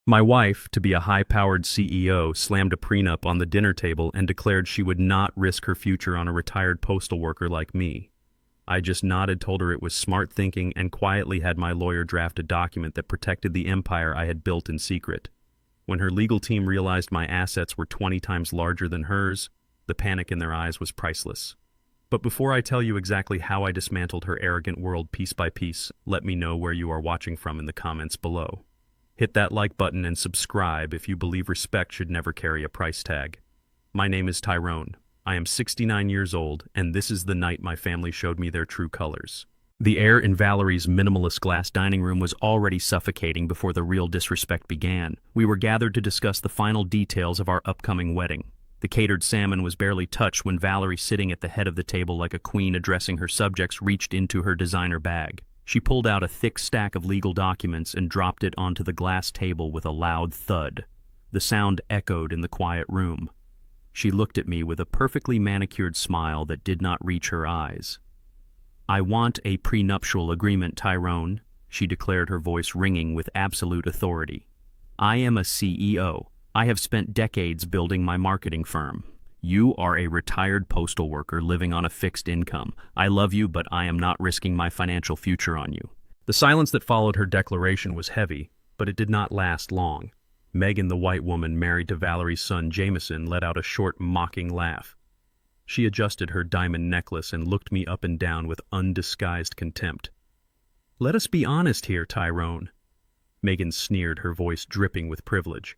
My wife, to be a high-powered CEO, slammed a prenup on the dinner table and declared she would not risk her future on a retired postal worker like me. I just nodded, told her it was smart thinking, and quietly had my lawyer draft a document that protected the empire I had built in secret. When her legal team realized my assets were 20 times larger than hers, the panic in their eyes was priceless. But before I tell you exactly how I dismantled her arrogant world piece by piece, let me know where you are watching from in the comments below. Hit that like button and subscribe if you believe respect should never carry a price tag. My name is Tyrone. I am 69 years old, and this is the night my family showed me their true colors. The air in Valerie's minimalist glass dining room was already suffocating before the real disrespect began. We were gathered to discuss the final details of our upcoming wedding. The catered salmon was barely touched when Valerie, sitting at the head of the table like a queen addressing her subjects, reached into her designer bag. She pulled out a thick stack of legal documents and dropped it onto the glass table with a loud thud. The sound echoed in the quiet room. She looked at me with a perfectly manicured smile that did not reach her eyes. "I want a prenuptial agreement, Tyrone," she declared, her voice ringing with absolute authority. "I am a CEO. I have spent decades building my marketing firm. You are a retired postal worker living on a fixed income. I love you, but I am not risking my financial future on you." The silence that followed her declaration was heavy, but it did not last long. Megan, the white woman married to Valerie's son Jameson, let out a short, mocking laugh. She adjusted her diamond necklace and looked me up and down with undisguised contempt. "Let us be honest here, Tyrone," Megan sneered, her voice dripping with privilege.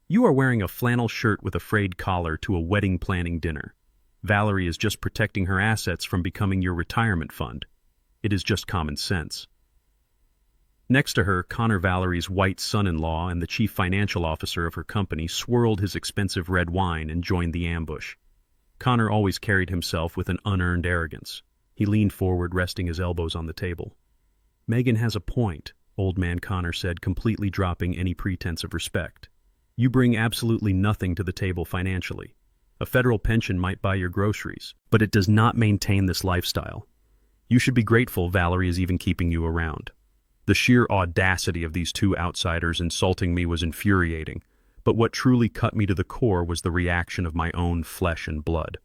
"You are wearing a flannel shirt with a frayed collar to a wedding planning dinner. Valerie is just protecting her assets from becoming your retirement fund. It is just common sense." Next to her, Connor, Valerie's white son-in-law and the chief financial officer of her company, swirled his expensive red wine and joined the ambush. Connor always carried himself with an unearned arrogance. He leaned forward, resting his elbows on the table. "Megan has a point," old man Connor said, completely dropping any pretense of respect. "You bring absolutely nothing to the table financially. A federal pension might buy your groceries, but it does not maintain this lifestyle. You should be grateful Valerie is even keeping you around." The sheer audacity of these two outsiders insulting me was infuriating, but what truly cut me to the core was the reaction of my own flesh and blood.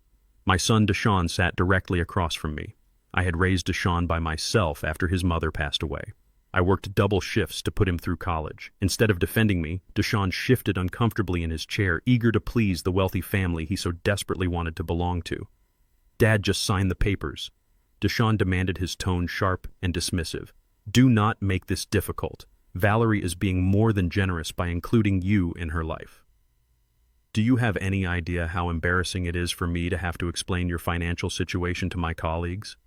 My son Deshaun sat directly across from me. I had raised Deshaun by myself after his mother passed away. I worked double shifts to put him through college. Instead of defending me, Deshaun shifted uncomfortably in his chair, eager to please the wealthy family he so desperately wanted to belong to. "Dad, just sign the papers," Deshaun demanded, his tone sharp and dismissive. "Do not make this difficult. Valerie is being more than generous by including you in her life." "Do you have any idea how embarrassing it is for me to have to explain your financial situation to my colleagues?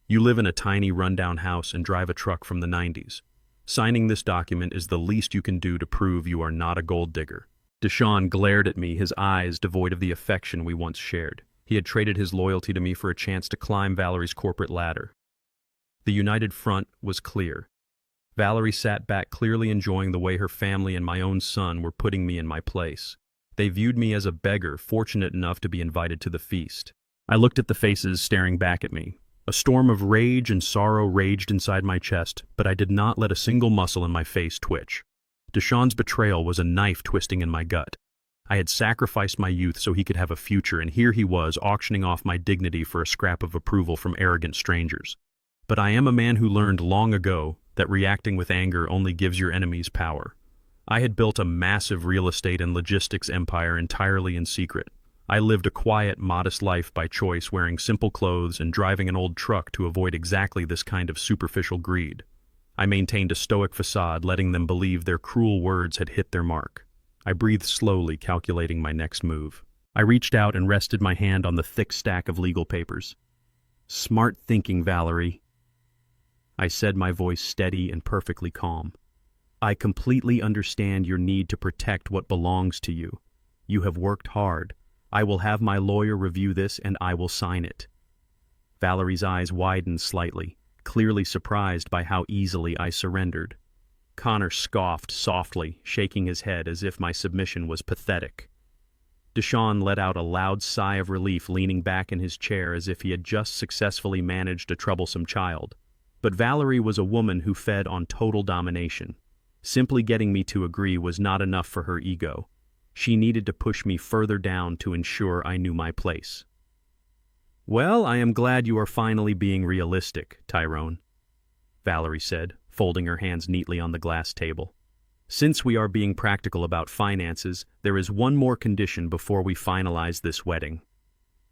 You live in a tiny rundown house and drive a truck from the 90s. Signing this document is the least you can do to prove you are not a gold digger." Deshaun glared at me, his eyes devoid of the affection we once shared. He had traded his loyalty to me for a chance to climb Valerie's corporate ladder. The united front was clear. Valerie sat back, clearly enjoying the way her family and my own son were putting me in my place. They viewed me as a beggar, fortunate enough to be invited to the feast. I looked at the faces staring back at me. A storm of rage and sorrow raged inside my chest, but I did not let a single muscle in my face twitch. Deshaun's betrayal was a knife twisting in my gut. I had sacrificed my youth so he could have a future, and here he was auctioning off my dignity for a scrap of approval from arrogant strangers. But I am a man who learned long ago that reacting with anger only gives your enemies power. I had built a massive real estate and logistics empire entirely in secret. I lived a quiet, modest life by choice, wearing simple clothes and driving an old truck to avoid exactly this kind of superficial greed. I maintained a stoic facade, letting them believe their cruel words had hit their mark. I breathed slowly, calculating my next move. I reached out and rested my hand on the thick stack of legal papers. "Smart thinking, Valerie," I said, my voice steady and perfectly calm. "I completely understand your need to protect what belongs to you. You have worked hard. I will have my lawyer review this and I will sign it." Valerie's eyes widened slightly, clearly surprised by how easily I surrendered. Connor scoffed softly, shaking his head as if my submission was pathetic. Deshaun let out a loud sigh of relief, leaning back in his chair as if he had just successfully managed a troublesome child. But Valerie was a woman who fed on total domination. Simply getting me to agree was not enough for her ego. She needed to push me further down to ensure I knew my place. "Well, I am glad you are finally being realistic, Tyrone," Valerie said, folding her hands neatly on the glass table. "Since we are being practical about finances, there is one more condition before we finalize this wedding."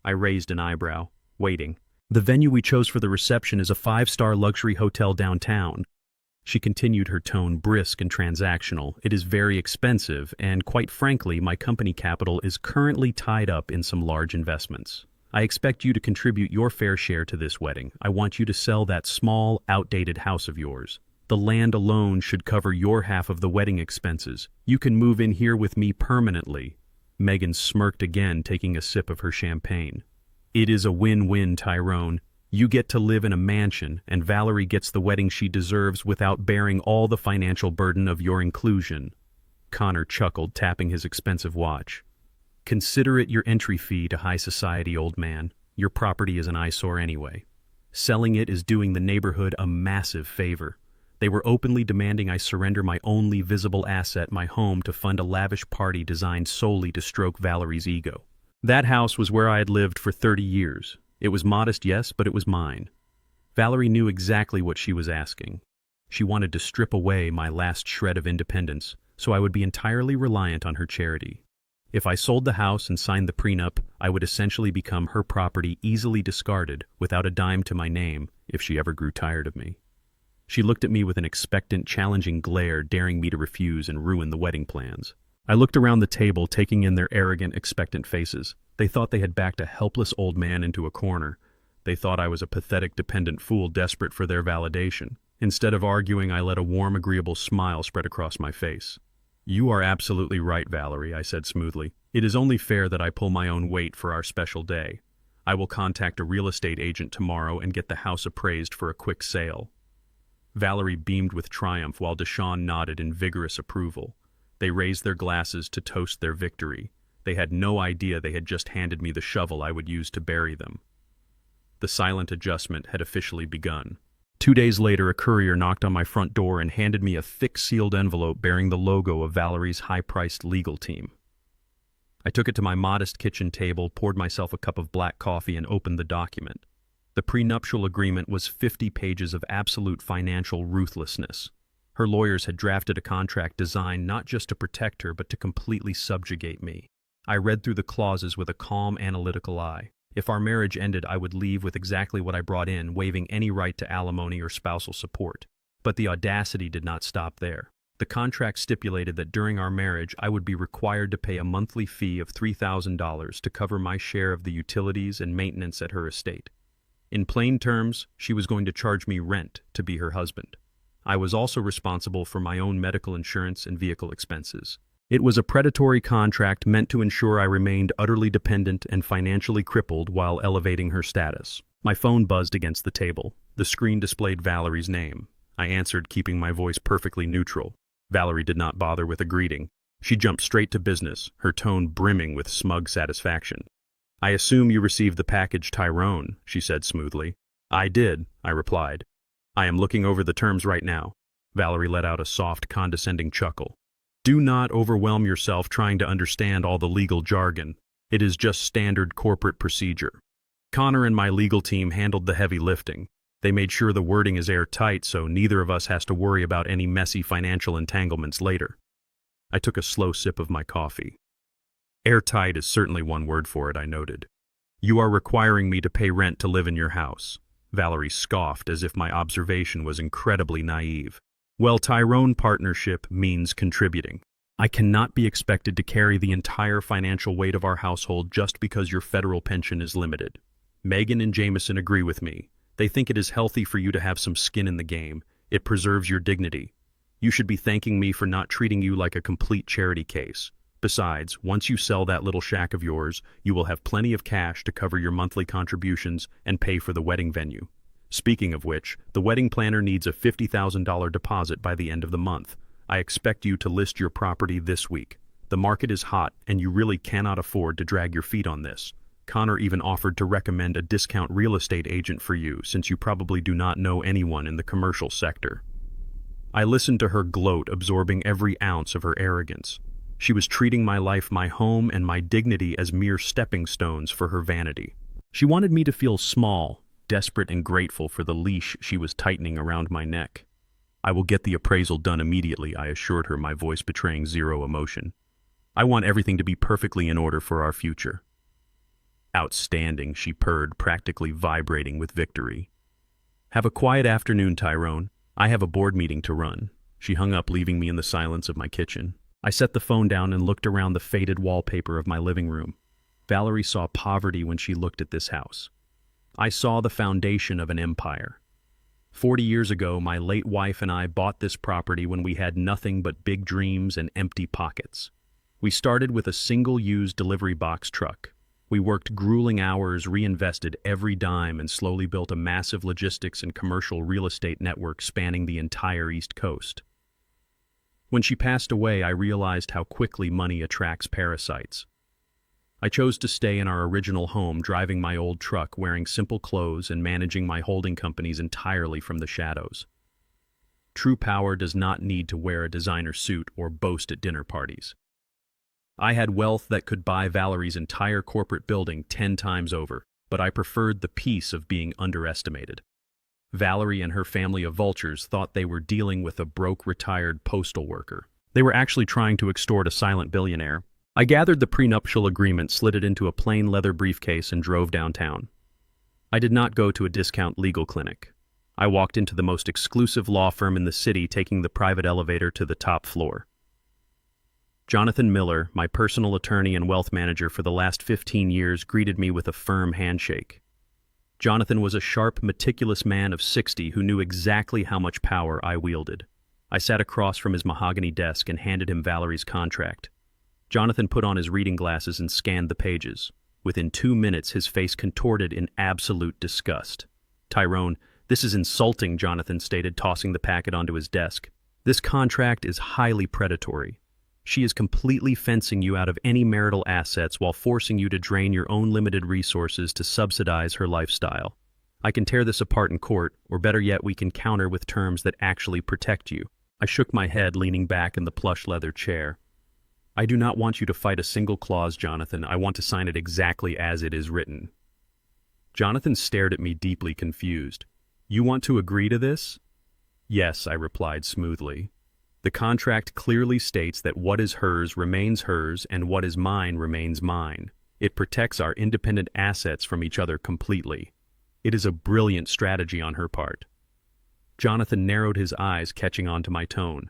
I raised an eyebrow, waiting. "The venue we chose for the reception is a 5-star luxury hotel downtown." She continued, her tone brisk and transactional. "It is very expensive, and quite frankly, my company capital is currently tied up in some large investments. I expect you to contribute your fair share to this wedding. I want you to sell that small, outdated house of yours. The land alone should cover your half of the wedding expenses. You can move in here with me permanently." Megan smirked again, taking a sip of her champagne. "It is a win-win, Tyrone. You get to live in a mansion, and Valerie gets the wedding she deserves without bearing all the financial burden of your inclusion." Connor chuckled, tapping his expensive watch. "Consider it your entry fee to high society, old man. Your property is an eyesore anyway. Selling it is doing the neighborhood a massive favor. They were openly demanding I surrender my only visible asset, my home, to fund a lavish party designed solely to stroke Valerie's ego. That house was where I had lived for 30 years. It was modest, yes, but it was mine. Valerie knew exactly what she was asking. She wanted to strip away my last shred of independence, so I would be entirely reliant on her charity. If I sold the house and signed the prenup, I would essentially become her property, easily discarded, without a dime to my name, if she ever grew tired of me. She looked at me with an expectant, challenging glare, daring me to refuse and ruin the wedding plans. I looked around the table, taking in their arrogant, expectant faces. They thought they had backed a helpless old man into a corner. They thought I was a pathetic, dependent fool desperate for their validation. Instead of arguing, I let a warm, agreeable smile spread across my face. "You are absolutely right, Valerie," I said smoothly. "It is only fair that I pull my own weight for our special day. I will contact a real estate agent tomorrow and get the house appraised for a quick sale." Valerie beamed with triumph while Deshawn nodded in vigorous approval. They raised their glasses to toast their victory. They had no idea they had just handed me the shovel I would use to bury them. The silent adjustment had officially begun. 2 days later, a courier knocked on my front door and handed me a thick sealed envelope bearing the logo of Valerie's high-priced legal team. I took it to my modest kitchen table, poured myself a cup of black coffee, and opened the document. The prenuptial agreement was 50 pages of absolute financial ruthlessness. Her lawyers had drafted a contract designed not just to protect her, but to completely subjugate me. I read through the clauses with a calm, analytical eye. If our marriage ended, I would leave with exactly what I brought in, waiving any right to alimony or spousal support. But the audacity did not stop there. The contract stipulated that during our marriage, I would be required to pay a monthly fee of $3,000 to cover my share of the utilities and maintenance at her estate. In plain terms, she was going to charge me rent to be her husband. I was also responsible for my own medical insurance and vehicle expenses. It was a predatory contract meant to ensure I remained utterly dependent and financially crippled while elevating her status. My phone buzzed against the table. The screen displayed Valerie's name. I answered, keeping my voice perfectly neutral. Valerie did not bother with a greeting. She jumped straight to business, her tone brimming with smug satisfaction. "I assume you received the package, Tyrone," she said smoothly. "I did," I replied. "I am looking over the terms right now." Valerie let out a soft, condescending chuckle. "Do not overwhelm yourself trying to understand all the legal jargon. It is just standard corporate procedure. Connor and my legal team handled the heavy lifting. They made sure the wording is airtight so neither of us has to worry about any messy financial entanglements later." I took a slow sip of my coffee. "Airtight is certainly one word for it," I noted. "You are requiring me to pay rent to live in your house." Valerie scoffed as if my observation was incredibly naive. "Well, Tyrone partnership means contributing. I cannot be expected to carry the entire financial weight of our household just because your federal pension is limited. Megan and Jameson agree with me. They think it is healthy for you to have some skin in the game. It preserves your dignity. You should be thanking me for not treating you like a complete charity case. Besides, once you sell that little shack of yours, you will have plenty of cash to cover your monthly contributions and pay for the wedding venue. Speaking of which, the wedding planner needs a $50,000 deposit by the end of the month. I expect you to list your property this week. The market is hot, and you really cannot afford to drag your feet on this. Connor even offered to recommend a discount real estate agent for you, since you probably do not know anyone in the commercial sector." I listened to her gloat, absorbing every ounce of her arrogance. She was treating my life, my home, and my dignity as mere stepping stones for her vanity. She wanted me to feel small, desperate, and grateful for the leash she was tightening around my neck. "I will get the appraisal done immediately," I assured her, my voice betraying zero emotion. "I want everything to be perfectly in order for our future." "Outstanding," she purred, practically vibrating with victory. "Have a quiet afternoon, Tyrone. I have a board meeting to run." She hung up, leaving me in the silence of my kitchen. I set the phone down and looked around the faded wallpaper of my living room. Valerie saw poverty when she looked at this house. I saw the foundation of an empire. 40 years ago, my late wife and I bought this property when we had nothing but big dreams and empty pockets. We started with a single-use delivery box truck. We worked grueling hours, reinvested every dime, and slowly built a massive logistics and commercial real estate network spanning the entire East Coast. When she passed away, I realized how quickly money attracts parasites. I chose to stay in our original home, driving my old truck, wearing simple clothes, and managing my holding companies entirely from the shadows. True power does not need to wear a designer suit or boast at dinner parties. I had wealth that could buy Valerie's entire corporate building 10 times over, but I preferred the peace of being underestimated. Valerie and her family of vultures thought they were dealing with a broke retired postal worker. They were actually trying to extort a silent billionaire. I gathered the prenuptial agreement, slid it into a plain leather briefcase, and drove downtown. I did not go to a discount legal clinic. I walked into the most exclusive law firm in the city, taking the private elevator to the top floor. Jonathan Miller, my personal attorney and wealth manager for the last 15 years, greeted me with a firm handshake. Jonathan was a sharp, meticulous man of 60 who knew exactly how much power I wielded. I sat across from his mahogany desk and handed him Valerie's contract. Jonathan put on his reading glasses and scanned the pages. Within 2 minutes, his face contorted in absolute disgust. "Tyrone, this is insulting," Jonathan stated, tossing the packet onto his desk. "This contract is highly predatory. She is completely fencing you out of any marital assets while forcing you to drain your own limited resources to subsidize her lifestyle. I can tear this apart in court, or better yet, we can counter with terms that actually protect you." I shook my head, leaning back in the plush leather chair. "I do not want you to fight a single clause, Jonathan. I want to sign it exactly as it is written." Jonathan stared at me, deeply confused. "You want to agree to this?" "Yes," I replied smoothly. "The contract clearly states that what is hers remains hers and what is mine remains mine. It protects our independent assets from each other completely. It is a brilliant strategy on her part." Jonathan narrowed his eyes, catching on to my tone.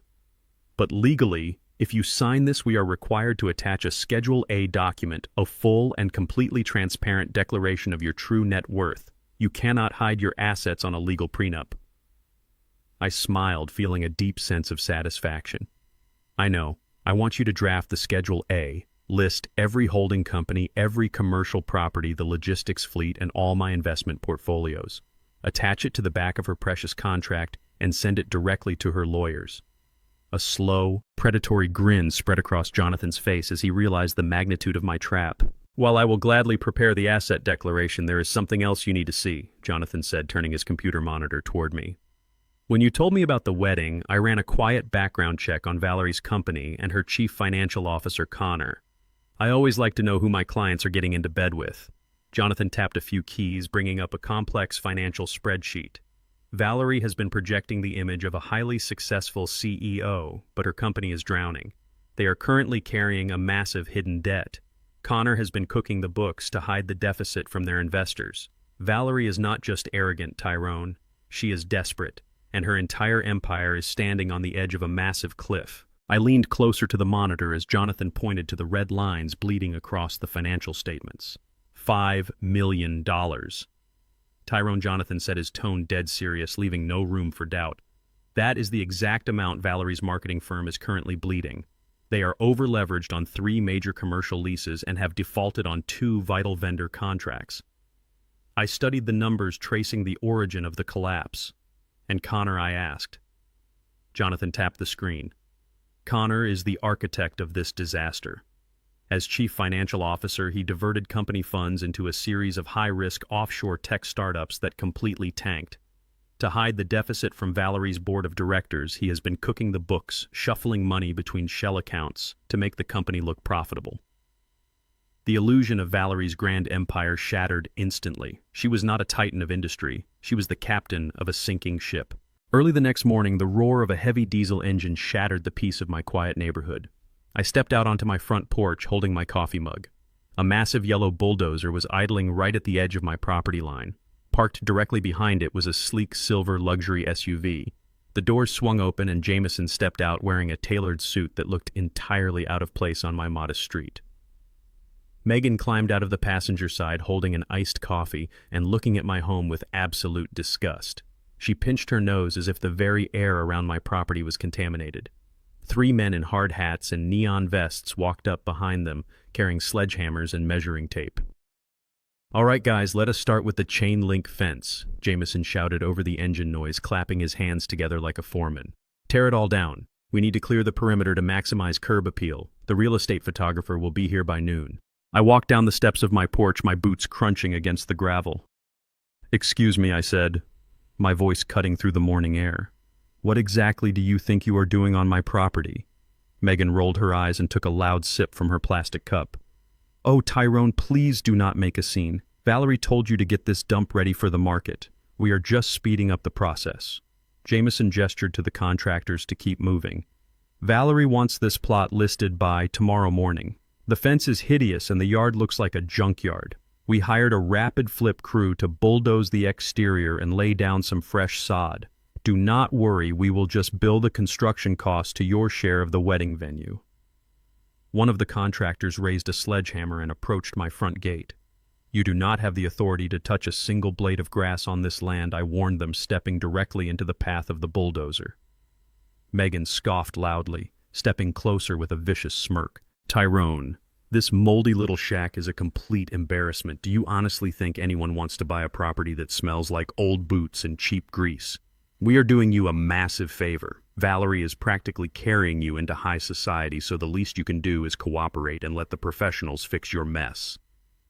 "But legally, if you sign this, we are required to attach a Schedule A document, a full and completely transparent declaration of your true net worth. You cannot hide your assets on a legal prenup." I smiled, feeling a deep sense of satisfaction. "I know. I want you to draft the Schedule A, list every holding company, every commercial property, the logistics fleet, and all my investment portfolios. Attach it to the back of her precious contract and send it directly to her lawyers." A slow, predatory grin spread across Jonathan's face as he realized the magnitude of my trap. "While I will gladly prepare the asset declaration, there is something else you need to see," Jonathan said, turning his computer monitor toward me. "When you told me about the wedding, I ran a quiet background check on Valerie's company and her chief financial officer, Connor. I always like to know who my clients are getting into bed with." Jonathan tapped a few keys, bringing up a complex financial spreadsheet. "Valerie has been projecting the image of a highly successful CEO, but her company is drowning. They are currently carrying a massive hidden debt. Connor has been cooking the books to hide the deficit from their investors. Valerie is not just arrogant, Tyrone. She is desperate, and her entire empire is standing on the edge of a massive cliff." I leaned closer to the monitor as Jonathan pointed to the red lines bleeding across the financial statements. $5 million. "Tyrone," Jonathan said, his tone dead serious, leaving no room for doubt. "That is the exact amount Valerie's marketing firm is currently bleeding. They are over-leveraged on 3 major commercial leases and have defaulted on 2 vital vendor contracts." I studied the numbers, tracing the origin of the collapse. "And Connor?" I asked. Jonathan tapped the screen. "Connor is the architect of this disaster. As chief financial officer, he diverted company funds into a series of high-risk offshore tech startups that completely tanked. To hide the deficit from Valerie's board of directors, he has been cooking the books, shuffling money between shell accounts to make the company look profitable. The illusion of Valerie's grand empire shattered instantly. She was not a titan of industry. She was the captain of a sinking ship. Early the next morning, the roar of a heavy diesel engine shattered the peace of my quiet neighborhood. I stepped out onto my front porch holding my coffee mug. A massive yellow bulldozer was idling right at the edge of my property line. Parked directly behind it was a sleek silver luxury SUV. The doors swung open and Jameson stepped out wearing a tailored suit that looked entirely out of place on my modest street. Megan climbed out of the passenger side holding an iced coffee and looking at my home with absolute disgust. She pinched her nose as if the very air around my property was contaminated. 3 men in hard hats and neon vests walked up behind them, carrying sledgehammers and measuring tape. "All right, guys, let us start with the chain link fence," Jameson shouted over the engine noise, clapping his hands together like a foreman. "Tear it all down. We need to clear the perimeter to maximize curb appeal. The real estate photographer will be here by noon." I walked down the steps of my porch, my boots crunching against the gravel. "Excuse me," I said, my voice cutting through the morning air. "What exactly do you think you are doing on my property?" Megan rolled her eyes and took a loud sip from her plastic cup. "Oh, Tyrone, please do not make a scene. Valerie told you to get this dump ready for the market. We are just speeding up the process." Jameson gestured to the contractors to keep moving. "Valerie wants this plot listed by tomorrow morning. The fence is hideous and the yard looks like a junkyard. We hired a rapid flip crew to bulldoze the exterior and lay down some fresh sod. Do not worry, we will just bill the construction costs to your share of the wedding venue." One of the contractors raised a sledgehammer and approached my front gate. "You do not have the authority to touch a single blade of grass on this land," I warned them, stepping directly into the path of the bulldozer. Megan scoffed loudly, stepping closer with a vicious smirk. "Tyrone, this moldy little shack is a complete embarrassment. Do you honestly think anyone wants to buy a property that smells like old boots and cheap grease? We are doing you a massive favor. Valerie is practically carrying you into high society, so the least you can do is cooperate and let the professionals fix your mess."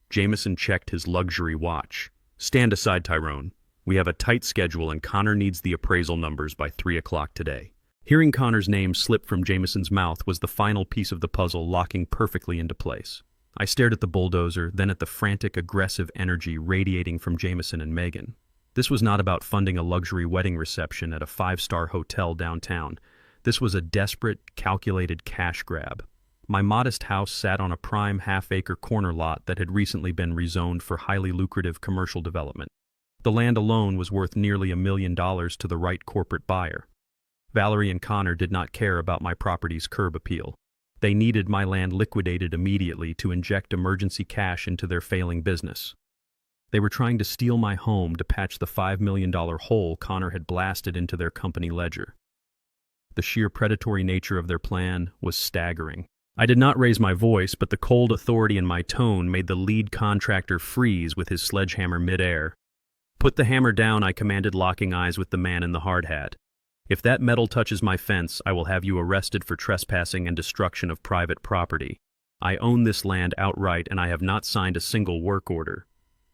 Jameson checked his luxury watch. "Stand aside, Tyrone. We have a tight schedule and Connor needs the appraisal numbers by 3 o'clock today." Hearing Connor's name slip from Jameson's mouth was the final piece of the puzzle, locking perfectly into place. I stared at the bulldozer, then at the frantic, aggressive energy radiating from Jameson and Megan. This was not about funding a luxury wedding reception at a 5-star hotel downtown. This was a desperate, calculated cash grab. My modest house sat on a prime half-acre corner lot that had recently been rezoned for highly lucrative commercial development. The land alone was worth nearly $1 million to the right corporate buyer. Valerie and Connor did not care about my property's curb appeal. They needed my land liquidated immediately to inject emergency cash into their failing business. They were trying to steal my home to patch the $5 million hole Connor had blasted into their company ledger. The sheer predatory nature of their plan was staggering. I did not raise my voice, but the cold authority in my tone made the lead contractor freeze with his sledgehammer midair. "Put the hammer down," I commanded, locking eyes with the man in the hard hat. "If that metal touches my fence, I will have you arrested for trespassing and destruction of private property. I own this land outright and I have not signed a single work order."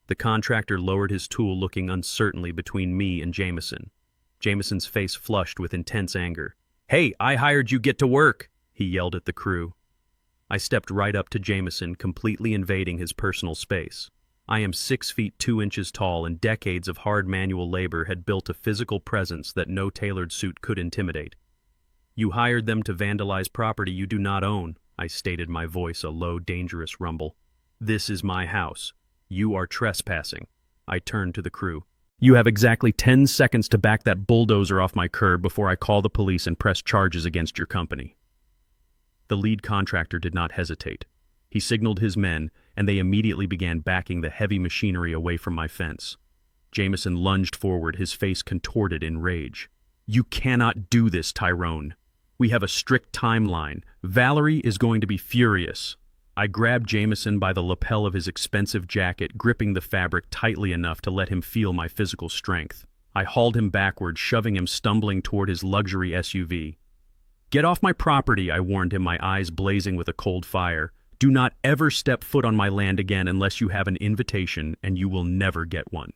The contractor lowered his tool, looking uncertainly between me and Jameson. Jameson's face flushed with intense anger. "Hey, I hired you, get to work!" he yelled at the crew. I stepped right up to Jameson, completely invading his personal space. I am 6 feet 2 inches tall, and decades of hard manual labor had built a physical presence that no tailored suit could intimidate. "You hired them to vandalize property you do not own," I stated, my voice a low, dangerous rumble. "This is my house. You are trespassing." I turned to the crew. "You have exactly 10 seconds to back that bulldozer off my curb before I call the police and press charges against your company." The lead contractor did not hesitate. He signaled his men, and they immediately began backing the heavy machinery away from my fence. Jameson lunged forward, his face contorted in rage. "You cannot do this, Tyrone. We have a strict timeline. Valerie is going to be furious." I grabbed Jameson by the lapel of his expensive jacket, gripping the fabric tightly enough to let him feel my physical strength. I hauled him backward, shoving him stumbling toward his luxury SUV. "Get off my property," I warned him, my eyes blazing with a cold fire. "Do not ever step foot on my land again unless you have an invitation, and you will never get one."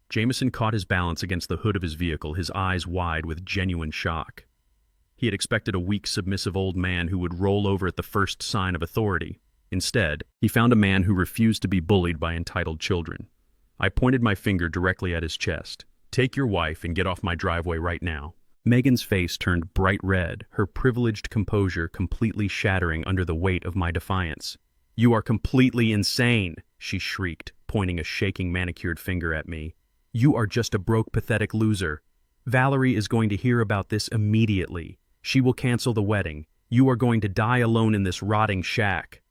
Jameson caught his balance against the hood of his vehicle, his eyes wide with genuine shock. He had expected a weak, submissive old man who would roll over at the first sign of authority. Instead, he found a man who refused to be bullied by entitled children. I pointed my finger directly at his chest. "Take your wife and get off my driveway right now." Megan's face turned bright red, her privileged composure completely shattering under the weight of my defiance. "You are completely insane," she shrieked, pointing a shaking manicured finger at me. "You are just a broke, pathetic loser. Valerie is going to hear about this immediately. She will cancel the wedding. You are going to die alone in this rotting shack."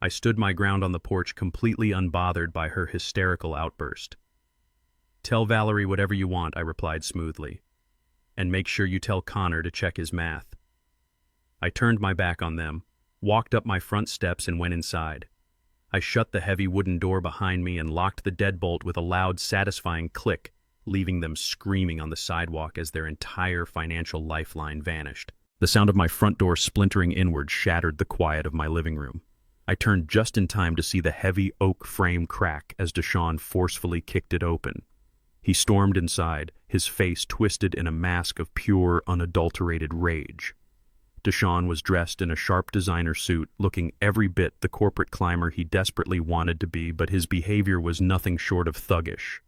I stood my ground on the porch, completely unbothered by her hysterical outburst. "Tell Valerie whatever you want," I replied smoothly. "And make sure you tell Connor to check his math." I turned my back on them, walked up my front steps and went inside. I shut the heavy wooden door behind me and locked the deadbolt with a loud, satisfying click, leaving them screaming on the sidewalk as their entire financial lifeline vanished. The sound of my front door splintering inward shattered the quiet of my living room. I turned just in time to see the heavy oak frame crack as Deshaun forcefully kicked it open. He stormed inside, his face twisted in a mask of pure, unadulterated rage. Deshaun was dressed in a sharp designer suit, looking every bit the corporate climber he desperately wanted to be, but his behavior was nothing short of thuggish.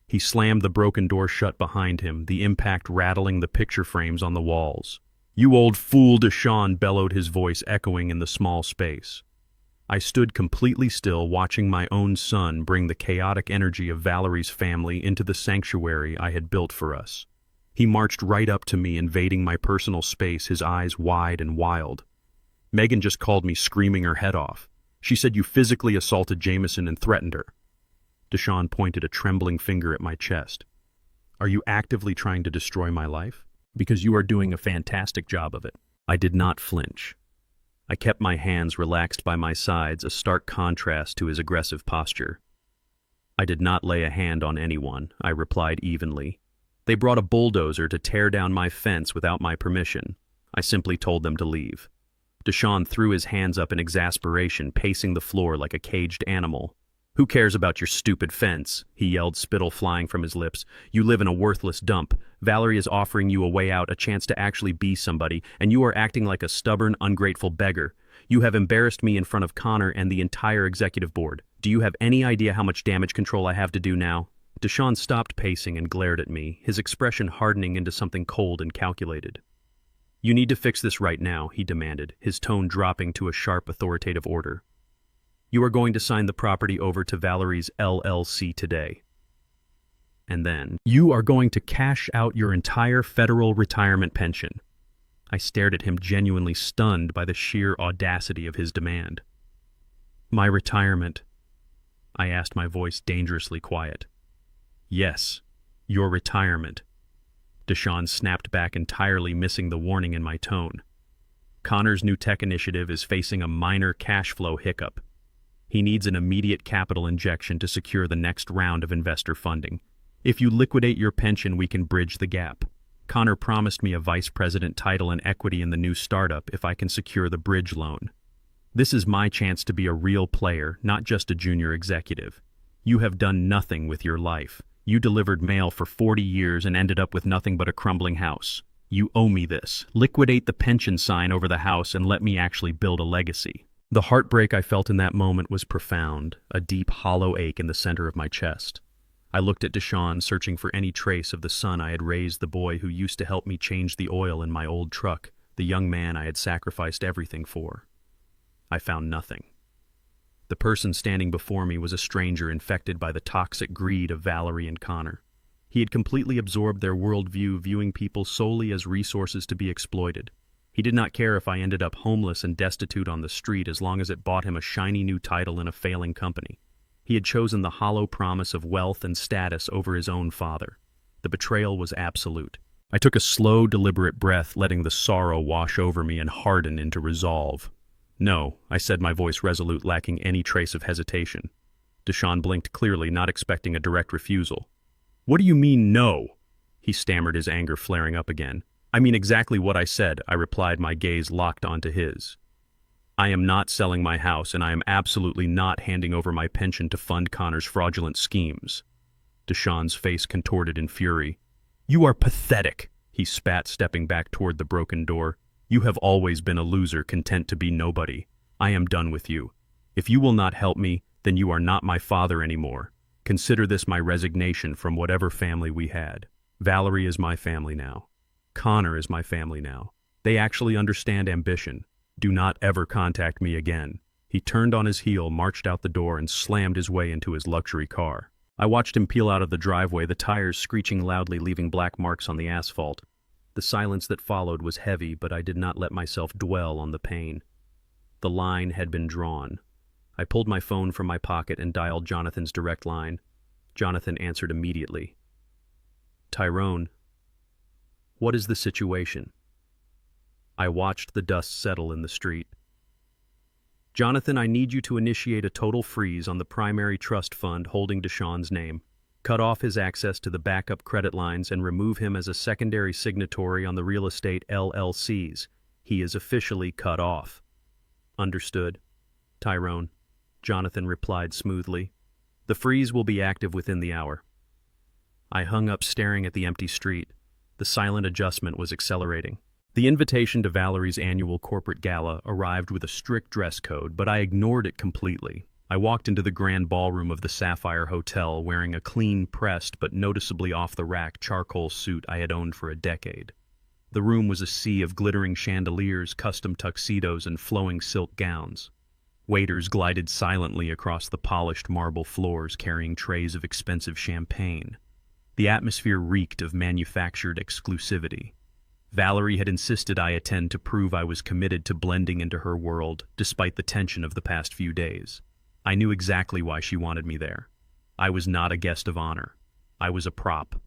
He slammed the broken door shut behind him, the impact rattling the picture frames on the walls. "You old fool!" Deshaun bellowed, his voice echoing in the small space. I stood completely still, watching my own son bring the chaotic energy of Valerie's family into the sanctuary I had built for us. He marched right up to me, invading my personal space, his eyes wide and wild. "Megan just called me screaming her head off. She said you physically assaulted Jameson and threatened her." Deshaun pointed a trembling finger at my chest. "Are you actively trying to destroy my life? Because you are doing a fantastic job of it." I did not flinch. I kept my hands relaxed by my sides, a stark contrast to his aggressive posture. "I did not lay a hand on anyone," I replied evenly. "They brought a bulldozer to tear down my fence without my permission. I simply told them to leave." Deshaun threw his hands up in exasperation, pacing the floor like a caged animal. "Who cares about your stupid fence?" he yelled, spittle flying from his lips. "You live in a worthless dump. Valerie is offering you a way out, a chance to actually be somebody, and you are acting like a stubborn, ungrateful beggar. You have embarrassed me in front of Connor and the entire executive board. Do you have any idea how much damage control I have to do now?" Deshaun stopped pacing and glared at me, his expression hardening into something cold and calculated. "You need to fix this right now," he demanded, his tone dropping to a sharp, authoritative order. "You are going to sign the property over to Valerie's LLC today. And then, you are going to cash out your entire federal retirement pension." I stared at him, genuinely stunned by the sheer audacity of his demand. "My retirement?" I asked, my voice dangerously quiet. "Yes, your retirement." Deshaun snapped back, entirely missing the warning in my tone. "Connor's new tech initiative is facing a minor cash flow hiccup. He needs an immediate capital injection to secure the next round of investor funding. If you liquidate your pension, we can bridge the gap. Connor promised me a vice president title and equity in the new startup if I can secure the bridge loan. This is my chance to be a real player, not just a junior executive. You have done nothing with your life. You delivered mail for 40 years and ended up with nothing but a crumbling house. You owe me this. Liquidate the pension sign over the house and let me actually build a legacy." The heartbreak I felt in that moment was profound, a deep, hollow ache in the center of my chest. I looked at Deshaun, searching for any trace of the son I had raised, the boy who used to help me change the oil in my old truck, the young man I had sacrificed everything for. I found nothing. The person standing before me was a stranger infected by the toxic greed of Valerie and Connor. He had completely absorbed their worldview, viewing people solely as resources to be exploited. He did not care if I ended up homeless and destitute on the street as long as it bought him a shiny new title in a failing company. He had chosen the hollow promise of wealth and status over his own father. The betrayal was absolute. I took a slow, deliberate breath, letting the sorrow wash over me and harden into resolve. "No," I said, my voice resolute, lacking any trace of hesitation. Deshaun blinked clearly, not expecting a direct refusal. "What do you mean, no?" he stammered, his anger flaring up again. "I mean exactly what I said," I replied, my gaze locked onto his. "I am not selling my house, and I am absolutely not handing over my pension to fund Connor's fraudulent schemes." Deshawn's face contorted in fury. "You are pathetic," he spat, stepping back toward the broken door. "You have always been a loser, content to be nobody. I am done with you. If you will not help me, then you are not my father anymore. Consider this my resignation from whatever family we had. Valerie is my family now. Connor is my family now. They actually understand ambition. Do not ever contact me again." He turned on his heel, marched out the door, and slammed his way into his luxury car. I watched him peel out of the driveway, the tires screeching loudly, leaving black marks on the asphalt. The silence that followed was heavy, but I did not let myself dwell on the pain. The line had been drawn. I pulled my phone from my pocket and dialed Jonathan's direct line. Jonathan answered immediately. "Tyrone, what is the situation?" I watched the dust settle in the street. "Jonathan, I need you to initiate a total freeze on the primary trust fund holding Deshawn's name. Cut off his access to the backup credit lines and remove him as a secondary signatory on the real estate LLCs. He is officially cut off." "Understood, Tyrone," Jonathan replied smoothly. "The freeze will be active within the hour." I hung up, staring at the empty street. The silent adjustment was accelerating. The invitation to Valerie's annual corporate gala arrived with a strict dress code, but I ignored it completely. I walked into the grand ballroom of the Sapphire Hotel wearing a clean-pressed but noticeably off-the-rack charcoal suit I had owned for a decade. The room was a sea of glittering chandeliers, custom tuxedos, and flowing silk gowns. Waiters glided silently across the polished marble floors carrying trays of expensive champagne. The atmosphere reeked of manufactured exclusivity. Valerie had insisted I attend to prove I was committed to blending into her world, despite the tension of the past few days. I knew exactly why she wanted me there. I was not a guest of honor. I was a prop.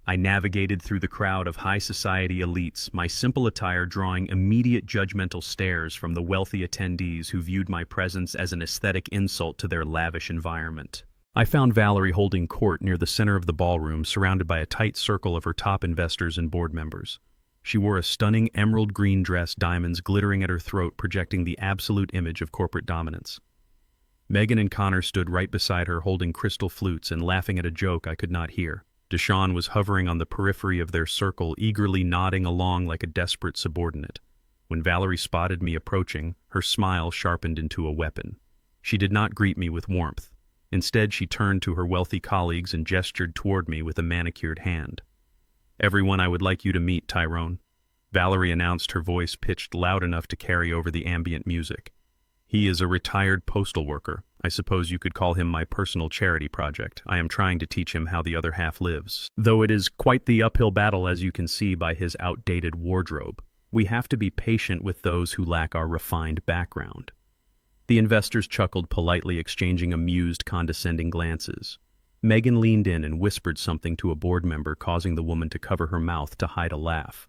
I navigated through the crowd of high society elites, my simple attire drawing immediate judgmental stares from the wealthy attendees who viewed my presence as an aesthetic insult to their lavish environment. I found Valerie holding court near the center of the ballroom, surrounded by a tight circle of her top investors and board members. She wore a stunning emerald green dress, diamonds glittering at her throat, projecting the absolute image of corporate dominance. Megan and Connor stood right beside her, holding crystal flutes and laughing at a joke I could not hear. Deshawn was hovering on the periphery of their circle, eagerly nodding along like a desperate subordinate. When Valerie spotted me approaching, her smile sharpened into a weapon. She did not greet me with warmth. Instead, she turned to her wealthy colleagues and gestured toward me with a manicured hand. "Everyone I would like you to meet, Tyrone," Valerie announced, her voice pitched loud enough to carry over the ambient music. "He is a retired postal worker. I suppose you could call him my personal charity project. I am trying to teach him how the other half lives. Though it is quite the uphill battle, as you can see by his outdated wardrobe. We have to be patient with those who lack our refined background." The investors chuckled politely, exchanging amused, condescending glances. Megan leaned in and whispered something to a board member, causing the woman to cover her mouth to hide a laugh.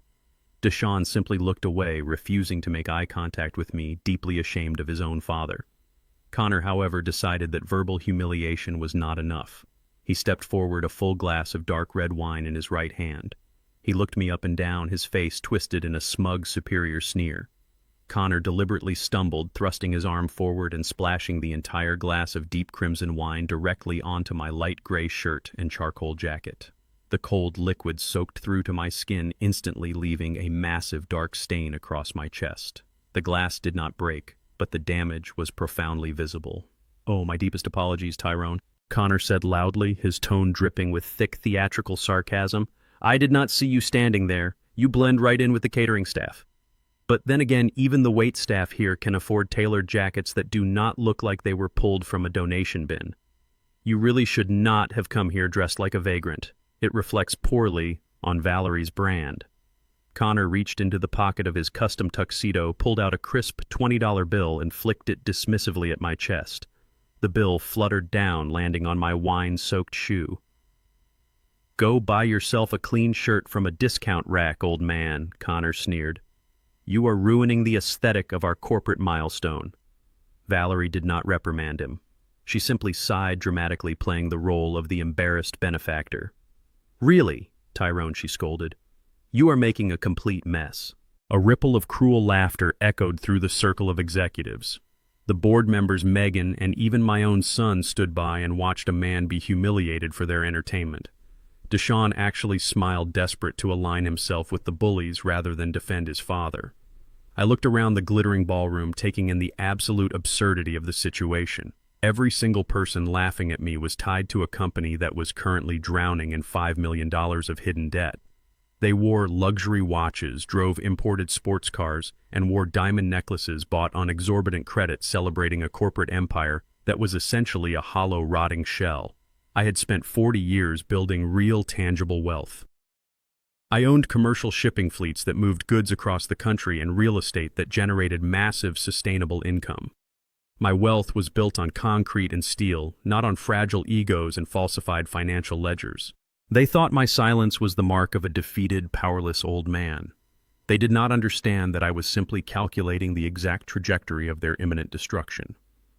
Deshawn simply looked away, refusing to make eye contact with me, deeply ashamed of his own father. Connor, however, decided that verbal humiliation was not enough. He stepped forward, a full glass of dark red wine in his right hand. He looked me up and down, his face twisted in a smug, superior sneer. Connor deliberately stumbled, thrusting his arm forward and splashing the entire glass of deep crimson wine directly onto my light gray shirt and charcoal jacket. The cold liquid soaked through to my skin, instantly leaving a massive dark stain across my chest. The glass did not break, but the damage was profoundly visible. "Oh, my deepest apologies, Tyrone," Connor said loudly, his tone dripping with thick theatrical sarcasm. "I did not see you standing there. You blend right in with the catering staff. But then again, even the wait staff here can afford tailored jackets that do not look like they were pulled from a donation bin. You really should not have come here dressed like a vagrant. It reflects poorly on Valerie's brand." Connor reached into the pocket of his custom tuxedo, pulled out a crisp $20 bill, and flicked it dismissively at my chest. The bill fluttered down, landing on my wine-soaked shoe. "Go buy yourself a clean shirt from a discount rack, old man," Connor sneered. "You are ruining the aesthetic of our corporate milestone." Valerie did not reprimand him. She simply sighed dramatically, playing the role of the embarrassed benefactor. "Really, Tyrone," she scolded. "You are making a complete mess." A ripple of cruel laughter echoed through the circle of executives. The board members Megan and even my own son stood by and watched a man be humiliated for their entertainment. Deshaun actually smiled, desperate to align himself with the bullies rather than defend his father. I looked around the glittering ballroom, taking in the absolute absurdity of the situation. Every single person laughing at me was tied to a company that was currently drowning in $5 million of hidden debt. They wore luxury watches, drove imported sports cars, and wore diamond necklaces bought on exorbitant credit, celebrating a corporate empire that was essentially a hollow, rotting shell. I had spent 40 years building real, tangible wealth. I owned commercial shipping fleets that moved goods across the country and real estate that generated massive, sustainable income. My wealth was built on concrete and steel, not on fragile egos and falsified financial ledgers. They thought my silence was the mark of a defeated, powerless old man. They did not understand that I was simply calculating the exact trajectory of their imminent destruction.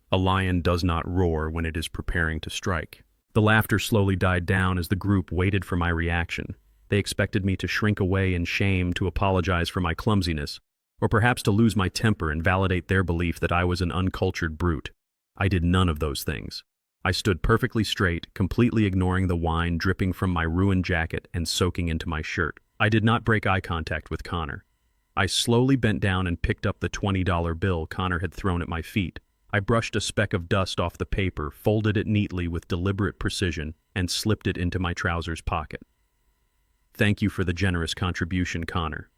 A lion does not roar when it is preparing to strike. The laughter slowly died down as the group waited for my reaction. They expected me to shrink away in shame, to apologize for my clumsiness, or perhaps to lose my temper and validate their belief that I was an uncultured brute. I did none of those things. I stood perfectly straight, completely ignoring the wine dripping from my ruined jacket and soaking into my shirt. I did not break eye contact with Connor. I slowly bent down and picked up the $20 bill Connor had thrown at my feet. I brushed a speck of dust off the paper, folded it neatly with deliberate precision, and slipped it into my trousers pocket. "Thank you for the generous contribution, Connor,"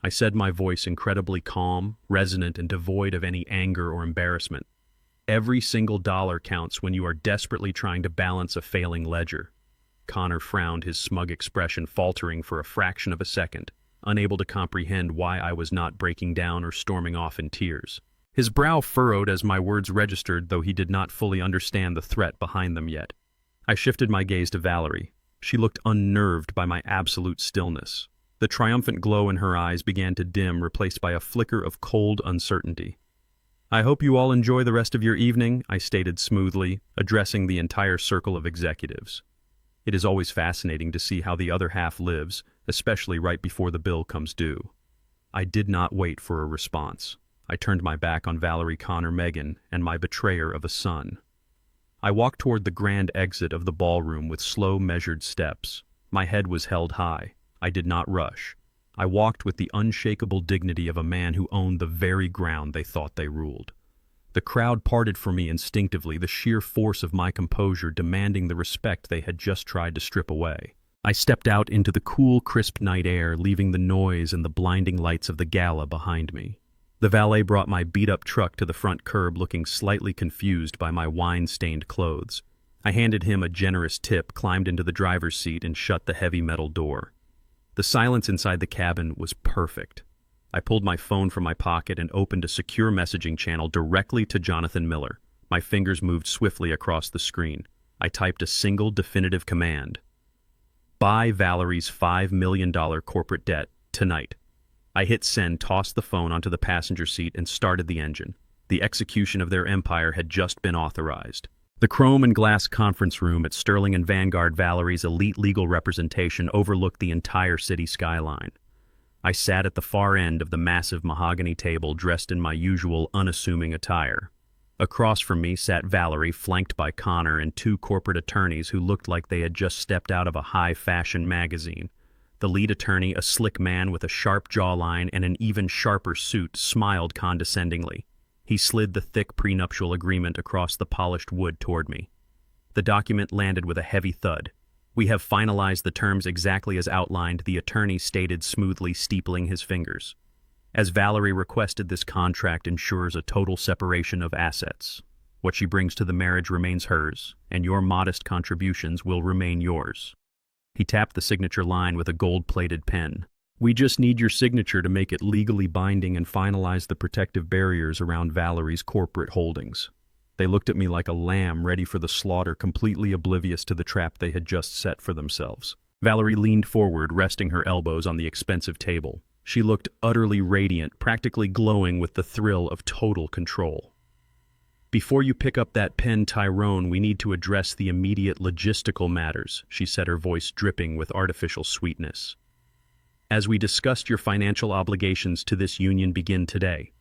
I said, my voice incredibly calm, resonant, and devoid of any anger or embarrassment. "Every single dollar counts when you are desperately trying to balance a failing ledger." Connor frowned, his smug expression faltering for a fraction of a second, unable to comprehend why I was not breaking down or storming off in tears. His brow furrowed as my words registered, though he did not fully understand the threat behind them yet. I shifted my gaze to Valerie. She looked unnerved by my absolute stillness. The triumphant glow in her eyes began to dim, replaced by a flicker of cold uncertainty. "I hope you all enjoy the rest of your evening," I stated smoothly, addressing the entire circle of executives. It is always fascinating to see how the other half lives, especially right before the bill comes due. I did not wait for a response. I turned my back on Valerie, Connor, Megan, and my betrayer of a son. I walked toward the grand exit of the ballroom with slow, measured steps. My head was held high. I did not rush. I walked with the unshakable dignity of a man who owned the very ground they thought they ruled. The crowd parted for me instinctively, the sheer force of my composure demanding the respect they had just tried to strip away. I stepped out into the cool, crisp night air, leaving the noise and the blinding lights of the gala behind me. The valet brought my beat-up truck to the front curb, looking slightly confused by my wine-stained clothes. I handed him a generous tip, climbed into the driver's seat, and shut the heavy metal door. The silence inside the cabin was perfect. I pulled my phone from my pocket and opened a secure messaging channel directly to Jonathan Miller. My fingers moved swiftly across the screen. I typed a single definitive command: "Buy Valerie's $5 million corporate debt tonight." I hit send, tossed the phone onto the passenger seat, and started the engine. The execution of their empire had just been authorized. The chrome and glass conference room at Sterling and Vanguard, Valerie's elite legal representation, overlooked the entire city skyline. I sat at the far end of the massive mahogany table, dressed in my usual unassuming attire. Across from me sat Valerie, flanked by Connor and two corporate attorneys who looked like they had just stepped out of a high-fashion magazine. The lead attorney, a slick man with a sharp jawline and an even sharper suit, smiled condescendingly. He slid the thick prenuptial agreement across the polished wood toward me. The document landed with a heavy thud. "We have finalized the terms exactly as outlined," the attorney stated smoothly, steepling his fingers. "As Valerie requested, this contract ensures a total separation of assets. What she brings to the marriage remains hers, and your modest contributions will remain yours." He tapped the signature line with a gold-plated pen. "We just need your signature to make it legally binding and finalize the protective barriers around Valerie's corporate holdings." They looked at me like a lamb ready for the slaughter, completely oblivious to the trap they had just set for themselves. Valerie leaned forward, resting her elbows on the expensive table. She looked utterly radiant, practically glowing with the thrill of total control. "Before you pick up that pen, Tyrone, we need to address the immediate logistical matters," she said, her voice dripping with artificial sweetness. "As we discussed, your financial obligations to this union begin today.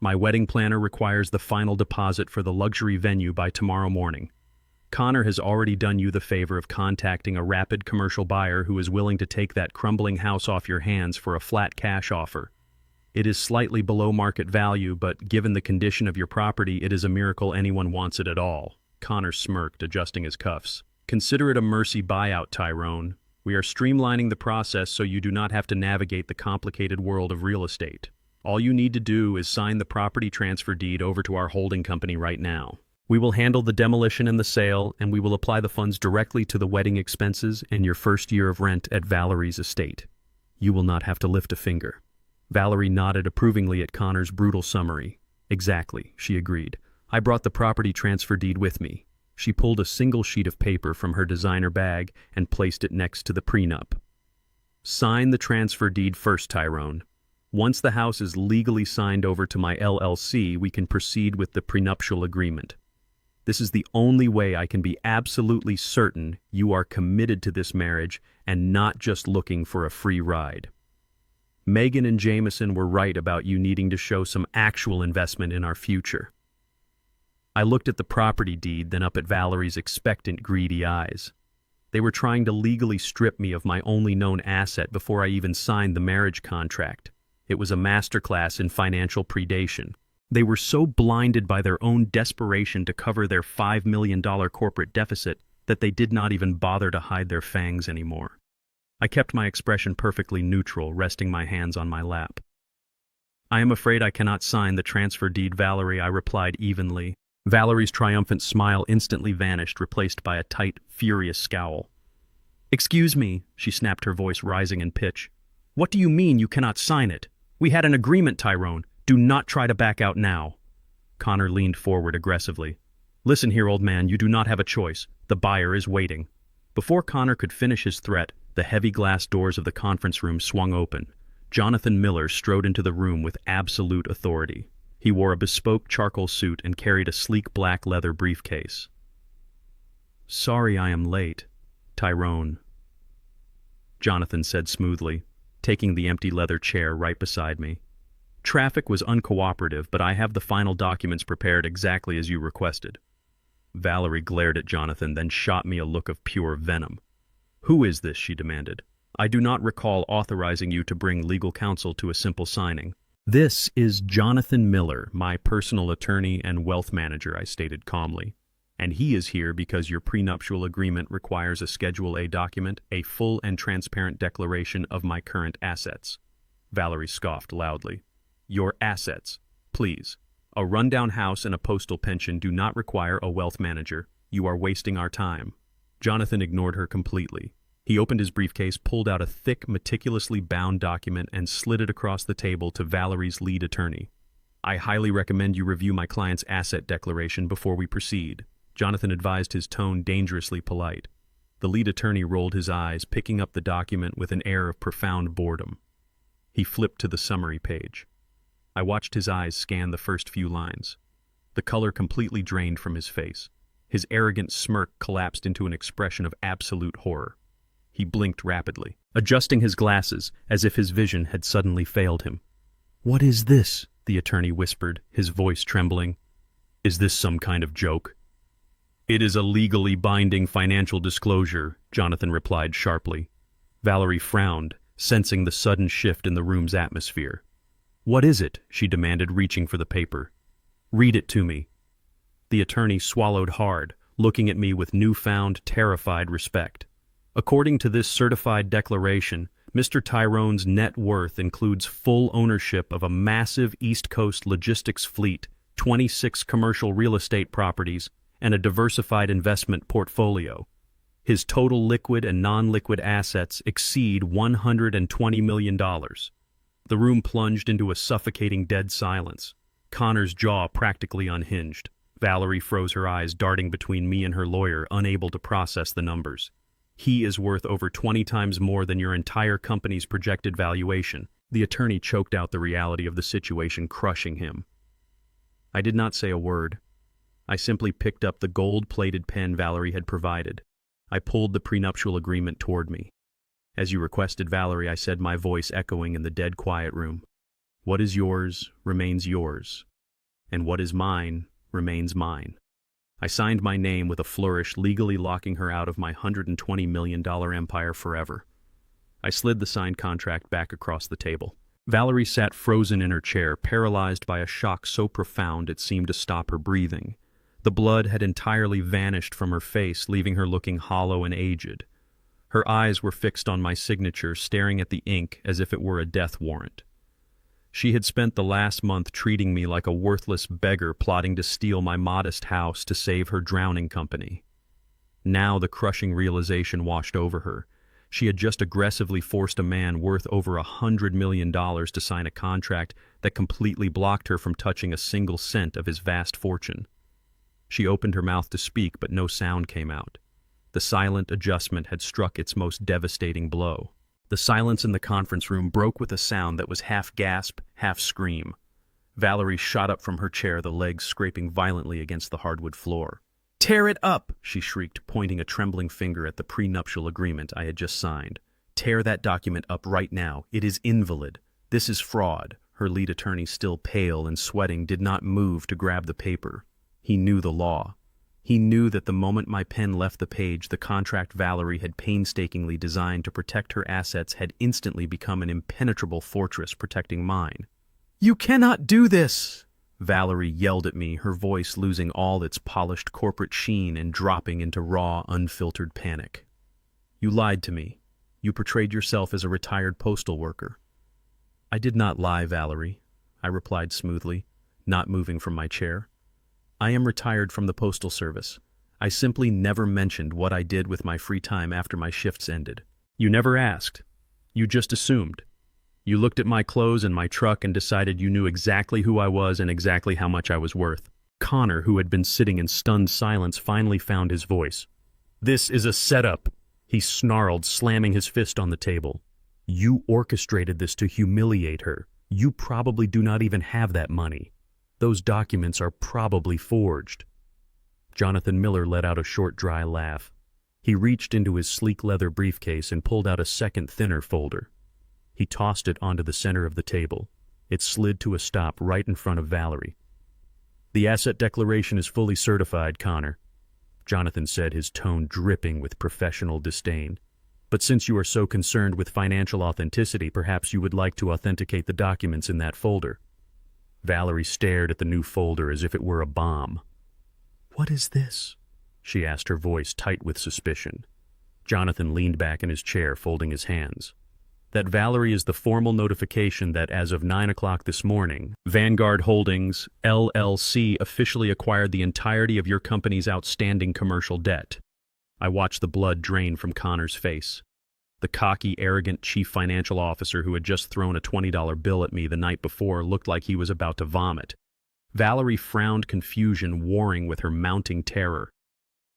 My wedding planner requires the final deposit for the luxury venue by tomorrow morning. Connor has already done you the favor of contacting a rapid commercial buyer who is willing to take that crumbling house off your hands for a flat cash offer. It is slightly below market value, but given the condition of your property, it is a miracle anyone wants it at all. Connor smirked, adjusting his cuffs. Consider it a mercy buyout, Tyrone. We are streamlining the process so you do not have to navigate the complicated world of real estate. All you need to do is sign the property transfer deed over to our holding company right now. We will handle the demolition and the sale, and we will apply the funds directly to the wedding expenses and your first year of rent at Valerie's estate. You will not have to lift a finger. Valerie nodded approvingly at Connor's brutal summary. Exactly, she agreed. I brought the property transfer deed with me. She pulled a single sheet of paper from her designer bag and placed it next to the prenup. Sign the transfer deed first, Tyrone. Once the house is legally signed over to my LLC, we can proceed with the prenuptial agreement. This is the only way I can be absolutely certain you are committed to this marriage and not just looking for a free ride. Megan and Jameson were right about you needing to show some actual investment in our future. I looked at the property deed, then up at Valerie's expectant, greedy eyes. They were trying to legally strip me of my only known asset before I even signed the marriage contract. It was a masterclass in financial predation. They were so blinded by their own desperation to cover their $5 million corporate deficit that they did not even bother to hide their fangs anymore. I kept my expression perfectly neutral, resting my hands on my lap. I am afraid I cannot sign the transfer deed, Valerie, I replied evenly. Valerie's triumphant smile instantly vanished, replaced by a tight, furious scowl. Excuse me, she snapped, her voice rising in pitch. What do you mean you cannot sign it? We had an agreement, Tyrone. Do not try to back out now. Connor leaned forward aggressively. Listen here, old man, you do not have a choice. The buyer is waiting. Before Connor could finish his threat, the heavy glass doors of the conference room swung open. Jonathan Miller strode into the room with absolute authority. He wore a bespoke charcoal suit and carried a sleek black leather briefcase. Sorry I am late, Tyrone, Jonathan said smoothly, taking the empty leather chair right beside me. Traffic was uncooperative, but I have the final documents prepared exactly as you requested. Valerie glared at Jonathan, then shot me a look of pure venom. Who is this? She demanded. I do not recall authorizing you to bring legal counsel to a simple signing. This is Jonathan Miller, my personal attorney and wealth manager, I stated calmly. And he is here because your prenuptial agreement requires a Schedule A document, a full and transparent declaration of my current assets. Valerie scoffed loudly. Your assets, please. A rundown house and a postal pension do not require a wealth manager. You are wasting our time. Jonathan ignored her completely. He opened his briefcase, pulled out a thick, meticulously bound document, and slid it across the table to Valerie's lead attorney. I highly recommend you review my client's asset declaration before we proceed, Jonathan advised, his tone dangerously polite. The lead attorney rolled his eyes, picking up the document with an air of profound boredom. He flipped to the summary page. I watched his eyes scan the first few lines. The color completely drained from his face. His arrogant smirk collapsed into an expression of absolute horror. He blinked rapidly, adjusting his glasses as if his vision had suddenly failed him. What is this? The attorney whispered, his voice trembling. Is this some kind of joke? It is a legally binding financial disclosure, Jonathan replied sharply. Valerie frowned, sensing the sudden shift in the room's atmosphere. What is it? She demanded, reaching for the paper. Read it to me. The attorney swallowed hard, looking at me with newfound, terrified respect. According to this certified declaration, Mr. Tyrone's net worth includes full ownership of a massive East Coast logistics fleet, 26 commercial real estate properties, and a diversified investment portfolio. His total liquid and non-liquid assets exceed $120 million. The room plunged into a suffocating dead silence. Connor's jaw practically unhinged. Valerie froze her eyes, darting between me and her lawyer, unable to process the numbers. He is worth over 20 times more than your entire company's projected valuation. The attorney choked out the reality of the situation, crushing him. I did not say a word. I simply picked up the gold-plated pen Valerie had provided. I pulled the prenuptial agreement toward me. As you requested, Valerie, I said, my voice echoing in the dead quiet room. What is yours remains yours. and what is mine remains mine. I signed my name with a flourish, legally locking her out of my $120 million empire forever. I slid the signed contract back across the table. Valerie sat frozen in her chair, paralyzed by a shock so profound it seemed to stop her breathing. The blood had entirely vanished from her face, leaving her looking hollow and aged. Her eyes were fixed on my signature, staring at the ink as if it were a death warrant. She had spent the last month treating me like a worthless beggar plotting to steal my modest house to save her drowning company. Now the crushing realization washed over her. She had just aggressively forced a man worth over $100 million to sign a contract that completely blocked her from touching a single cent of his vast fortune. She opened her mouth to speak, but no sound came out. The silent adjustment had struck its most devastating blow. The silence in the conference room broke with a sound that was half gasp, half scream. Valerie shot up from her chair, the legs scraping violently against the hardwood floor. "Tear it up!" she shrieked, pointing a trembling finger at the prenuptial agreement I had just signed. "Tear that document up right now. It is invalid. This is fraud." Her lead attorney, still pale and sweating, did not move to grab the paper. He knew the law. He knew that the moment my pen left the page, the contract Valerie had painstakingly designed to protect her assets had instantly become an impenetrable fortress protecting mine. "You cannot do this!" Valerie yelled at me, her voice losing all its polished corporate sheen and dropping into raw, unfiltered panic. "You lied to me. You portrayed yourself as a retired postal worker." "I did not lie, Valerie," I replied smoothly, not moving from my chair. "I am retired from the Postal Service. I simply never mentioned what I did with my free time after my shifts ended." "You never asked. You just assumed. You looked at my clothes and my truck and decided you knew exactly who I was and exactly how much I was worth." Connor, who had been sitting in stunned silence, finally found his voice. "This is a setup," he snarled, slamming his fist on the table. "You orchestrated this to humiliate her. You probably do not even have that money. Those documents are probably forged." Jonathan Miller let out a short, dry laugh. He reached into his sleek leather briefcase and pulled out a second, thinner folder. He tossed it onto the center of the table. It slid to a stop right in front of Valerie. "The asset declaration is fully certified, Connor," Jonathan said, his tone dripping with professional disdain. "But since you are so concerned with financial authenticity, perhaps you would like to authenticate the documents in that folder." Valerie stared at the new folder as if it were a bomb. "What is this?" she asked, her voice tight with suspicion. Jonathan leaned back in his chair, folding his hands. "That, Valerie, is the formal notification that as of 9 o'clock this morning, Vanguard Holdings, LLC officially acquired the entirety of your company's outstanding commercial debt." I watched the blood drain from Connor's face. The cocky, arrogant chief financial officer who had just thrown a $20 bill at me the night before looked like he was about to vomit. Valerie frowned, confusion warring with her mounting terror.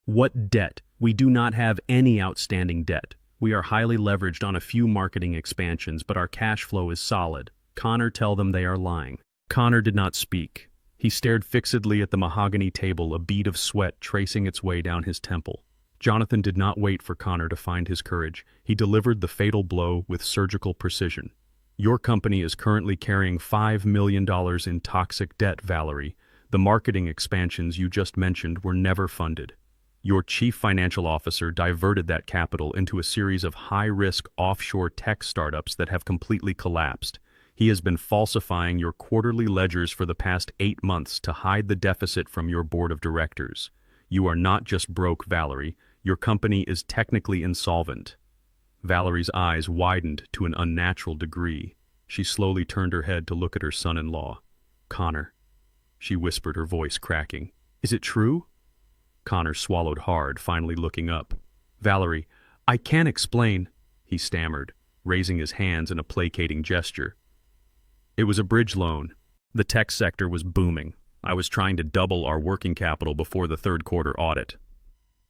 "What debt? We do not have any outstanding debt. We are highly leveraged on a few marketing expansions, but our cash flow is solid. Connor, tell them they are lying." Connor did not speak. He stared fixedly at the mahogany table, a bead of sweat tracing its way down his temple. Jonathan did not wait for Connor to find his courage. He delivered the fatal blow with surgical precision. "Your company is currently carrying $5 million in toxic debt, Valerie. The marketing expansions you just mentioned were never funded. Your chief financial officer diverted that capital into a series of high-risk offshore tech startups that have completely collapsed. He has been falsifying your quarterly ledgers for the past 8 months to hide the deficit from your board of directors. You are not just broke, Valerie. Your company is technically insolvent." Valerie's eyes widened to an unnatural degree. She slowly turned her head to look at her son-in-law. "Connor," she whispered, her voice cracking. "Is it true?" Connor swallowed hard, finally looking up. "Valerie, I can't explain," he stammered, raising his hands in a placating gesture. "It was a bridge loan. The tech sector was booming. I was trying to double our working capital before the third quarter audit.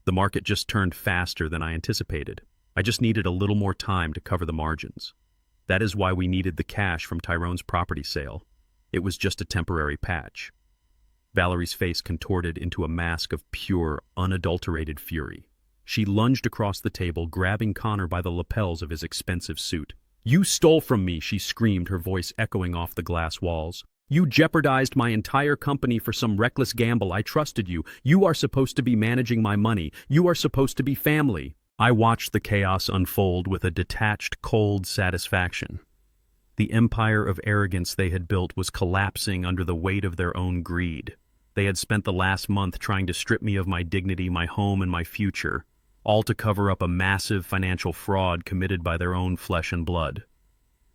The market just turned faster than I anticipated. I just needed a little more time to cover the margins. That is why we needed the cash from Tyrone's property sale. It was just a temporary patch." Valerie's face contorted into a mask of pure, unadulterated fury. She lunged across the table, grabbing Connor by the lapels of his expensive suit. "You stole from me," she screamed, her voice echoing off the glass walls. You jeopardized my entire company for some reckless gamble. I trusted you. You are supposed to be managing my money. You are supposed to be family. I watched the chaos unfold with a detached, cold satisfaction. The empire of arrogance they had built was collapsing under the weight of their own greed. They had spent the last month trying to strip me of my dignity, my home, and my future, all to cover up a massive financial fraud committed by their own flesh and blood.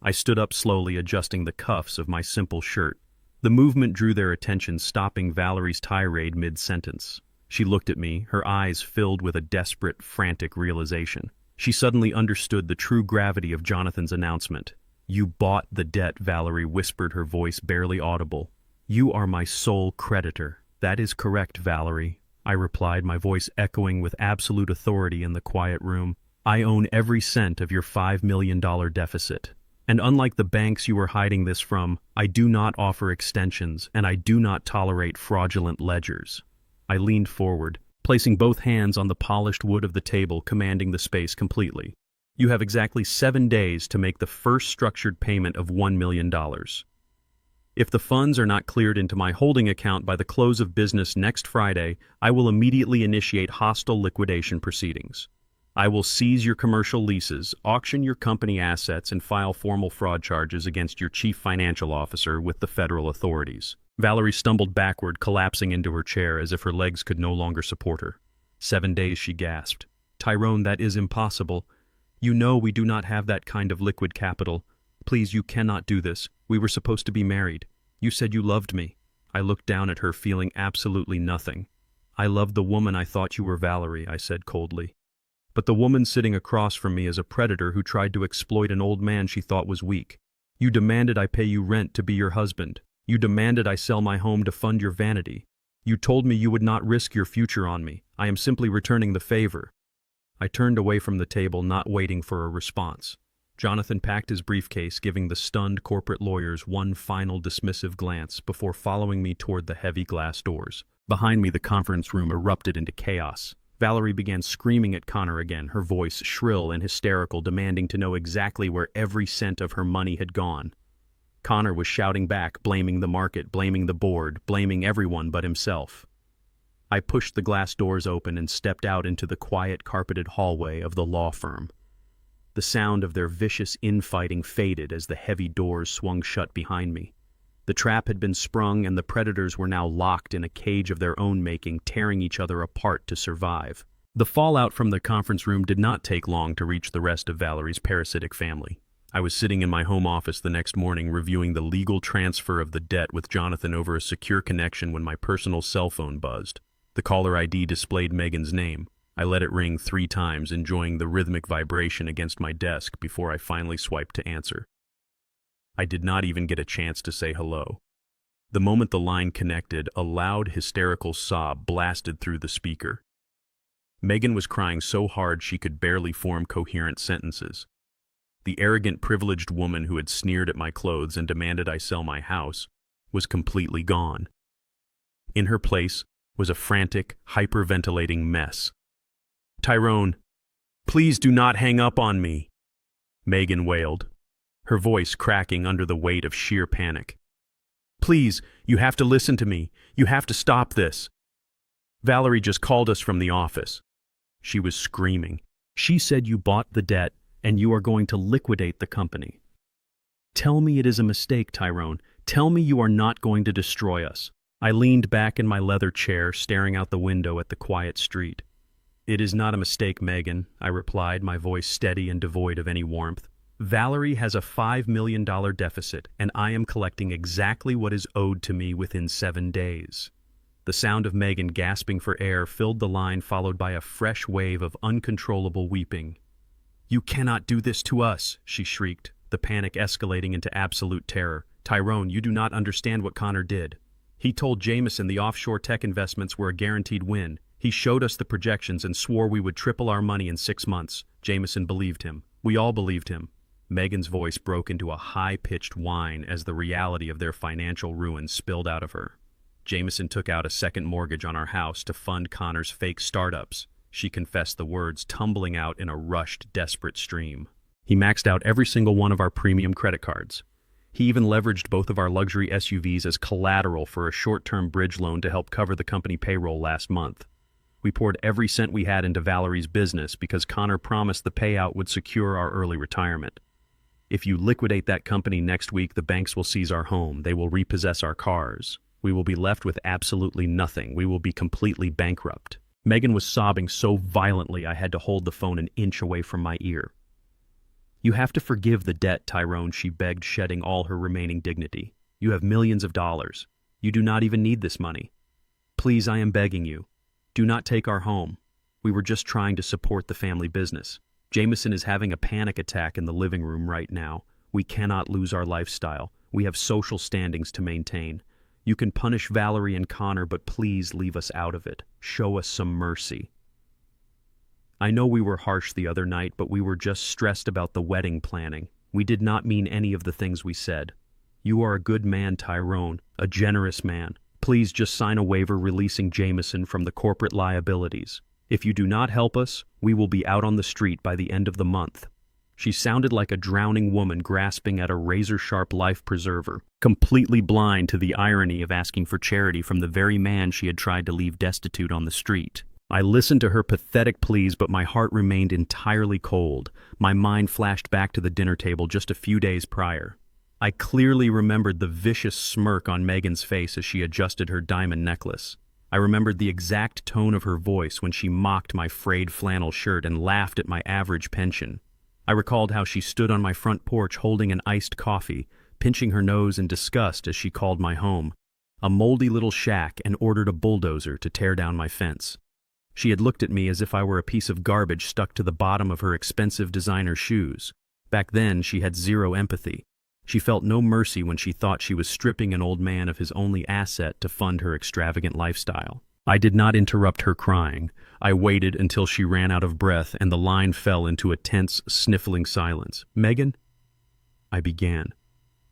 I stood up slowly, adjusting the cuffs of my simple shirt. The movement drew their attention, stopping Valerie's tirade mid-sentence. She looked at me, her eyes filled with a desperate, frantic realization. She suddenly understood the true gravity of Jonathan's announcement. "You bought the debt," Valerie whispered, her voice barely audible. "You are my sole creditor." "That is correct, Valerie," I replied, my voice echoing with absolute authority in the quiet room. "I own every cent of your $5 million deficit. And unlike the banks you were hiding this from, I do not offer extensions, and I do not tolerate fraudulent ledgers." I leaned forward, placing both hands on the polished wood of the table, commanding the space completely. "You have exactly 7 days to make the first structured payment of $1 million. If the funds are not cleared into my holding account by the close of business next Friday, I will immediately initiate hostile liquidation proceedings. I will seize your commercial leases, auction your company assets, and file formal fraud charges against your chief financial officer with the federal authorities." Valerie stumbled backward, collapsing into her chair as if her legs could no longer support her. 7 days, she gasped. "Tyrone, that is impossible. You know we do not have that kind of liquid capital. Please, you cannot do this. We were supposed to be married. You said you loved me." I looked down at her, feeling absolutely nothing. "I loved the woman I thought you were, Valerie," I said coldly. "But the woman sitting across from me is a predator who tried to exploit an old man she thought was weak. You demanded I pay you rent to be your husband. You demanded I sell my home to fund your vanity. You told me you would not risk your future on me. I am simply returning the favor." I turned away from the table, not waiting for a response. Jonathan packed his briefcase, giving the stunned corporate lawyers one final dismissive glance before following me toward the heavy glass doors. Behind me, the conference room erupted into chaos. Valerie began screaming at Connor again, her voice shrill and hysterical, demanding to know exactly where every cent of her money had gone. Connor was shouting back, blaming the market, blaming the board, blaming everyone but himself. I pushed the glass doors open and stepped out into the quiet, carpeted hallway of the law firm. The sound of their vicious infighting faded as the heavy doors swung shut behind me. The trap had been sprung, and the predators were now locked in a cage of their own making, tearing each other apart to survive. The fallout from the conference room did not take long to reach the rest of Valerie's parasitic family. I was sitting in my home office the next morning reviewing the legal transfer of the debt with Jonathan over a secure connection when my personal cell phone buzzed. The caller ID displayed Megan's name. I let it ring 3 times, enjoying the rhythmic vibration against my desk before I finally swiped to answer. I did not even get a chance to say hello. The moment the line connected, a loud, hysterical sob blasted through the speaker. Megan was crying so hard she could barely form coherent sentences. The arrogant, privileged woman who had sneered at my clothes and demanded I sell my house was completely gone. In her place was a frantic, hyperventilating mess. "Tyrone, please do not hang up on me," Megan wailed, her voice cracking under the weight of sheer panic. "Please, you have to listen to me. You have to stop this. Valerie just called us from the office." She was screaming. "She said you bought the debt and you are going to liquidate the company. Tell me it is a mistake, Tyrone. Tell me you are not going to destroy us." I leaned back in my leather chair, staring out the window at the quiet street. "It is not a mistake, Megan," I replied, my voice steady and devoid of any warmth. "Valerie has a $5 million deficit, and I am collecting exactly what is owed to me within 7 days." The sound of Megan gasping for air filled the line, followed by a fresh wave of uncontrollable weeping. "You cannot do this to us," she shrieked, the panic escalating into absolute terror. "Tyrone, you do not understand what Connor did. He told Jameson the offshore tech investments were a guaranteed win. He showed us the projections and swore we would triple our money in 6 months. Jameson believed him. We all believed him." Megan's voice broke into a high-pitched whine as the reality of their financial ruin spilled out of her. "Jameson took out a second mortgage on our house to fund Connor's fake startups," she confessed, the words tumbling out in a rushed, desperate stream. "He maxed out every single one of our premium credit cards. He even leveraged both of our luxury SUVs as collateral for a short-term bridge loan to help cover the company payroll last month. We poured every cent we had into Valerie's business because Connor promised the payout would secure our early retirement. If you liquidate that company next week, the banks will seize our home. They will repossess our cars. We will be left with absolutely nothing. We will be completely bankrupt. Megan was sobbing so violently I had to hold the phone an inch away from my ear. You have to forgive the debt, Tyrone, she begged, shedding all her remaining dignity. You have millions of dollars. You do not even need this money. Please, I am begging you. Do not take our home. We were just trying to support the family business. Jameson is having a panic attack in the living room right now. We cannot lose our lifestyle. We have social standings to maintain. You can punish Valerie and Connor, but please leave us out of it. Show us some mercy. I know we were harsh the other night, but we were just stressed about the wedding planning. We did not mean any of the things we said. You are a good man, Tyrone, a generous man. Please just sign a waiver releasing Jameson from the corporate liabilities. If you do not help us, we will be out on the street by the end of the month. She sounded like a drowning woman grasping at a razor-sharp life preserver, completely blind to the irony of asking for charity from the very man she had tried to leave destitute on the street. I listened to her pathetic pleas, but my heart remained entirely cold. My mind flashed back to the dinner table just a few days prior. I clearly remembered the vicious smirk on Megan's face as she adjusted her diamond necklace. I remembered the exact tone of her voice when she mocked my frayed flannel shirt and laughed at my average pension. I recalled how she stood on my front porch holding an iced coffee, pinching her nose in disgust as she called my home a moldy little shack and ordered a bulldozer to tear down my fence. She had looked at me as if I were a piece of garbage stuck to the bottom of her expensive designer shoes. Back then, she had zero empathy. She felt no mercy when she thought she was stripping an old man of his only asset to fund her extravagant lifestyle. I did not interrupt her crying. I waited until she ran out of breath and the line fell into a tense, sniffling silence. Megan? I began,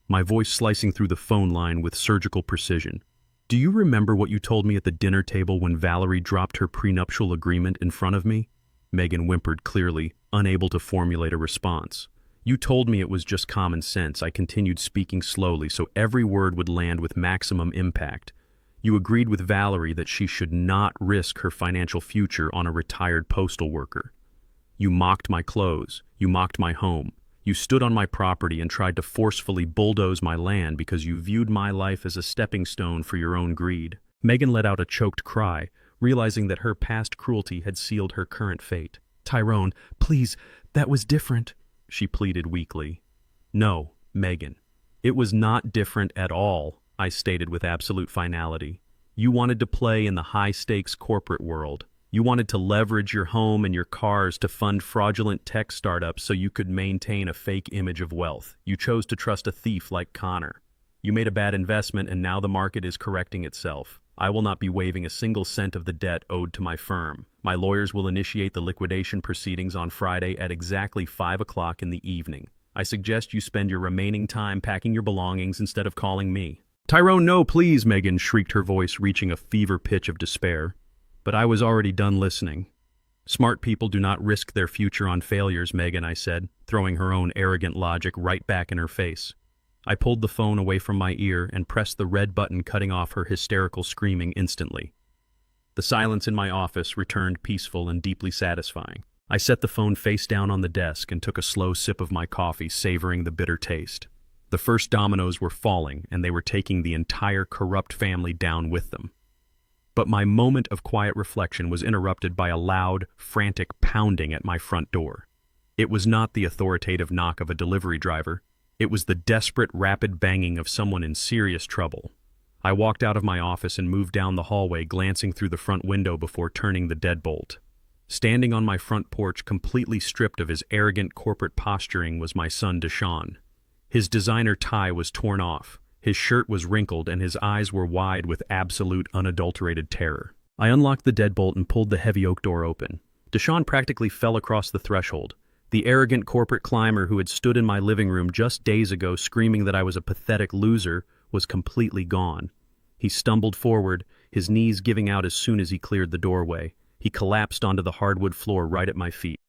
my voice slicing through the phone line with surgical precision. Do you remember what you told me at the dinner table when Valerie dropped her prenuptial agreement in front of me? Megan whimpered clearly, unable to formulate a response. You told me it was just common sense. I continued speaking slowly so every word would land with maximum impact. You agreed with Valerie that she should not risk her financial future on a retired postal worker. You mocked my clothes. You mocked my home. You stood on my property and tried to forcefully bulldoze my land because you viewed my life as a stepping stone for your own greed. Megan let out a choked cry, realizing that her past cruelty had sealed her current fate. Tyrone, please, that was different, she pleaded weakly. No, Megan. It was not different at all, I stated with absolute finality. You wanted to play in the high-stakes corporate world. You wanted to leverage your home and your cars to fund fraudulent tech startups so you could maintain a fake image of wealth. You chose to trust a thief like Connor. You made a bad investment and now the market is correcting itself. I will not be waiving a single cent of the debt owed to my firm. My lawyers will initiate the liquidation proceedings on Friday at exactly 5 o'clock in the evening. I suggest you spend your remaining time packing your belongings instead of calling me. Tyrone, no, please, Megan shrieked, her voice reaching a fever pitch of despair. But I was already done listening. Smart people do not risk their future on failures, Megan, I said, throwing her own arrogant logic right back in her face. I pulled the phone away from my ear and pressed the red button, cutting off her hysterical screaming instantly. The silence in my office returned peaceful and deeply satisfying. I set the phone face down on the desk and took a slow sip of my coffee, savoring the bitter taste. The first dominoes were falling, and they were taking the entire corrupt family down with them. But my moment of quiet reflection was interrupted by a loud, frantic pounding at my front door. It was not the authoritative knock of a delivery driver. It was the desperate, rapid banging of someone in serious trouble. I walked out of my office and moved down the hallway, glancing through the front window before turning the deadbolt. Standing on my front porch, completely stripped of his arrogant corporate posturing, was my son Deshaun. His designer tie was torn off. His shirt was wrinkled and his eyes were wide with absolute, unadulterated terror. I unlocked the deadbolt and pulled the heavy oak door open. Deshaun practically fell across the threshold. The arrogant corporate climber who had stood in my living room just days ago screaming that I was a pathetic loser was completely gone. He stumbled forward, his knees giving out as soon as he cleared the doorway. He collapsed onto the hardwood floor right at my feet.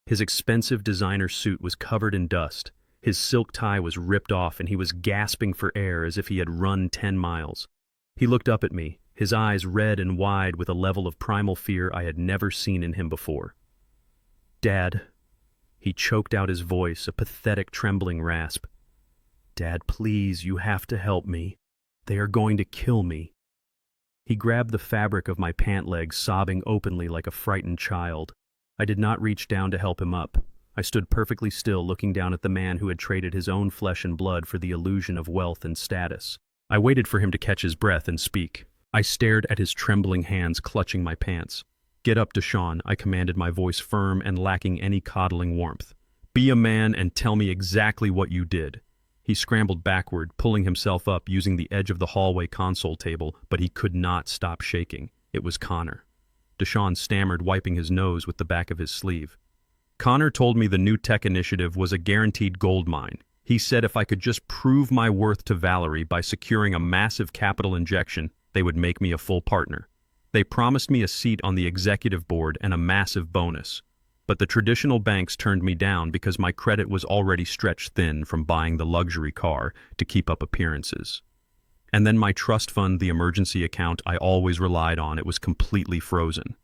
His expensive designer suit was covered in dust. His silk tie was ripped off and he was gasping for air as if he had run 10 miles. He looked up at me, his eyes red and wide with a level of primal fear I had never seen in him before. "Dad," he choked out his voice, a pathetic trembling rasp. "Dad, please, you have to help me. They are going to kill me." He grabbed the fabric of my pant legs, sobbing openly like a frightened child. I did not reach down to help him up. I stood perfectly still, looking down at the man who had traded his own flesh and blood for the illusion of wealth and status. I waited for him to catch his breath and speak. I stared at his trembling hands clutching my pants. "Get up, Deshaun," I commanded, my voice firm and lacking any coddling warmth. "Be a man and tell me exactly what you did." He scrambled backward, pulling himself up using the edge of the hallway console table, but he could not stop shaking. It was Connor. Deshaun stammered, wiping his nose with the back of his sleeve. "Connor told me the new tech initiative was a guaranteed gold mine. He said if I could just prove my worth to Valerie by securing a massive capital injection, they would make me a full partner. They promised me a seat on the executive board and a massive bonus. But the traditional banks turned me down because my credit was already stretched thin from buying the luxury car to keep up appearances. And then my trust fund, the emergency account I always relied on, it was completely frozen.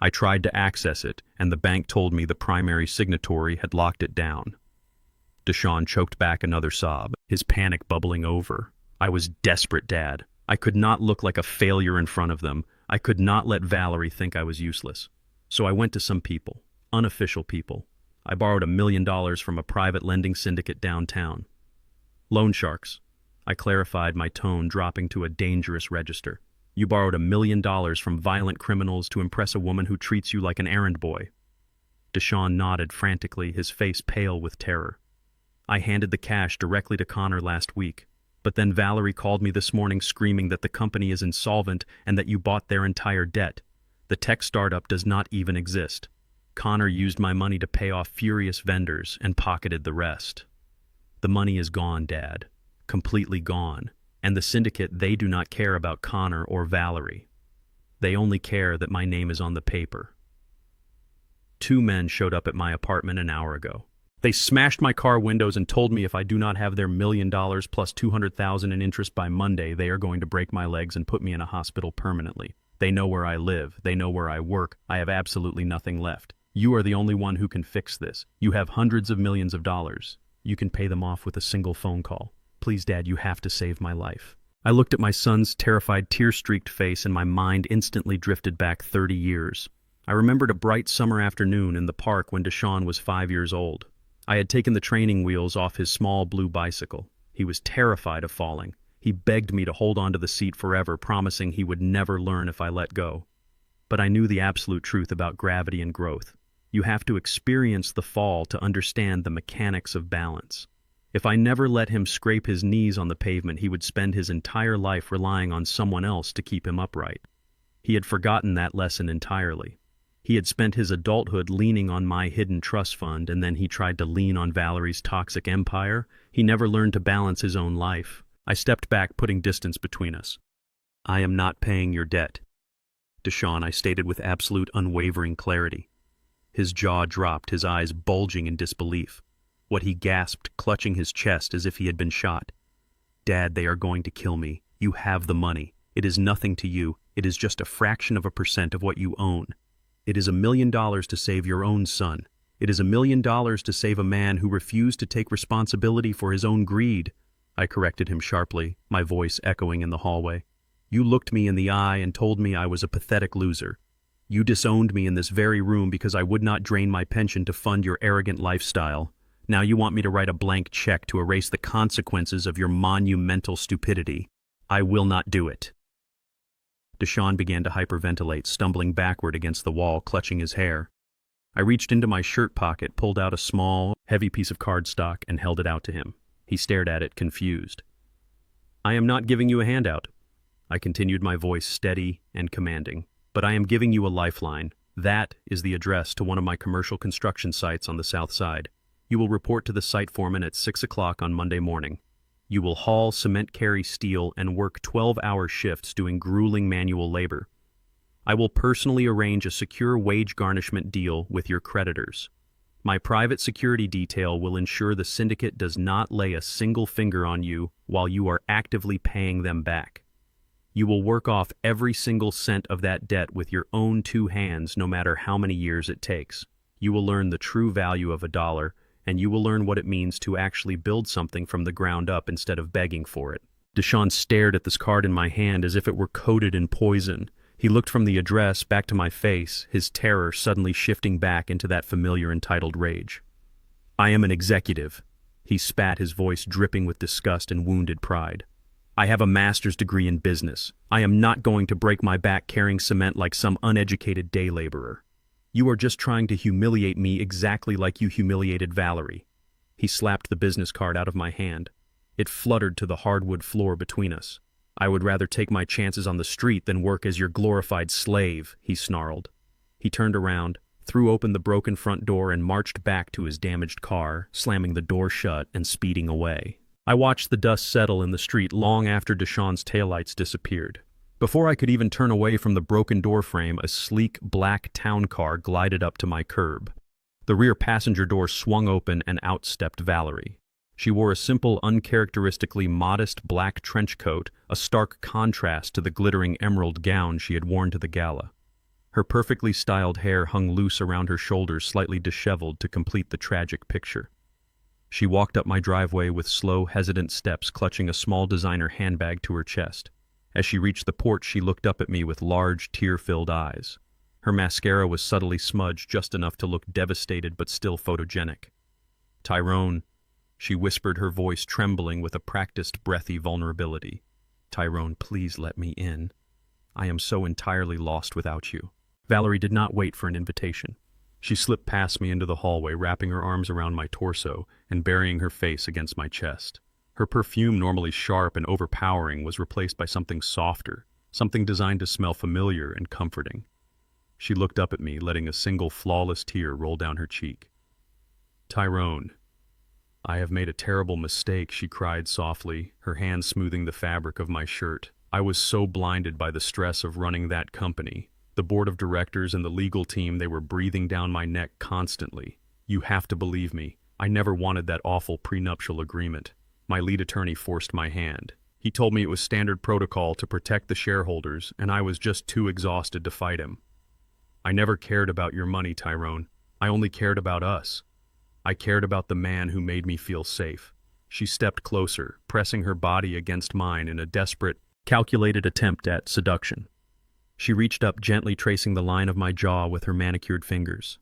I tried to access it, and the bank told me the primary signatory had locked it down." Deshaun choked back another sob, his panic bubbling over. I was desperate, Dad. I could not look like a failure in front of them. I could not let Valerie think I was useless. So I went to some people. Unofficial people. I borrowed $1 million from a private lending syndicate downtown. Loan sharks. I clarified, my tone dropping to a dangerous register. You borrowed $1 million from violent criminals to impress a woman who treats you like an errand boy. Deshaun nodded frantically, his face pale with terror. I handed the cash directly to Connor last week, but then Valerie called me this morning screaming that the company is insolvent and that you bought their entire debt. The tech startup does not even exist. Connor used my money to pay off furious vendors and pocketed the rest. The money is gone, Dad. Completely gone. And the syndicate, they do not care about Connor or Valerie. They only care that my name is on the paper. 2 men showed up at my apartment an hour ago. They smashed my car windows and told me if I do not have their $1 million plus $200,000 in interest by Monday, they are going to break my legs and put me in a hospital permanently. They know where I live. They know where I work. I have absolutely nothing left. You are the only one who can fix this. You have hundreds of millions of dollars. You can pay them off with a single phone call. Please, Dad, you have to save my life. I looked at my son's terrified, tear-streaked face, and my mind instantly drifted back 30 years. I remembered a bright summer afternoon in the park when Deshaun was 5 years old. I had taken the training wheels off his small blue bicycle. He was terrified of falling. He begged me to hold onto the seat forever, promising he would never learn if I let go. But I knew the absolute truth about gravity and growth. You have to experience the fall to understand the mechanics of balance. If I never let him scrape his knees on the pavement, he would spend his entire life relying on someone else to keep him upright. He had forgotten that lesson entirely. He had spent his adulthood leaning on my hidden trust fund, and then he tried to lean on Valerie's toxic empire. He never learned to balance his own life. I stepped back, putting distance between us. "I am not paying your debt, Deshaun," I stated with absolute unwavering clarity. His jaw dropped, his eyes bulging in disbelief. What he gasped, clutching his chest as if he had been shot. "Dad, they are going to kill me. You have the money. It is nothing to you. It is just a fraction of a percent of what you own. It is $1 million to save your own son. It is $1 million to save a man who refused to take responsibility for his own greed." I corrected him sharply, my voice echoing in the hallway. "You looked me in the eye and told me I was a pathetic loser. You disowned me in this very room because I would not drain my pension to fund your arrogant lifestyle. Now you want me to write a blank check to erase the consequences of your monumental stupidity. I will not do it." Deshaun began to hyperventilate, stumbling backward against the wall, clutching his hair. I reached into my shirt pocket, pulled out a small, heavy piece of cardstock, and held it out to him. He stared at it, confused. "I am not giving you a handout," I continued, my voice steady and commanding. "But I am giving you a lifeline. That is the address to one of my commercial construction sites on the south side. You will report to the site foreman at 6 o'clock on Monday morning. You will haul, cement, carry steel, and work 12-hour shifts doing grueling manual labor. I will personally arrange a secure wage garnishment deal with your creditors. My private security detail will ensure the syndicate does not lay a single finger on you while you are actively paying them back. You will work off every single cent of that debt with your own two hands, no matter how many years it takes. You will learn the true value of a dollar, and you will learn what it means to actually build something from the ground up instead of begging for it. Deshaun stared at this card in my hand as if it were coated in poison. He looked from the address back to my face, his terror suddenly shifting back into that familiar entitled rage. I am an executive. He spat, his voice dripping with disgust and wounded pride. I have a master's degree in business. I am not going to break my back carrying cement like some uneducated day laborer. You are just trying to humiliate me exactly like you humiliated Valerie. He slapped the business card out of my hand. It fluttered to the hardwood floor between us. I would rather take my chances on the street than work as your glorified slave, he snarled. He turned around, threw open the broken front door and marched back to his damaged car, slamming the door shut and speeding away. I watched the dust settle in the street long after Deshaun's taillights disappeared. Before I could even turn away from the broken doorframe, a sleek black town car glided up to my curb. The rear passenger door swung open and out stepped Valerie. She wore a simple, uncharacteristically modest black trench coat, a stark contrast to the glittering emerald gown she had worn to the gala. Her perfectly styled hair hung loose around her shoulders, slightly disheveled to complete the tragic picture. She walked up my driveway with slow, hesitant steps, clutching a small designer handbag to her chest. As she reached the porch, she looked up at me with large, tear-filled eyes. Her mascara was subtly smudged, just enough to look devastated but still photogenic. Tyrone, she whispered, her voice trembling with a practiced, breathy vulnerability. Tyrone, please let me in. I am so entirely lost without you. Valerie did not wait for an invitation. She slipped past me into the hallway, wrapping her arms around my torso and burying her face against my chest. Her perfume, normally sharp and overpowering, was replaced by something softer, something designed to smell familiar and comforting. She looked up at me, letting a single flawless tear roll down her cheek. Tyrone, I have made a terrible mistake, she cried softly, her hand smoothing the fabric of my shirt. I was so blinded by the stress of running that company. The board of directors and the legal team, they were breathing down my neck constantly. You have to believe me. I never wanted that awful prenuptial agreement. My lead attorney forced my hand. He told me it was standard protocol to protect the shareholders, and I was just too exhausted to fight him. I never cared about your money, Tyrone. I only cared about us. I cared about the man who made me feel safe. She stepped closer, pressing her body against mine in a desperate, calculated attempt at seduction. She reached up, gently tracing the line of my jaw with her manicured fingers.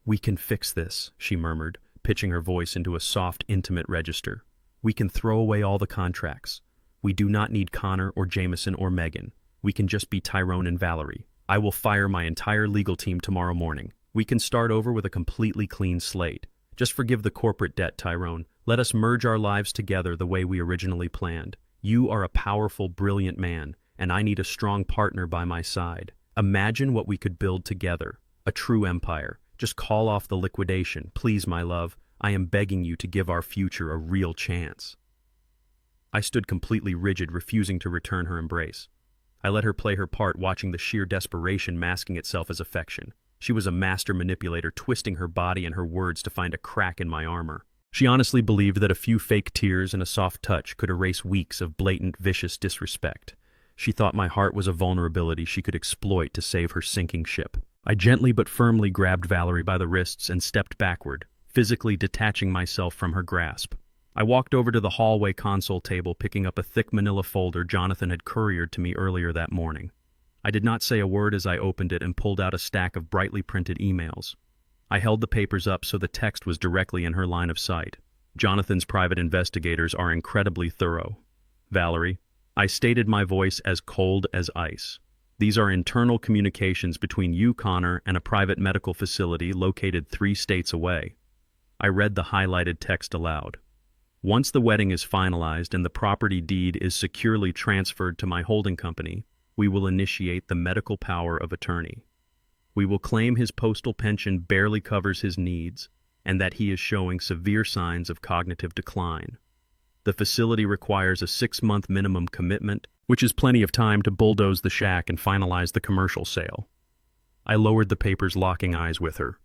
We can fix this, she murmured, pitching her voice into a soft, intimate register. We can throw away all the contracts. We do not need Connor or Jameson or Megan. We can just be Tyrone and Valerie. I will fire my entire legal team tomorrow morning. We can start over with a completely clean slate. Just forgive the corporate debt, Tyrone. Let us merge our lives together the way we originally planned. You are a powerful, brilliant man, and I need a strong partner by my side. Imagine what we could build together. A true empire. Just call off the liquidation. Please, my love. I am begging you to give our future a real chance. I stood completely rigid, refusing to return her embrace. I let her play her part, watching the sheer desperation masking itself as affection. She was a master manipulator, twisting her body and her words to find a crack in my armor. She honestly believed that a few fake tears and a soft touch could erase weeks of blatant, vicious disrespect. She thought my heart was a vulnerability she could exploit to save her sinking ship. I gently but firmly grabbed Valerie by the wrists and stepped backward, physically detaching myself from her grasp. I walked over to the hallway console table, picking up a thick manila folder Jonathan had couriered to me earlier that morning. I did not say a word as I opened it and pulled out a stack of brightly printed emails. I held the papers up so the text was directly in her line of sight. Jonathan's private investigators are incredibly thorough. Valerie, I stated, my voice as cold as ice. These are internal communications between you, Connor, and a private medical facility located 3 states away. I read the highlighted text aloud. Once the wedding is finalized and the property deed is securely transferred to my holding company, we will initiate the medical power of attorney. We will claim his postal pension barely covers his needs and that he is showing severe signs of cognitive decline. The facility requires a 6-month minimum commitment, which is plenty of time to bulldoze the shack and finalize the commercial sale. I lowered the papers, locking eyes with her.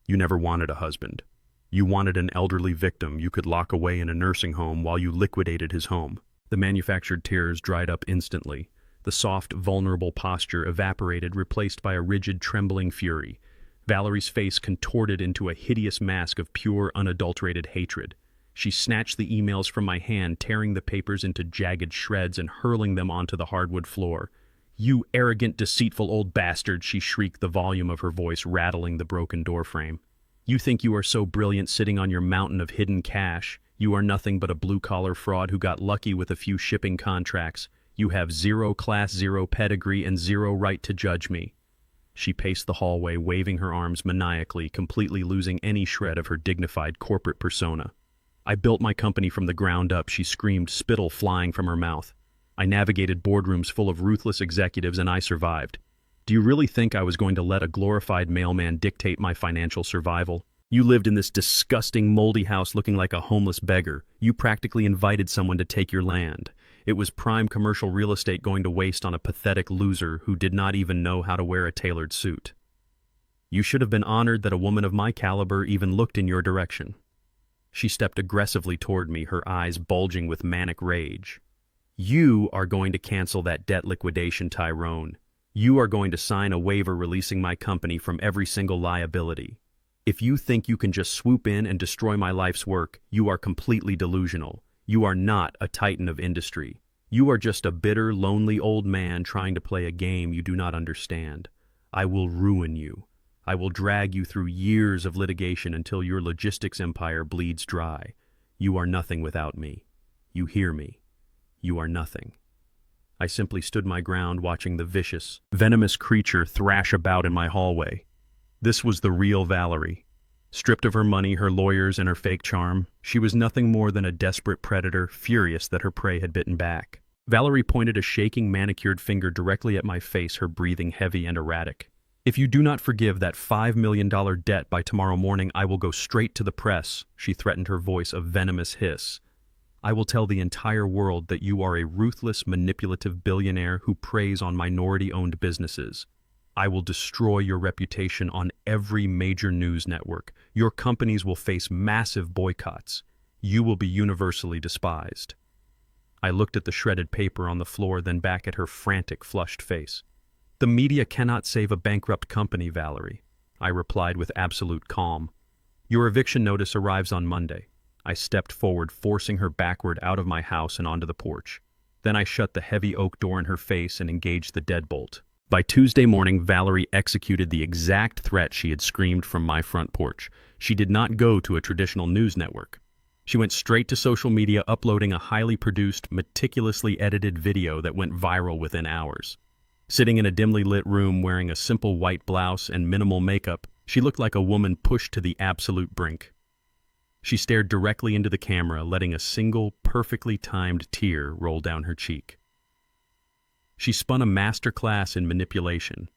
You never wanted a husband. You wanted an elderly victim you could lock away in a nursing home while you liquidated his home. The manufactured tears dried up instantly. The soft, vulnerable posture evaporated, replaced by a rigid, trembling fury. Valerie's face contorted into a hideous mask of pure, unadulterated hatred. She snatched the emails from my hand, tearing the papers into jagged shreds and hurling them onto the hardwood floor. "You arrogant, deceitful old bastard," she shrieked, the volume of her voice rattling the broken doorframe. "You think you are so brilliant sitting on your mountain of hidden cash. You are nothing but a blue-collar fraud who got lucky with a few shipping contracts. You have zero class, zero pedigree, and zero right to judge me." She paced the hallway, waving her arms maniacally, completely losing any shred of her dignified corporate persona. "I built my company from the ground up," she screamed, spittle flying from her mouth. "I navigated boardrooms full of ruthless executives and I survived. Do you really think I was going to let a glorified mailman dictate my financial survival? You lived in this disgusting, moldy house looking like a homeless beggar. You practically invited someone to take your land. It was prime commercial real estate going to waste on a pathetic loser who did not even know how to wear a tailored suit. You should have been honored that a woman of my caliber even looked in your direction." She stepped aggressively toward me, her eyes bulging with manic rage. "You are going to cancel that debt liquidation, Tyrone. You are going to sign a waiver releasing my company from every single liability. If you think you can just swoop in and destroy my life's work, you are completely delusional. You are not a titan of industry. You are just a bitter, lonely old man trying to play a game you do not understand. I will ruin you. I will drag you through years of litigation until your logistics empire bleeds dry. You are nothing without me. You hear me. You are nothing." I simply stood my ground, watching the vicious, venomous creature thrash about in my hallway. This was the real Valerie. Stripped of her money, her lawyers, and her fake charm, she was nothing more than a desperate predator, furious that her prey had bitten back. Valerie pointed a shaking, manicured finger directly at my face, her breathing heavy and erratic. "If you do not forgive that $5 million debt by tomorrow morning, I will go straight to the press," she threatened, her voice a venomous hiss. "I will tell the entire world that you are a ruthless, manipulative billionaire who preys on minority-owned businesses. I will destroy your reputation on every major news network. Your companies will face massive boycotts. You will be universally despised." I looked at the shredded paper on the floor, then back at her frantic, flushed face. "The media cannot save a bankrupt company, Valerie," I replied with absolute calm. "Your eviction notice arrives on Monday." I stepped forward, forcing her backward out of my house and onto the porch. Then I shut the heavy oak door in her face and engaged the deadbolt. By Tuesday morning, Valerie executed the exact threat she had screamed from my front porch. She did not go to a traditional news network. She went straight to social media, uploading a highly produced, meticulously edited video that went viral within hours. Sitting in a dimly lit room wearing a simple white blouse and minimal makeup, she looked like a woman pushed to the absolute brink. She stared directly into the camera, letting a single, perfectly timed tear roll down her cheek. She spun a masterclass in manipulation.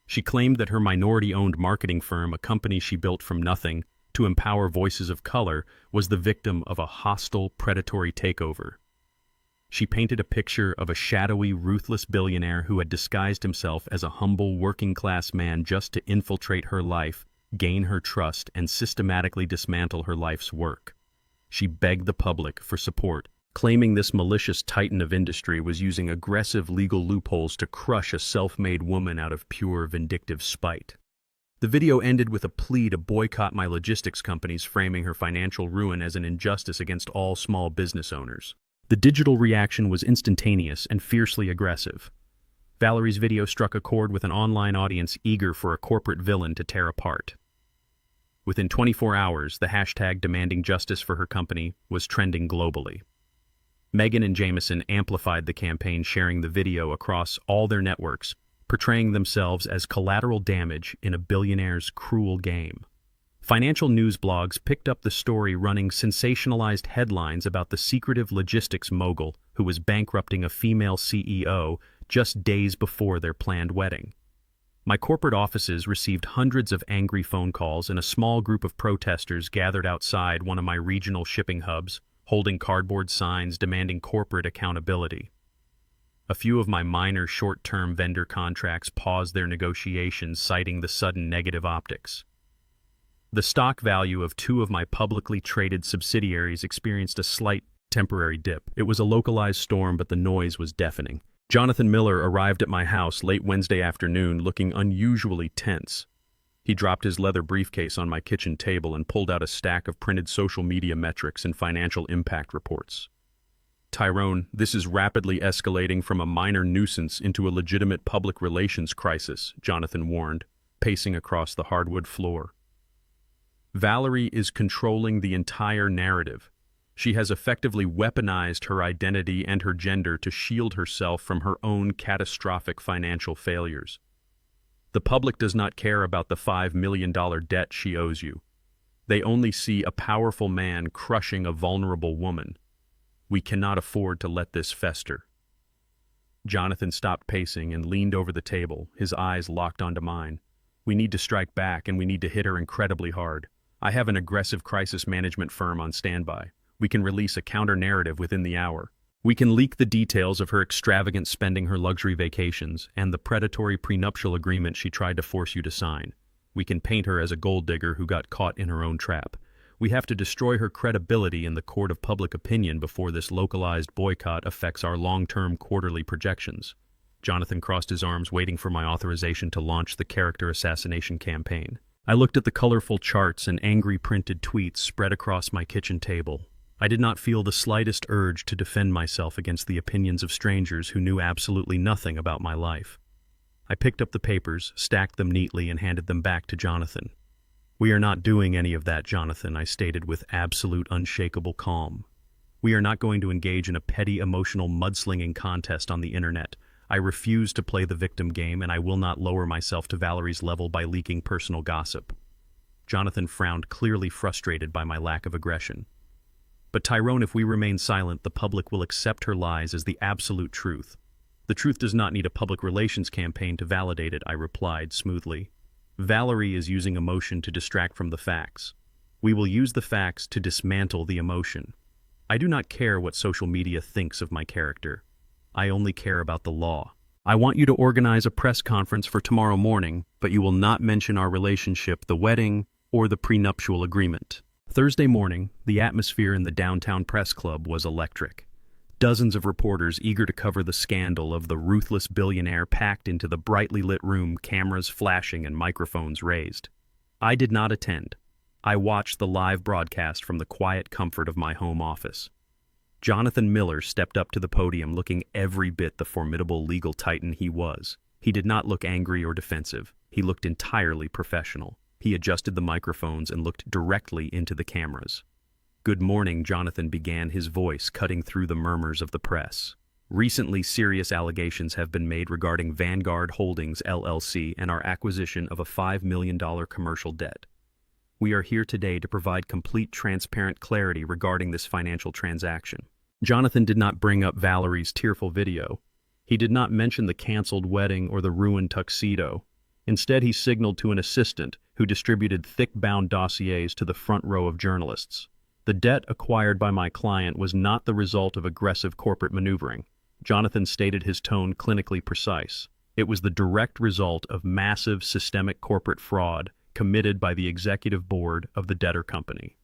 She claimed that her minority-owned marketing firm, a company she built from nothing to empower voices of color, was the victim of a hostile, predatory takeover. She painted a picture of a shadowy, ruthless billionaire who had disguised himself as a humble, working-class man just to infiltrate her life, gain her trust, and systematically dismantle her life's work. She begged the public for support, claiming this malicious titan of industry was using aggressive legal loopholes to crush a self-made woman out of pure vindictive spite. The video ended with a plea to boycott my logistics companies, framing her financial ruin as an injustice against all small business owners. The digital reaction was instantaneous and fiercely aggressive. Valerie's video struck a chord with an online audience eager for a corporate villain to tear apart. Within 24 hours, the hashtag demanding justice for her company was trending globally. Meghan and Jameson amplified the campaign, sharing the video across all their networks, portraying themselves as collateral damage in a billionaire's cruel game. Financial news blogs picked up the story, running sensationalized headlines about the secretive logistics mogul who was bankrupting a female CEO just days before their planned wedding. My corporate offices received hundreds of angry phone calls, and a small group of protesters gathered outside one of my regional shipping hubs, holding cardboard signs demanding corporate accountability. A few of my minor short-term vendor contracts paused their negotiations, citing the sudden negative optics. The stock value of two of my publicly traded subsidiaries experienced a slight temporary dip. It was a localized storm, but the noise was deafening. Jonathan Miller arrived at my house late Wednesday afternoon looking unusually tense. He dropped his leather briefcase on my kitchen table and pulled out a stack of printed social media metrics and financial impact reports. "Tyrone, this is rapidly escalating from a minor nuisance into a legitimate public relations crisis," Jonathan warned, pacing across the hardwood floor. "Valerie is controlling the entire narrative. She has effectively weaponized her identity and her gender to shield herself from her own catastrophic financial failures. The public does not care about the $5 million debt she owes you. They only see a powerful man crushing a vulnerable woman. We cannot afford to let this fester." Jonathan stopped pacing and leaned over the table, his eyes locked onto mine. "We need to strike back, and we need to hit her incredibly hard. I have an aggressive crisis management firm on standby. We can release a counter-narrative within the hour. We can leak the details of her extravagant spending, her luxury vacations, and the predatory prenuptial agreement she tried to force you to sign. We can paint her as a gold digger who got caught in her own trap. We have to destroy her credibility in the court of public opinion before this localized boycott affects our long-term quarterly projections." Jonathan crossed his arms, waiting for my authorization to launch the character assassination campaign. I looked at the colorful charts and angry printed tweets spread across my kitchen table. I did not feel the slightest urge to defend myself against the opinions of strangers who knew absolutely nothing about my life. I picked up the papers, stacked them neatly, and handed them back to Jonathan. "We are not doing any of that, Jonathan," I stated with absolute unshakable calm. "We are not going to engage in a petty emotional mudslinging contest on the internet. I refuse to play the victim game, and I will not lower myself to Valerie's level by leaking personal gossip." Jonathan frowned, clearly frustrated by my lack of aggression. "But Tyrone, if we remain silent, the public will accept her lies as the absolute truth. The truth does not need a public relations campaign to validate it," I replied smoothly. "Valerie is using emotion to distract from the facts. We will use the facts to dismantle the emotion. I do not care what social media thinks of my character. I only care about the law. I want you to organize a press conference for tomorrow morning, but you will not mention our relationship, the wedding, or the prenuptial agreement." Thursday morning, the atmosphere in the downtown press club was electric. Dozens of reporters eager to cover the scandal of the ruthless billionaire packed into the brightly lit room, cameras flashing and microphones raised. I did not attend. I watched the live broadcast from the quiet comfort of my home office. Jonathan Miller stepped up to the podium looking every bit the formidable legal titan he was. He did not look angry or defensive. He looked entirely professional. He adjusted the microphones and looked directly into the cameras. "Good morning," Jonathan began, his voice cutting through the murmurs of the press. "Recently, serious allegations have been made regarding Vanguard Holdings, LLC, and our acquisition of a $5 million commercial debt. We are here today to provide complete, transparent clarity regarding this financial transaction." Jonathan did not bring up Valerie's tearful video. He did not mention the canceled wedding or the ruined tuxedo. Instead, he signaled to an assistant who distributed thick-bound dossiers to the front row of journalists. The debt acquired by my client was not the result of aggressive corporate maneuvering. Jonathan stated, his tone clinically precise. It was the direct result of massive systemic corporate fraud committed by the executive board of the debtor company.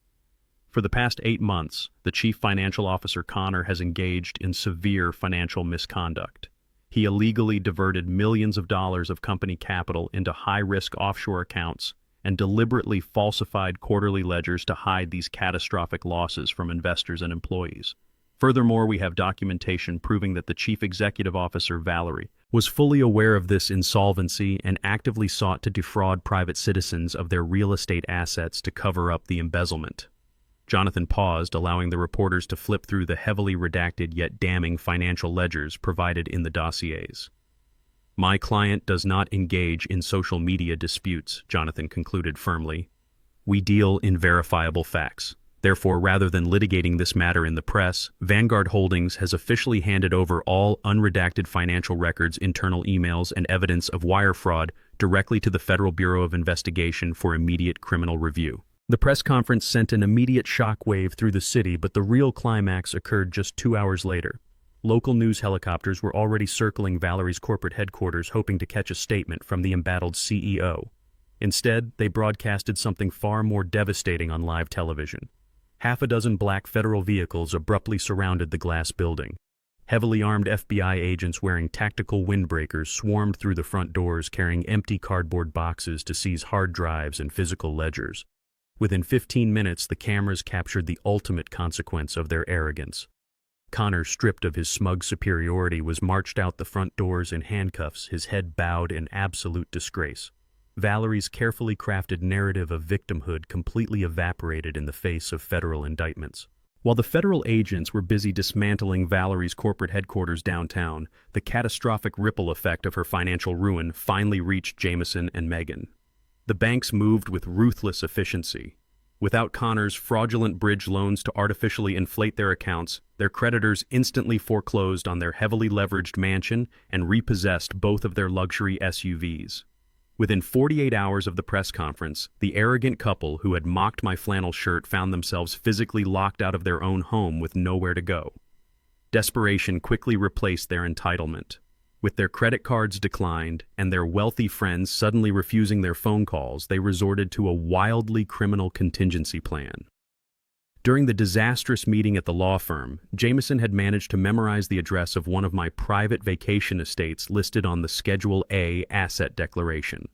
For the past 8 months, the chief financial officer Connor has engaged in severe financial misconduct. He illegally diverted millions of dollars of company capital into high-risk offshore accounts and deliberately falsified quarterly ledgers to hide these catastrophic losses from investors and employees. Furthermore, we have documentation proving that the chief executive officer, Valerie, was fully aware of this insolvency and actively sought to defraud private citizens of their real estate assets to cover up the embezzlement. Jonathan paused, allowing the reporters to flip through the heavily redacted yet damning financial ledgers provided in the dossiers. "My client does not engage in social media disputes," Jonathan concluded firmly. "We deal in verifiable facts. Therefore, rather than litigating this matter in the press, Vanguard Holdings has officially handed over all unredacted financial records, internal emails, and evidence of wire fraud directly to the Federal Bureau of Investigation for immediate criminal review." The press conference sent an immediate shockwave through the city, but the real climax occurred just 2 hours later. Local news helicopters were already circling Valerie's corporate headquarters, hoping to catch a statement from the embattled CEO. Instead, they broadcasted something far more devastating on live television. Half a dozen black federal vehicles abruptly surrounded the glass building. Heavily armed FBI agents wearing tactical windbreakers swarmed through the front doors carrying empty cardboard boxes to seize hard drives and physical ledgers. Within 15 minutes, the cameras captured the ultimate consequence of their arrogance. Connor, stripped of his smug superiority, was marched out the front doors in handcuffs, his head bowed in absolute disgrace. Valerie's carefully crafted narrative of victimhood completely evaporated in the face of federal indictments. While the federal agents were busy dismantling Valerie's corporate headquarters downtown, the catastrophic ripple effect of her financial ruin finally reached Jameson and Megan. The banks moved with ruthless efficiency. Without Connor's fraudulent bridge loans to artificially inflate their accounts, their creditors instantly foreclosed on their heavily leveraged mansion and repossessed both of their luxury SUVs. Within 48 hours of the press conference, the arrogant couple who had mocked my flannel shirt found themselves physically locked out of their own home with nowhere to go. Desperation quickly replaced their entitlement. With their credit cards declined and their wealthy friends suddenly refusing their phone calls, they resorted to a wildly criminal contingency plan. During the disastrous meeting at the law firm, Jameson had managed to memorize the address of one of my private vacation estates listed on the Schedule A asset declaration.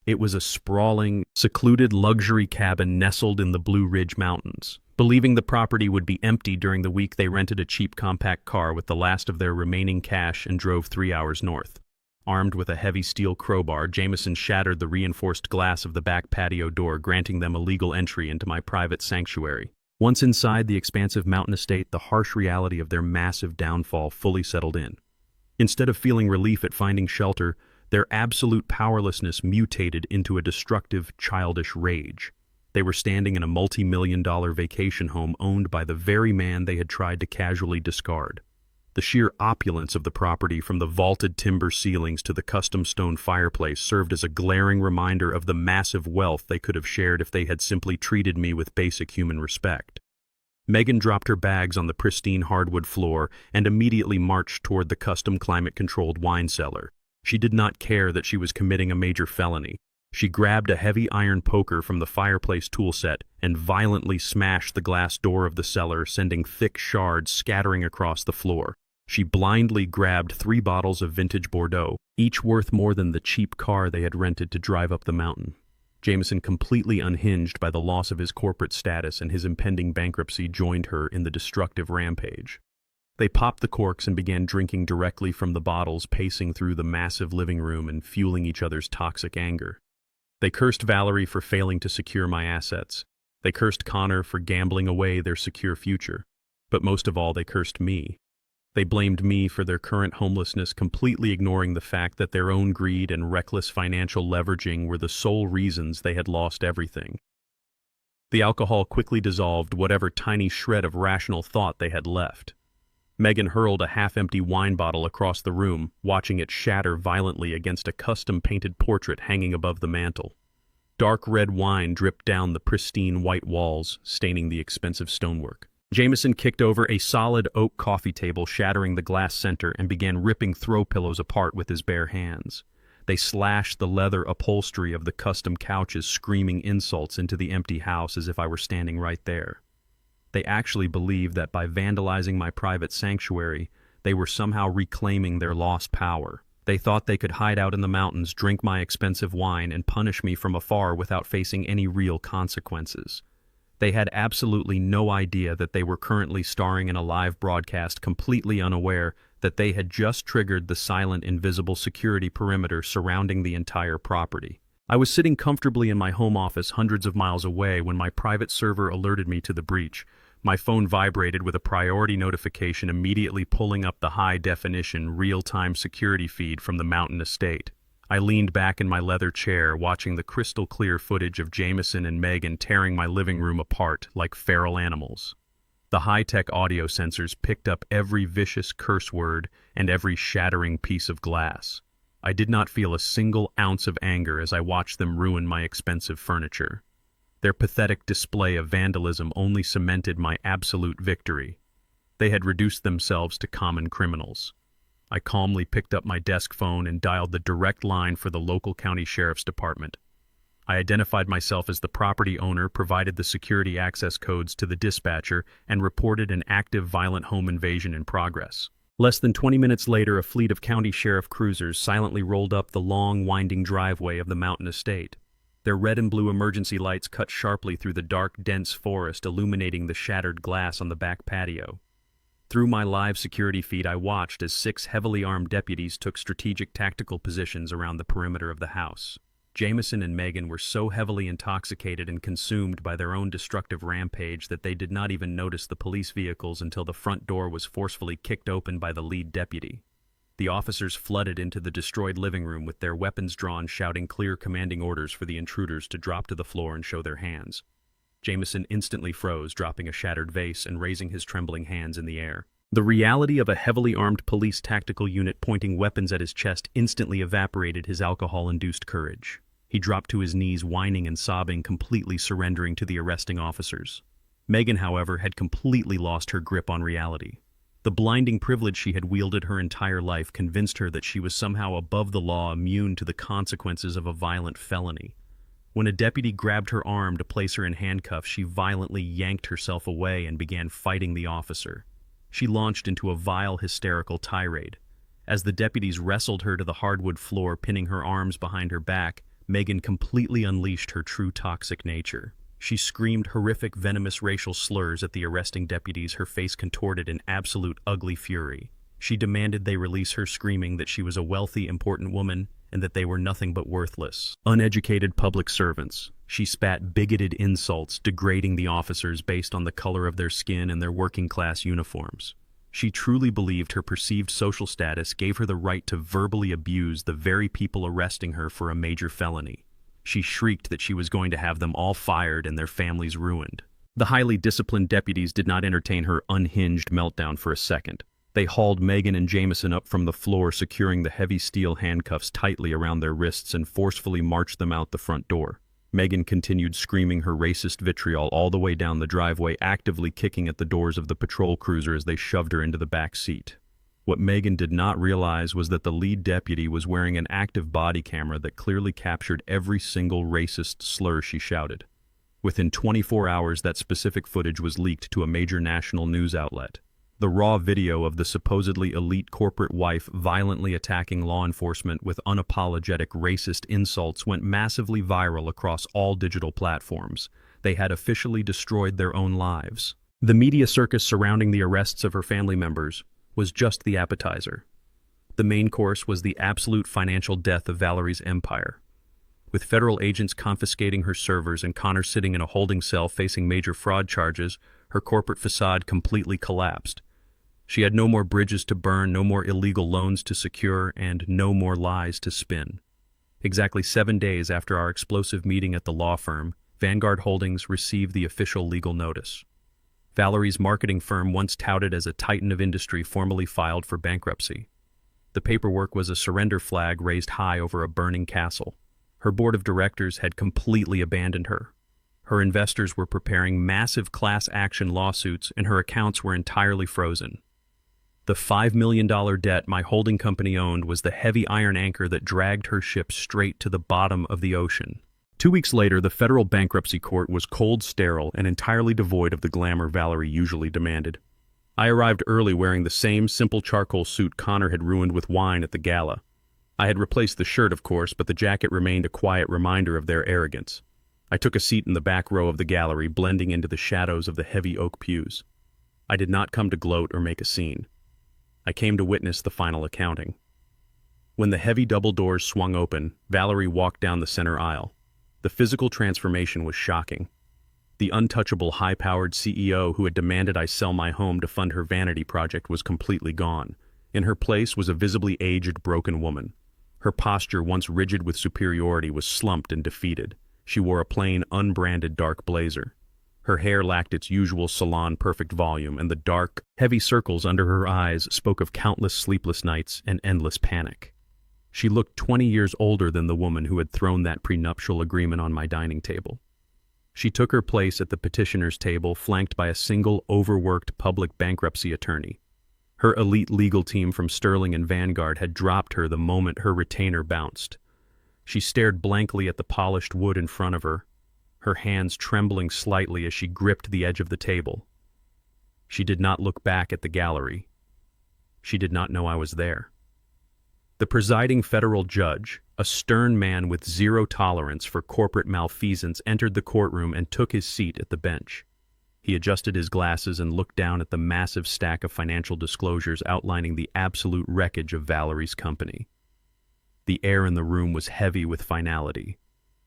It was a sprawling, secluded luxury cabin nestled in the Blue Ridge Mountains. Believing the property would be empty during the week, they rented a cheap compact car with the last of their remaining cash and drove 3 hours north. Armed with a heavy steel crowbar, Jameson shattered the reinforced glass of the back patio door, granting them a legal entry into my private sanctuary. Once inside the expansive mountain estate, the harsh reality of their massive downfall fully settled in. Instead of feeling relief at finding shelter, their absolute powerlessness mutated into a destructive, childish rage. They were standing in a multi-million-dollar vacation home owned by the very man they had tried to casually discard. The sheer opulence of the property, from the vaulted timber ceilings to the custom stone fireplace, served as a glaring reminder of the massive wealth they could have shared if they had simply treated me with basic human respect. Megan dropped her bags on the pristine hardwood floor and immediately marched toward the custom climate-controlled wine cellar. She did not care that she was committing a major felony. She grabbed a heavy iron poker from the fireplace toolset and violently smashed the glass door of the cellar, sending thick shards scattering across the floor. She blindly grabbed 3 bottles of vintage Bordeaux, each worth more than the cheap car they had rented to drive up the mountain. Jameson, completely unhinged by the loss of his corporate status and his impending bankruptcy, joined her in the destructive rampage. They popped the corks and began drinking directly from the bottles, pacing through the massive living room and fueling each other's toxic anger. They cursed Valerie for failing to secure my assets. They cursed Connor for gambling away their secure future. But most of all, they cursed me. They blamed me for their current homelessness, completely ignoring the fact that their own greed and reckless financial leveraging were the sole reasons they had lost everything. The alcohol quickly dissolved whatever tiny shred of rational thought they had left. Megan hurled a half-empty wine bottle across the room, watching it shatter violently against a custom-painted portrait hanging above the mantel. Dark red wine dripped down the pristine white walls, staining the expensive stonework. Jameson kicked over a solid oak coffee table, shattering the glass center, and began ripping throw pillows apart with his bare hands. They slashed the leather upholstery of the custom couches, screaming insults into the empty house as if I were standing right there. They actually believed that by vandalizing my private sanctuary, they were somehow reclaiming their lost power. They thought they could hide out in the mountains, drink my expensive wine, and punish me from afar without facing any real consequences. They had absolutely no idea that they were currently starring in a live broadcast, completely unaware that they had just triggered the silent, invisible security perimeter surrounding the entire property. I was sitting comfortably in my home office hundreds of miles away when my private server alerted me to the breach. My phone vibrated with a priority notification, immediately pulling up the high-definition, real-time security feed from the mountain estate. I leaned back in my leather chair, watching the crystal-clear footage of Jameson and Megan tearing my living room apart like feral animals. The high-tech audio sensors picked up every vicious curse word and every shattering piece of glass. I did not feel a single ounce of anger as I watched them ruin my expensive furniture. Their pathetic display of vandalism only cemented my absolute victory. They had reduced themselves to common criminals. I calmly picked up my desk phone and dialed the direct line for the local county sheriff's department. I identified myself as the property owner, provided the security access codes to the dispatcher, and reported an active violent home invasion in progress. Less than 20 minutes later, a fleet of county sheriff cruisers silently rolled up the long, winding driveway of the mountain estate. Their red and blue emergency lights cut sharply through the dark, dense forest, illuminating the shattered glass on the back patio. Through my live security feed, I watched as 6 heavily armed deputies took strategic tactical positions around the perimeter of the house. Jameson and Megan were so heavily intoxicated and consumed by their own destructive rampage that they did not even notice the police vehicles until the front door was forcefully kicked open by the lead deputy. The officers flooded into the destroyed living room with their weapons drawn, shouting clear, commanding orders for the intruders to drop to the floor and show their hands. Jameson instantly froze, dropping a shattered vase and raising his trembling hands in the air. The reality of a heavily armed police tactical unit pointing weapons at his chest instantly evaporated his alcohol-induced courage. He dropped to his knees, whining and sobbing, completely surrendering to the arresting officers. Megan, however, had completely lost her grip on reality. The blinding privilege she had wielded her entire life convinced her that she was somehow above the law, immune to the consequences of a violent felony. When a deputy grabbed her arm to place her in handcuffs, she violently yanked herself away and began fighting the officer. She launched into a vile, hysterical tirade. As the deputies wrestled her to the hardwood floor, pinning her arms behind her back, Megan completely unleashed her true toxic nature. She screamed horrific, venomous racial slurs at the arresting deputies, her face contorted in absolute ugly fury. She demanded they release her, screaming that she was a wealthy, important woman and that they were nothing but worthless, uneducated public servants. She spat bigoted insults, degrading the officers based on the color of their skin and their working-class uniforms. She truly believed her perceived social status gave her the right to verbally abuse the very people arresting her for a major felony. She shrieked that she was going to have them all fired and their families ruined. The highly disciplined deputies did not entertain her unhinged meltdown for a second. They hauled Megan and Jameson up from the floor, securing the heavy steel handcuffs tightly around their wrists, and forcefully marched them out the front door. Megan continued screaming her racist vitriol all the way down the driveway, actively kicking at the doors of the patrol cruiser as they shoved her into the back seat. What Megan did not realize was that the lead deputy was wearing an active body camera that clearly captured every single racist slur she shouted. Within 24 hours, that specific footage was leaked to a major national news outlet. The raw video of the supposedly elite corporate wife violently attacking law enforcement with unapologetic racist insults went massively viral across all digital platforms. They had officially destroyed their own lives. The media circus surrounding the arrests of her family members was just the appetizer. The main course was the absolute financial death of Valerie's empire. With federal agents confiscating her servers and Connor sitting in a holding cell facing major fraud charges, her corporate facade completely collapsed. She had no more bridges to burn, no more illegal loans to secure, and no more lies to spin. Exactly 7 days after our explosive meeting at the law firm, Vanguard Holdings received the official legal notice. Valerie's marketing firm, once touted as a titan of industry, formally filed for bankruptcy. The paperwork was a surrender flag raised high over a burning castle. Her board of directors had completely abandoned her. Her investors were preparing massive class action lawsuits, and her accounts were entirely frozen. The $5 million debt my holding company owned was the heavy iron anchor that dragged her ship straight to the bottom of the ocean. 2 weeks later, the federal bankruptcy court was cold, sterile, and entirely devoid of the glamour Valerie usually demanded. I arrived early, wearing the same simple charcoal suit Connor had ruined with wine at the gala. I had replaced the shirt, of course, but the jacket remained a quiet reminder of their arrogance. I took a seat in the back row of the gallery, blending into the shadows of the heavy oak pews. I did not come to gloat or make a scene. I came to witness the final accounting. When the heavy double doors swung open, Valerie walked down the center aisle. The physical transformation was shocking. The untouchable, high-powered CEO who had demanded I sell my home to fund her vanity project was completely gone. In her place was a visibly aged, broken woman. Her posture, once rigid with superiority, was slumped and defeated. She wore a plain, unbranded dark blazer. Her hair lacked its usual salon-perfect volume, and the dark, heavy circles under her eyes spoke of countless sleepless nights and endless panic. She looked 20 years older than the woman who had thrown that prenuptial agreement on my dining table. She took her place at the petitioner's table, flanked by a single, overworked public bankruptcy attorney. Her elite legal team from Sterling and Vanguard had dropped her the moment her retainer bounced. She stared blankly at the polished wood in front of her, her hands trembling slightly as she gripped the edge of the table. She did not look back at the gallery. She did not know I was there. The presiding federal judge, a stern man with zero tolerance for corporate malfeasance, entered the courtroom and took his seat at the bench. He adjusted his glasses and looked down at the massive stack of financial disclosures outlining the absolute wreckage of Valerie's company. The air in the room was heavy with finality.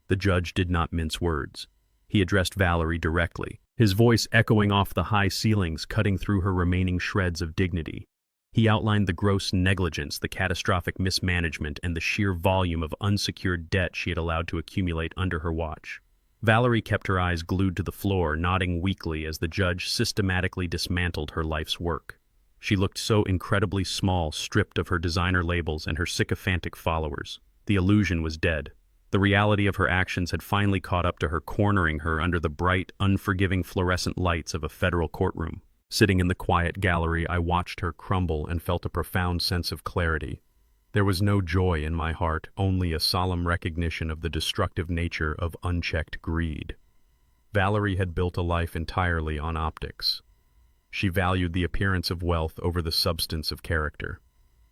The judge did not mince words. He addressed Valerie directly, his voice echoing off the high ceilings, cutting through her remaining shreds of dignity. He outlined the gross negligence, the catastrophic mismanagement, and the sheer volume of unsecured debt she had allowed to accumulate under her watch. Valerie kept her eyes glued to the floor, nodding weakly as the judge systematically dismantled her life's work. She looked so incredibly small, stripped of her designer labels and her sycophantic followers. The illusion was dead. The reality of her actions had finally caught up to her, cornering her under the bright, unforgiving fluorescent lights of a federal courtroom. Sitting in the quiet gallery, I watched her crumble and felt a profound sense of clarity. There was no joy in my heart, only a solemn recognition of the destructive nature of unchecked greed. Valerie had built a life entirely on optics. She valued the appearance of wealth over the substance of character.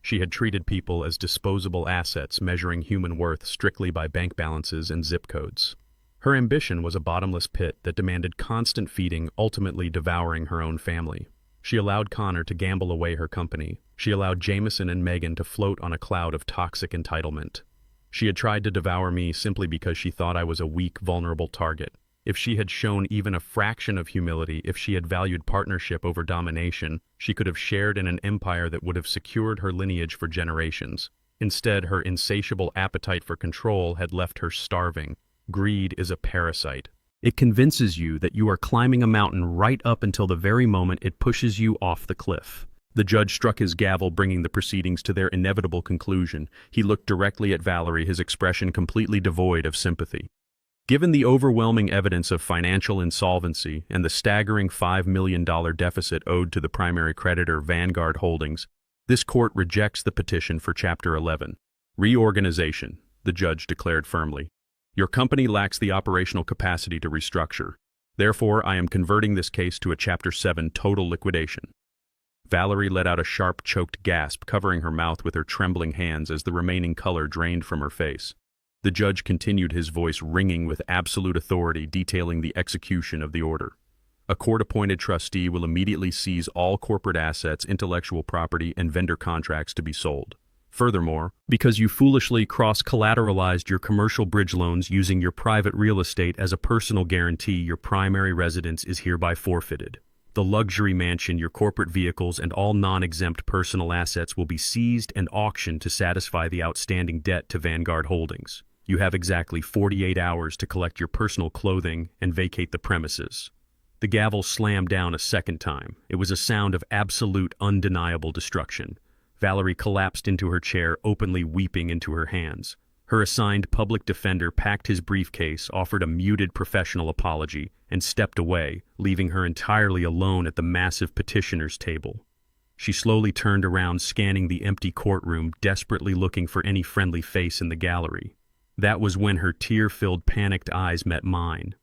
She had treated people as disposable assets, measuring human worth strictly by bank balances and zip codes. Her ambition was a bottomless pit that demanded constant feeding, ultimately devouring her own family. She allowed Connor to gamble away her company. She allowed Jameson and Megan to float on a cloud of toxic entitlement. She had tried to devour me simply because she thought I was a weak, vulnerable target. If she had shown even a fraction of humility, if she had valued partnership over domination, she could have shared in an empire that would have secured her lineage for generations. Instead, her insatiable appetite for control had left her starving. Greed is a parasite. It convinces you that you are climbing a mountain right up until the very moment it pushes you off the cliff. The judge struck his gavel, bringing the proceedings to their inevitable conclusion. He looked directly at Valerie, his expression completely devoid of sympathy. Given the overwhelming evidence of financial insolvency and the staggering $5 million deficit owed to the primary creditor, Vanguard Holdings, this court rejects the petition for Chapter 11. Reorganization, the judge declared firmly. Your company lacks the operational capacity to restructure. Therefore, I am converting this case to a Chapter 7 total liquidation. Valerie let out a sharp, choked gasp, covering her mouth with her trembling hands as the remaining color drained from her face. The judge continued, his voice ringing with absolute authority, detailing the execution of the order. A court-appointed trustee will immediately seize all corporate assets, intellectual property, and vendor contracts to be sold. Furthermore, because you foolishly cross-collateralized your commercial bridge loans using your private real estate as a personal guarantee, your primary residence is hereby forfeited. The luxury mansion, your corporate vehicles, and all non-exempt personal assets will be seized and auctioned to satisfy the outstanding debt to Vanguard Holdings. You have exactly 48 hours to collect your personal clothing and vacate the premises. The gavel slammed down a second time. It was a sound of absolute, undeniable destruction. Valerie collapsed into her chair, openly weeping into her hands. Her assigned public defender packed his briefcase, offered a muted professional apology, and stepped away, leaving her entirely alone at the massive petitioner's table. She slowly turned around, scanning the empty courtroom, desperately looking for any friendly face in the gallery. That was when her tear-filled, panicked eyes met mine.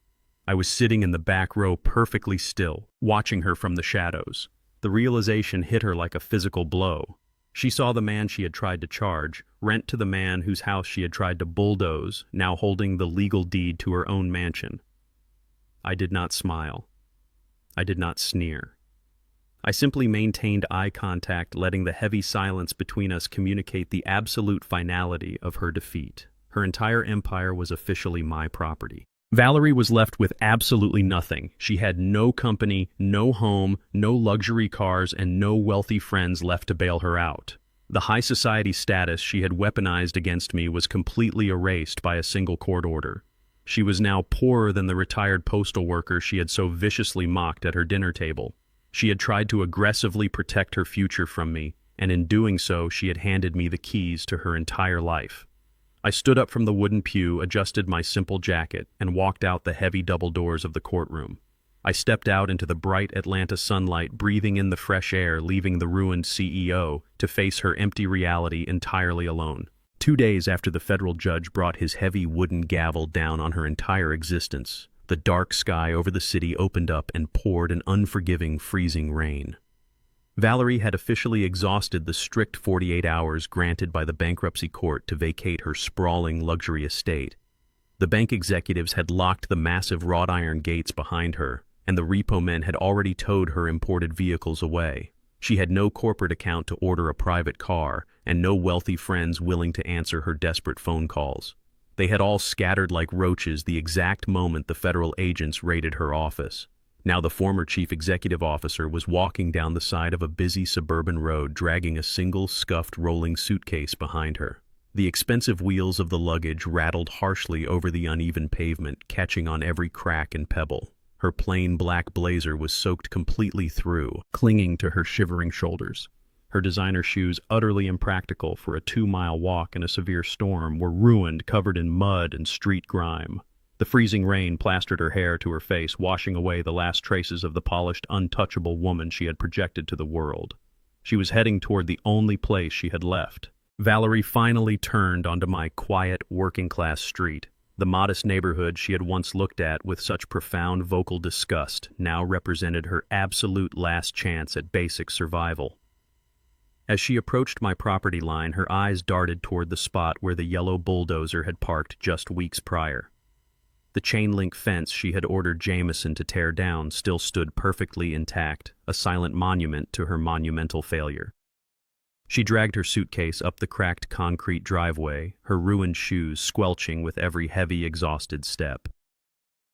I was sitting in the back row, perfectly still, watching her from the shadows. The realization hit her like a physical blow. She saw the man she had tried to charge, rent to the man whose house she had tried to bulldoze, now holding the legal deed to her own mansion. I did not smile. I did not sneer. I simply maintained eye contact, letting the heavy silence between us communicate the absolute finality of her defeat. Her entire empire was officially my property. Valerie was left with absolutely nothing. She had no company, no home, no luxury cars, and no wealthy friends left to bail her out. The high society status she had weaponized against me was completely erased by a single court order. She was now poorer than the retired postal worker she had so viciously mocked at her dinner table. She had tried to aggressively protect her future from me, and in doing so, she had handed me the keys to her entire life. I stood up from the wooden pew, adjusted my simple jacket, and walked out the heavy double doors of the courtroom. I stepped out into the bright Atlanta sunlight, breathing in the fresh air, leaving the ruined CEO to face her empty reality entirely alone. 2 days after the federal judge brought his heavy wooden gavel down on her entire existence, the dark sky over the city opened up and poured an unforgiving, freezing rain. Valerie had officially exhausted the strict 48 hours granted by the bankruptcy court to vacate her sprawling luxury estate. The bank executives had locked the massive wrought iron gates behind her, and the repo men had already towed her imported vehicles away. She had no corporate account to order a private car, and no wealthy friends willing to answer her desperate phone calls. They had all scattered like roaches the exact moment the federal agents raided her office. Now the former chief executive officer was walking down the side of a busy suburban road dragging a single scuffed rolling suitcase behind her. The expensive wheels of the luggage rattled harshly over the uneven pavement, catching on every crack and pebble. Her plain black blazer was soaked completely through, clinging to her shivering shoulders. Her designer shoes, utterly impractical for a 2-mile walk in a severe storm, were ruined, covered in mud and street grime. The freezing rain plastered her hair to her face, washing away the last traces of the polished, untouchable woman she had projected to the world. She was heading toward the only place she had left. Valerie finally turned onto my quiet, working-class street. The modest neighborhood she had once looked at with such profound vocal disgust now represented her absolute last chance at basic survival. As she approached my property line, her eyes darted toward the spot where the yellow bulldozer had parked just weeks prior. The chain-link fence she had ordered Jameson to tear down still stood perfectly intact, a silent monument to her monumental failure. She dragged her suitcase up the cracked concrete driveway, her ruined shoes squelching with every heavy, exhausted step.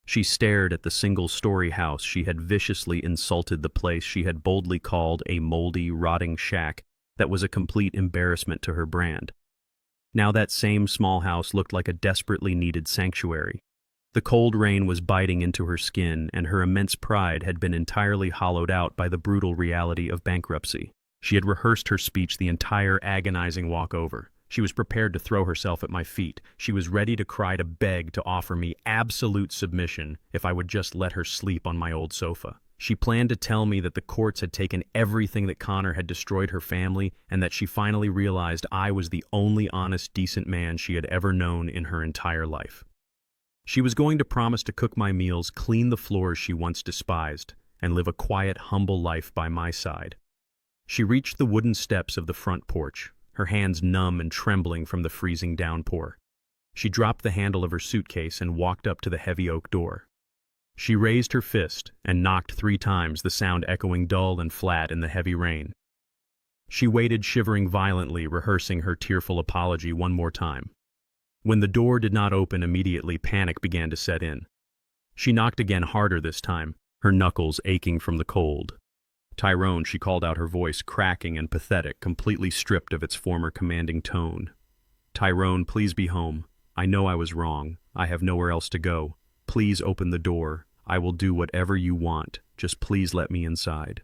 She stared at the single-story house she had viciously insulted, the place she had boldly called a moldy, rotting shack that was a complete embarrassment to her brand. Now that same small house looked like a desperately needed sanctuary. The cold rain was biting into her skin, and her immense pride had been entirely hollowed out by the brutal reality of bankruptcy. She had rehearsed her speech the entire agonizing walk over. She was prepared to throw herself at my feet. She was ready to cry, to beg, to offer me absolute submission if I would just let her sleep on my old sofa. She planned to tell me that the courts had taken everything, that Connor had destroyed her family, and that she finally realized I was the only honest, decent man she had ever known in her entire life. She was going to promise to cook my meals, clean the floors she once despised, and live a quiet, humble life by my side. She reached the wooden steps of the front porch, her hands numb and trembling from the freezing downpour. She dropped the handle of her suitcase and walked up to the heavy oak door. She raised her fist and knocked 3 times, the sound echoing dull and flat in the heavy rain. She waited, shivering violently, rehearsing her tearful apology one more time. When the door did not open immediately, panic began to set in. She knocked again, harder this time, her knuckles aching from the cold. "Tyrone," she called out, her voice cracking and pathetic, completely stripped of its former commanding tone. "Tyrone, please be home. I know I was wrong. I have nowhere else to go. Please open the door. I will do whatever you want. Just please let me inside."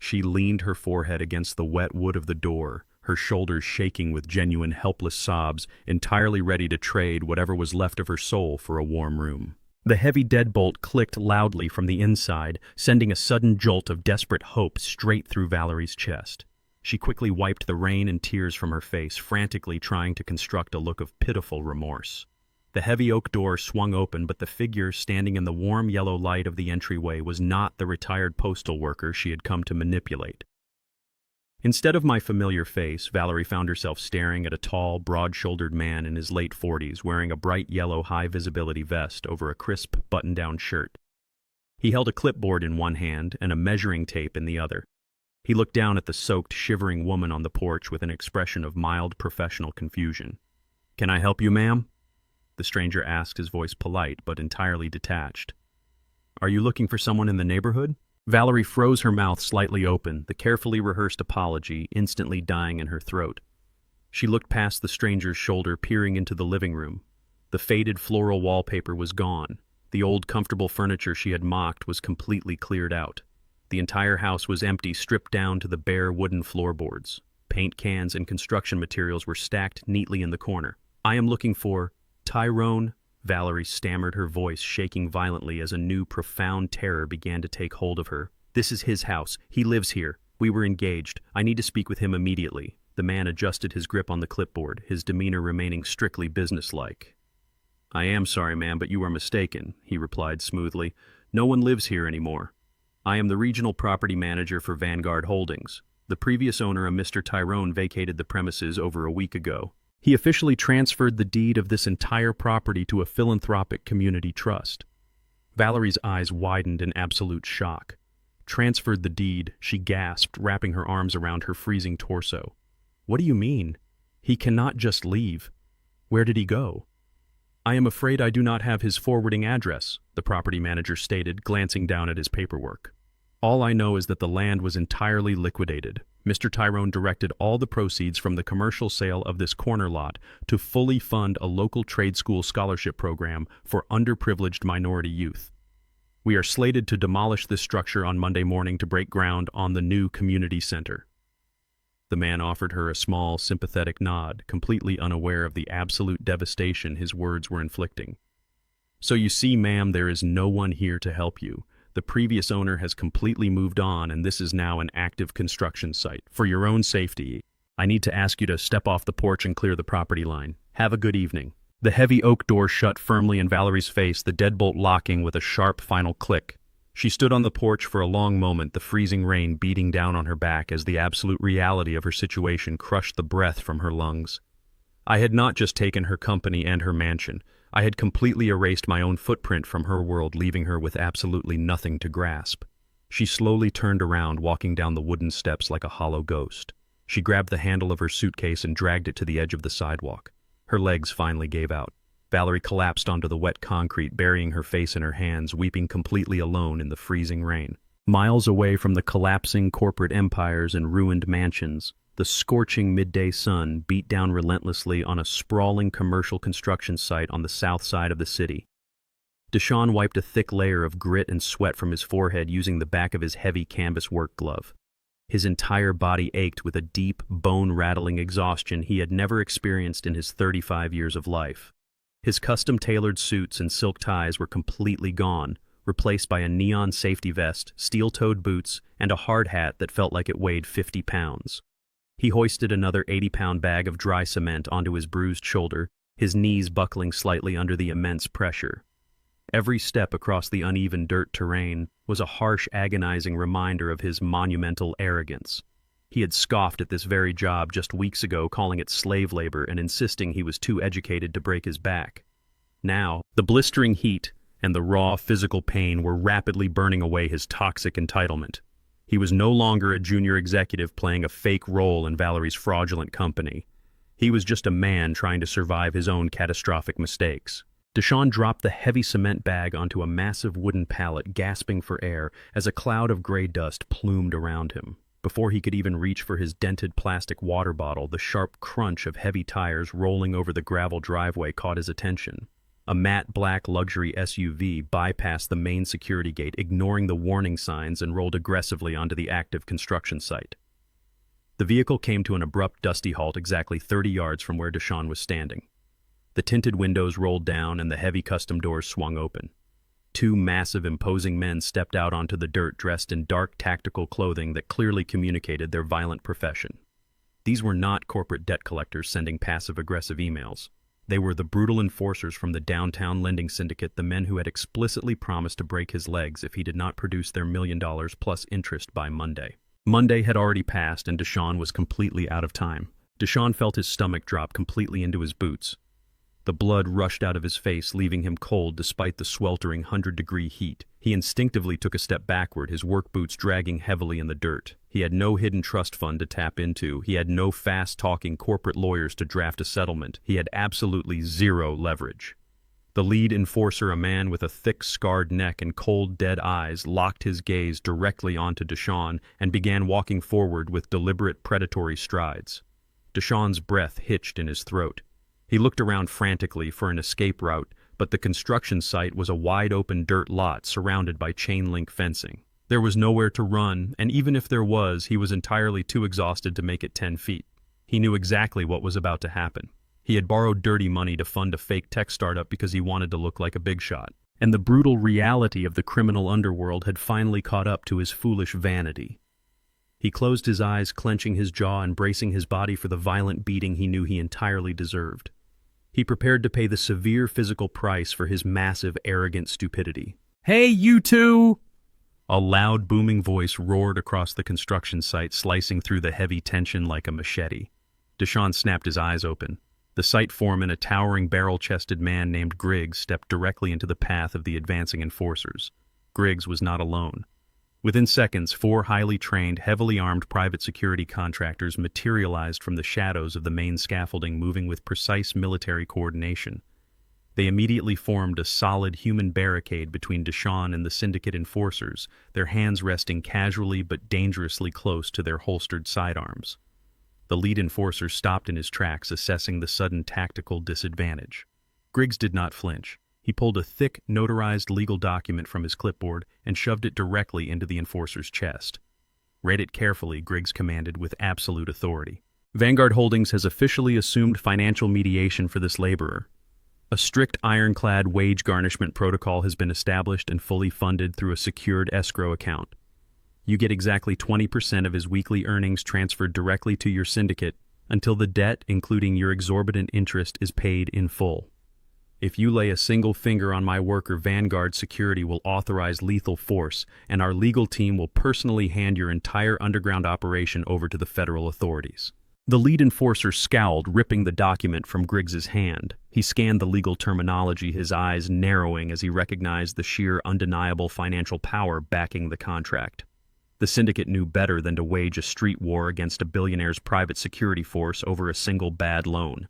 She leaned her forehead against the wet wood of the door, her shoulders shaking with genuine helpless sobs, entirely ready to trade whatever was left of her soul for a warm room. The heavy deadbolt clicked loudly from the inside, sending a sudden jolt of desperate hope straight through Valerie's chest. She quickly wiped the rain and tears from her face, frantically trying to construct a look of pitiful remorse. The heavy oak door swung open, but the figure standing in the warm yellow light of the entryway was not the retired postal worker she had come to manipulate. Instead of my familiar face, Valerie found herself staring at a tall, broad-shouldered man in his late 40s, wearing a bright yellow high-visibility vest over a crisp, button-down shirt. He held a clipboard in one hand and a measuring tape in the other. He looked down at the soaked, shivering woman on the porch with an expression of mild professional confusion. "Can I help you, ma'am?" the stranger asked, his voice polite but entirely detached. "Are you looking for someone in the neighborhood?" Valerie froze, her mouth slightly open, the carefully rehearsed apology instantly dying in her throat. She looked past the stranger's shoulder, peering into the living room. The faded floral wallpaper was gone. The old comfortable furniture she had mocked was completely cleared out. The entire house was empty, stripped down to the bare wooden floorboards. Paint cans and construction materials were stacked neatly in the corner. "I am looking for Tyrone," Valerie stammered, her voice shaking violently as a new, profound terror began to take hold of her. "This is his house. He lives here. We were engaged. I need to speak with him immediately." The man adjusted his grip on the clipboard, his demeanor remaining strictly businesslike. "I am sorry, ma'am, but you are mistaken," he replied smoothly. "No one lives here anymore. I am the regional property manager for Vanguard Holdings. The previous owner, a Mr. Tyrone, vacated the premises over a week ago. He officially transferred the deed of this entire property to a philanthropic community trust." Valerie's eyes widened in absolute shock. "Transferred the deed," she gasped, wrapping her arms around her freezing torso. "What do you mean? He cannot just leave. Where did he go?" "I am afraid I do not have his forwarding address," the property manager stated, glancing down at his paperwork. "All I know is that the land was entirely liquidated. Mr. Tyrone directed all the proceeds from the commercial sale of this corner lot to fully fund a local trade school scholarship program for underprivileged minority youth. We are slated to demolish this structure on Monday morning to break ground on the new community center." The man offered her a small, sympathetic nod, completely unaware of the absolute devastation his words were inflicting. "So you see, ma'am, there is no one here to help you. The previous owner has completely moved on, and this is now an active construction site. For your own safety, I need to ask you to step off the porch and clear the property line. Have a good evening." The heavy oak door shut firmly in Valerie's face, the deadbolt locking with a sharp final click. She stood on the porch for a long moment, the freezing rain beating down on her back as the absolute reality of her situation crushed the breath from her lungs. I had not just taken her company and her mansion. I had completely erased my own footprint from her world, leaving her with absolutely nothing to grasp. She slowly turned around, walking down the wooden steps like a hollow ghost. She grabbed the handle of her suitcase and dragged it to the edge of the sidewalk. Her legs finally gave out. Valerie collapsed onto the wet concrete, burying her face in her hands, weeping completely alone in the freezing rain. Miles away from the collapsing corporate empires and ruined mansions, the scorching midday sun beat down relentlessly on a sprawling commercial construction site on the south side of the city. Deshaun wiped a thick layer of grit and sweat from his forehead using the back of his heavy canvas work glove. His entire body ached with a deep, bone-rattling exhaustion he had never experienced in his 35 years of life. His custom-tailored suits and silk ties were completely gone, replaced by a neon safety vest, steel-toed boots, and a hard hat that felt like it weighed 50 pounds. He hoisted another 80-pound bag of dry cement onto his bruised shoulder, his knees buckling slightly under the immense pressure. Every step across the uneven dirt terrain was a harsh, agonizing reminder of his monumental arrogance. He had scoffed at this very job just weeks ago, calling it slave labor and insisting he was too educated to break his back. Now, the blistering heat and the raw physical pain were rapidly burning away his toxic entitlement. He was no longer a junior executive playing a fake role in Valerie's fraudulent company. He was just a man trying to survive his own catastrophic mistakes. Deshaun dropped the heavy cement bag onto a massive wooden pallet, gasping for air as a cloud of gray dust plumed around him. Before he could even reach for his dented plastic water bottle, the sharp crunch of heavy tires rolling over the gravel driveway caught his attention. A matte black luxury SUV bypassed the main security gate, ignoring the warning signs, and rolled aggressively onto the active construction site. The vehicle came to an abrupt, dusty halt exactly 30 yards from where Deshaun was standing. The tinted windows rolled down and the heavy custom doors swung open. Two massive, imposing men stepped out onto the dirt, dressed in dark, tactical clothing that clearly communicated their violent profession. These were not corporate debt collectors sending passive-aggressive emails. They were the brutal enforcers from the downtown lending syndicate, the men who had explicitly promised to break his legs if he did not produce their $1 million plus interest by Monday. Monday had already passed, and Deshaun was completely out of time. Deshaun felt his stomach drop completely into his boots. The blood rushed out of his face, leaving him cold despite the sweltering 100-degree heat. He instinctively took a step backward, his work boots dragging heavily in the dirt. He had no hidden trust fund to tap into. He had no fast-talking corporate lawyers to draft a settlement. He had absolutely zero leverage. The lead enforcer, a man with a thick, scarred neck and cold, dead eyes, locked his gaze directly onto Deshaun and began walking forward with deliberate, predatory strides. Deshaun's breath hitched in his throat. He looked around frantically for an escape route, but the construction site was a wide-open dirt lot surrounded by chain-link fencing. There was nowhere to run, and even if there was, he was entirely too exhausted to make it 10 feet. He knew exactly what was about to happen. He had borrowed dirty money to fund a fake tech startup because he wanted to look like a big shot. And the brutal reality of the criminal underworld had finally caught up to his foolish vanity. He closed his eyes, clenching his jaw and bracing his body for the violent beating he knew he entirely deserved. He prepared to pay the severe physical price for his massive, arrogant stupidity. "Hey, you two!" A loud, booming voice roared across the construction site, slicing through the heavy tension like a machete. Deshaun snapped his eyes open. The site foreman, a towering barrel-chested man named Griggs, stepped directly into the path of the advancing enforcers. Griggs was not alone. Within seconds, 4 highly trained, heavily armed private security contractors materialized from the shadows of the main scaffolding, moving with precise military coordination. They immediately formed a solid human barricade between Deshaun and the syndicate enforcers, their hands resting casually but dangerously close to their holstered sidearms. The lead enforcer stopped in his tracks, assessing the sudden tactical disadvantage. Griggs did not flinch. He pulled a thick, notarized legal document from his clipboard and shoved it directly into the enforcer's chest. "Read it carefully," Griggs commanded with absolute authority. "Vanguard Holdings has officially assumed financial mediation for this laborer. A strict ironclad wage garnishment protocol has been established and fully funded through a secured escrow account. You get exactly 20% of his weekly earnings transferred directly to your syndicate until the debt, including your exorbitant interest, is paid in full. If you lay a single finger on my worker, Vanguard Security will authorize lethal force, and our legal team will personally hand your entire underground operation over to the federal authorities." The lead enforcer scowled, ripping the document from Griggs's hand. He scanned the legal terminology, his eyes narrowing as he recognized the sheer, undeniable financial power backing the contract. The syndicate knew better than to wage a street war against a billionaire's private security force over a single bad loan.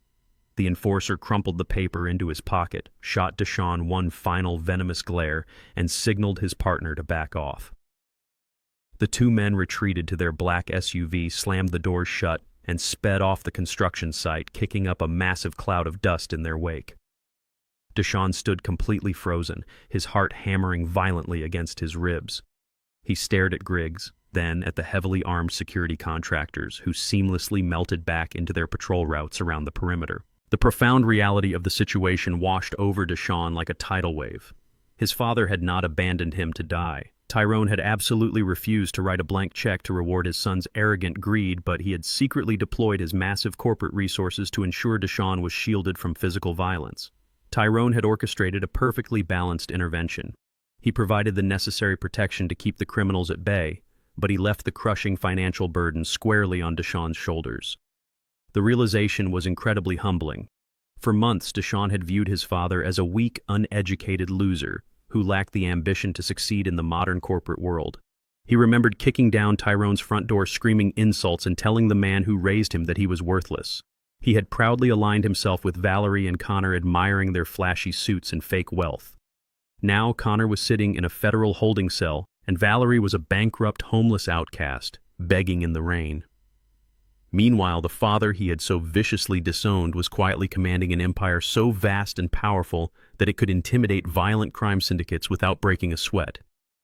The enforcer crumpled the paper into his pocket, shot Deshaun one final venomous glare, and signaled his partner to back off. The 2 men retreated to their black SUV, slammed the doors shut, and sped off the construction site, kicking up a massive cloud of dust in their wake. Deshaun stood completely frozen, his heart hammering violently against his ribs. He stared at Griggs, then at the heavily armed security contractors, who seamlessly melted back into their patrol routes around the perimeter. The profound reality of the situation washed over Deshaun like a tidal wave. His father had not abandoned him to die. Tyrone had absolutely refused to write a blank check to reward his son's arrogant greed, but he had secretly deployed his massive corporate resources to ensure Deshaun was shielded from physical violence. Tyrone had orchestrated a perfectly balanced intervention. He provided the necessary protection to keep the criminals at bay, but he left the crushing financial burden squarely on Deshaun's shoulders. The realization was incredibly humbling. For months, Deshaun had viewed his father as a weak, uneducated loser who lacked the ambition to succeed in the modern corporate world. He remembered kicking down Tyrone's front door, screaming insults and telling the man who raised him that he was worthless. He had proudly aligned himself with Valerie and Connor, admiring their flashy suits and fake wealth. Now Connor was sitting in a federal holding cell, and Valerie was a bankrupt, homeless outcast, begging in the rain. Meanwhile, the father he had so viciously disowned was quietly commanding an empire so vast and powerful that it could intimidate violent crime syndicates without breaking a sweat.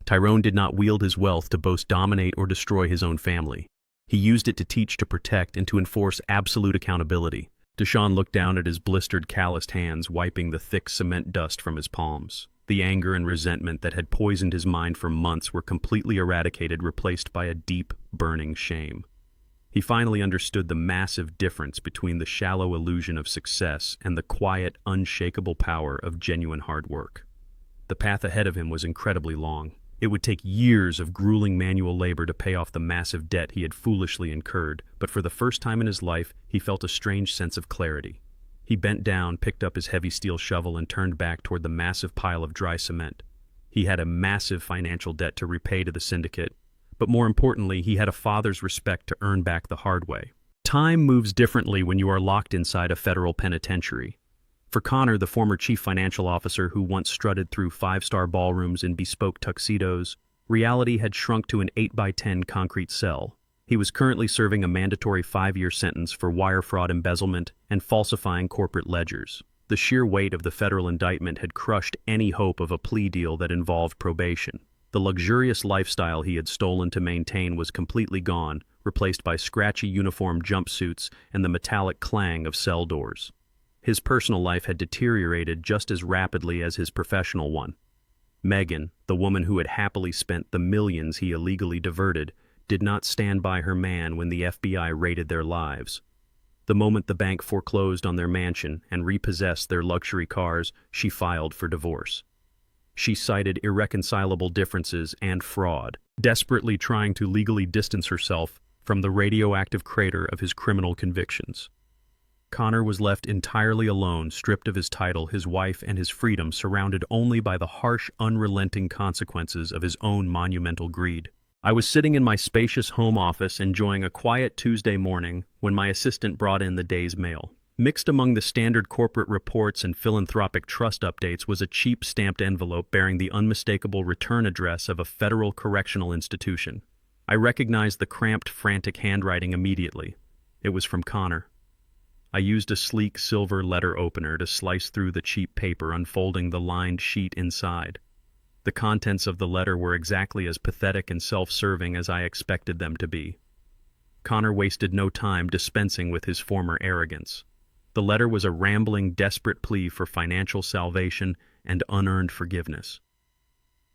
Tyrone did not wield his wealth to boast, dominate, or destroy his own family. He used it to teach, to protect, and to enforce absolute accountability. Deshaun looked down at his blistered, calloused hands, wiping the thick cement dust from his palms. The anger and resentment that had poisoned his mind for months were completely eradicated, replaced by a deep, burning shame. He finally understood the massive difference between the shallow illusion of success and the quiet, unshakable power of genuine hard work. The path ahead of him was incredibly long. It would take years of grueling manual labor to pay off the massive debt he had foolishly incurred, but for the first time in his life, he felt a strange sense of clarity. He bent down, picked up his heavy steel shovel, and turned back toward the massive pile of dry cement. He had a massive financial debt to repay to the syndicate, but more importantly, he had a father's respect to earn back the hard way. Time moves differently when you are locked inside a federal penitentiary. For Connor, the former chief financial officer who once strutted through 5-star ballrooms in bespoke tuxedos, reality had shrunk to an 8x10 concrete cell. He was currently serving a mandatory 5-year sentence for wire fraud, embezzlement, and falsifying corporate ledgers. The sheer weight of the federal indictment had crushed any hope of a plea deal that involved probation. The luxurious lifestyle he had stolen to maintain was completely gone, replaced by scratchy uniform jumpsuits and the metallic clang of cell doors. His personal life had deteriorated just as rapidly as his professional one. Megan, the woman who had happily spent the millions he illegally diverted, did not stand by her man when the FBI raided their lives. The moment the bank foreclosed on their mansion and repossessed their luxury cars, she filed for divorce. She cited irreconcilable differences and fraud, desperately trying to legally distance herself from the radioactive crater of his criminal convictions. Connor was left entirely alone, stripped of his title, his wife, and his freedom, surrounded only by the harsh, unrelenting consequences of his own monumental greed. I was sitting in my spacious home office enjoying a quiet Tuesday morning when my assistant brought in the day's mail. Mixed among the standard corporate reports and philanthropic trust updates was a cheap stamped envelope bearing the unmistakable return address of a federal correctional institution. I recognized the cramped, frantic handwriting immediately. It was from Connor. I used a sleek silver letter opener to slice through the cheap paper, unfolding the lined sheet inside. The contents of the letter were exactly as pathetic and self-serving as I expected them to be. Connor wasted no time dispensing with his former arrogance. The letter was a rambling, desperate plea for financial salvation and unearned forgiveness.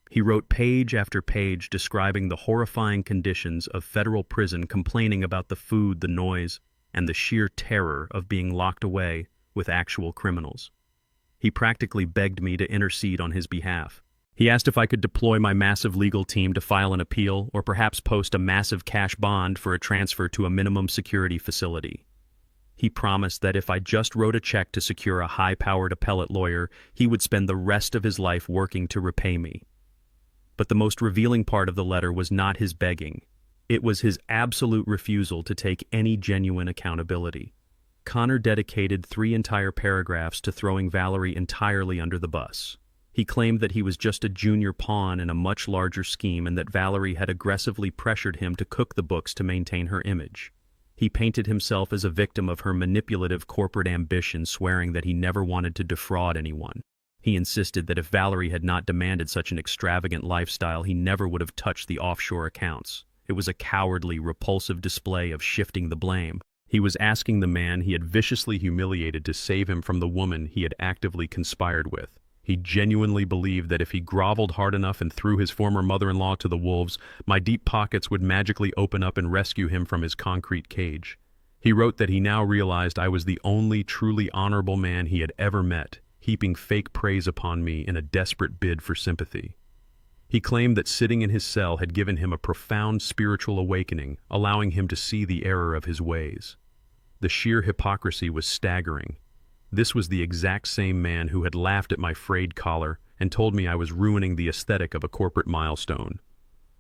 He wrote page after page describing the horrifying conditions of federal prison, complaining about the food, the noise, and the sheer terror of being locked away with actual criminals. He practically begged me to intercede on his behalf. He asked if I could deploy my massive legal team to file an appeal or perhaps post a massive cash bond for a transfer to a minimum security facility. He promised that if I just wrote a check to secure a high-powered appellate lawyer, he would spend the rest of his life working to repay me. But the most revealing part of the letter was not his begging. It was his absolute refusal to take any genuine accountability. Connor dedicated 3 entire paragraphs to throwing Valerie entirely under the bus. He claimed that he was just a junior pawn in a much larger scheme and that Valerie had aggressively pressured him to cook the books to maintain her image. He painted himself as a victim of her manipulative corporate ambition, swearing that he never wanted to defraud anyone. He insisted that if Valerie had not demanded such an extravagant lifestyle, he never would have touched the offshore accounts. It was a cowardly, repulsive display of shifting the blame. He was asking the man he had viciously humiliated to save him from the woman he had actively conspired with. He genuinely believed that if he groveled hard enough and threw his former mother-in-law to the wolves, my deep pockets would magically open up and rescue him from his concrete cage. He wrote that he now realized I was the only truly honorable man he had ever met, heaping fake praise upon me in a desperate bid for sympathy. He claimed that sitting in his cell had given him a profound spiritual awakening, allowing him to see the error of his ways. The sheer hypocrisy was staggering. This was the exact same man who had laughed at my frayed collar and told me I was ruining the aesthetic of a corporate milestone.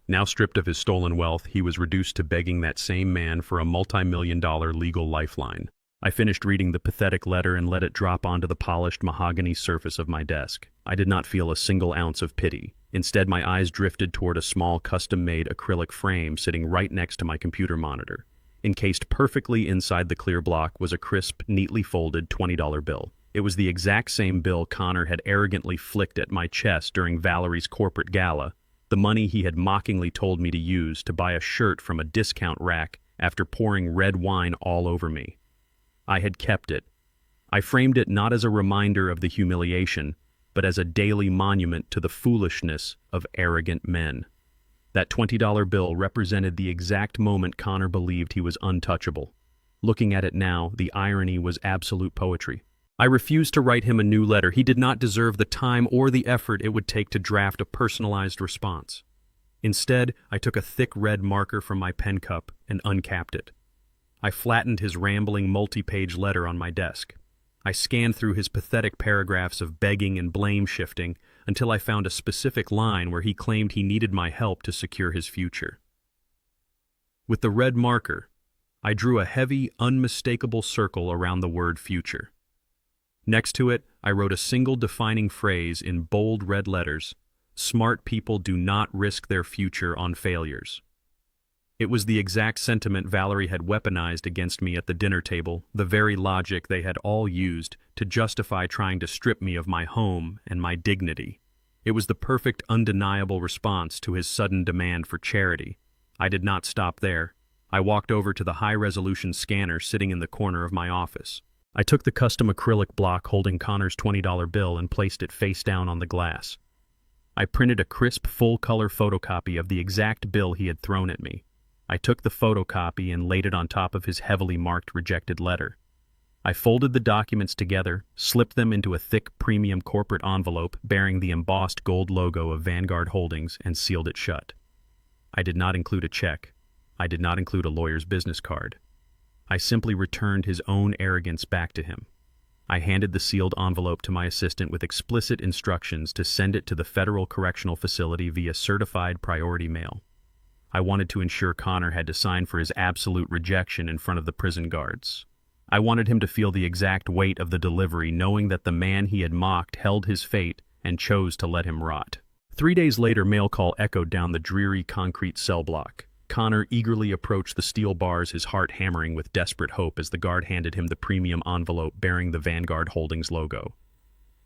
Now stripped of his stolen wealth, he was reduced to begging that same man for a multi-million-dollar legal lifeline. I finished reading the pathetic letter and let it drop onto the polished mahogany surface of my desk. I did not feel a single ounce of pity. Instead, my eyes drifted toward a small, custom-made acrylic frame sitting right next to my computer monitor. Encased perfectly inside the clear block was a crisp, neatly folded $20 bill. It was the exact same bill Connor had arrogantly flicked at my chest during Valerie's corporate gala, the money he had mockingly told me to use to buy a shirt from a discount rack after pouring red wine all over me. I had kept it. I framed it not as a reminder of the humiliation, but as a daily monument to the foolishness of arrogant men. That $20 bill represented the exact moment Connor believed he was untouchable. Looking at it now, the irony was absolute poetry. I refused to write him a new letter. He did not deserve the time or the effort it would take to draft a personalized response. Instead, I took a thick red marker from my pen cup and uncapped it. I flattened his rambling multi-page letter on my desk. I scanned through his pathetic paragraphs of begging and blame-shifting until I found a specific line where he claimed he needed my help to secure his future. With the red marker, I drew a heavy, unmistakable circle around the word future. Next to it, I wrote a single defining phrase in bold red letters: "Smart people do not risk their future on failures." It was the exact sentiment Valerie had weaponized against me at the dinner table, the very logic they had all used to justify trying to strip me of my home and my dignity. It was the perfect, undeniable response to his sudden demand for charity. I did not stop there. I walked over to the high-resolution scanner sitting in the corner of my office. I took the custom acrylic block holding Connor's $20 bill and placed it face down on the glass. I printed a crisp, full-color photocopy of the exact bill he had thrown at me. I took the photocopy and laid it on top of his heavily marked rejected letter. I folded the documents together, slipped them into a thick premium corporate envelope bearing the embossed gold logo of Vanguard Holdings, and sealed it shut. I did not include a check. I did not include a lawyer's business card. I simply returned his own arrogance back to him. I handed the sealed envelope to my assistant with explicit instructions to send it to the Federal Correctional Facility via certified priority mail. I wanted to ensure Connor had to sign for his absolute rejection in front of the prison guards. I wanted him to feel the exact weight of the delivery, knowing that the man he had mocked held his fate and chose to let him rot. 3 days later, mail call echoed down the dreary concrete cell block. Connor eagerly approached the steel bars, his heart hammering with desperate hope as the guard handed him the premium envelope bearing the Vanguard Holdings logo.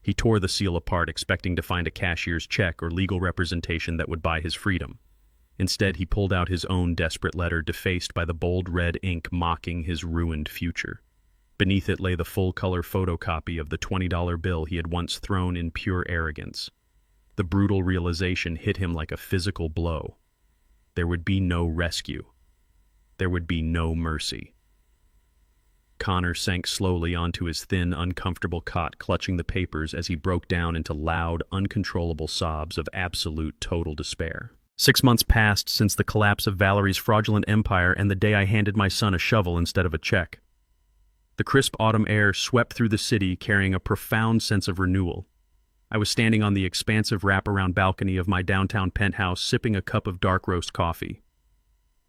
He tore the seal apart, expecting to find a cashier's check or legal representation that would buy his freedom. Instead, he pulled out his own desperate letter, defaced by the bold red ink mocking his ruined future. Beneath it lay the full-color photocopy of the $20 bill he had once thrown in pure arrogance. The brutal realization hit him like a physical blow. There would be no rescue. There would be no mercy. Connor sank slowly onto his thin, uncomfortable cot, clutching the papers as he broke down into loud, uncontrollable sobs of absolute, total despair. 6 months passed since the collapse of Valerie's fraudulent empire and the day I handed my son a shovel instead of a check. The crisp autumn air swept through the city, carrying a profound sense of renewal. I was standing on the expansive wraparound balcony of my downtown penthouse, sipping a cup of dark roast coffee.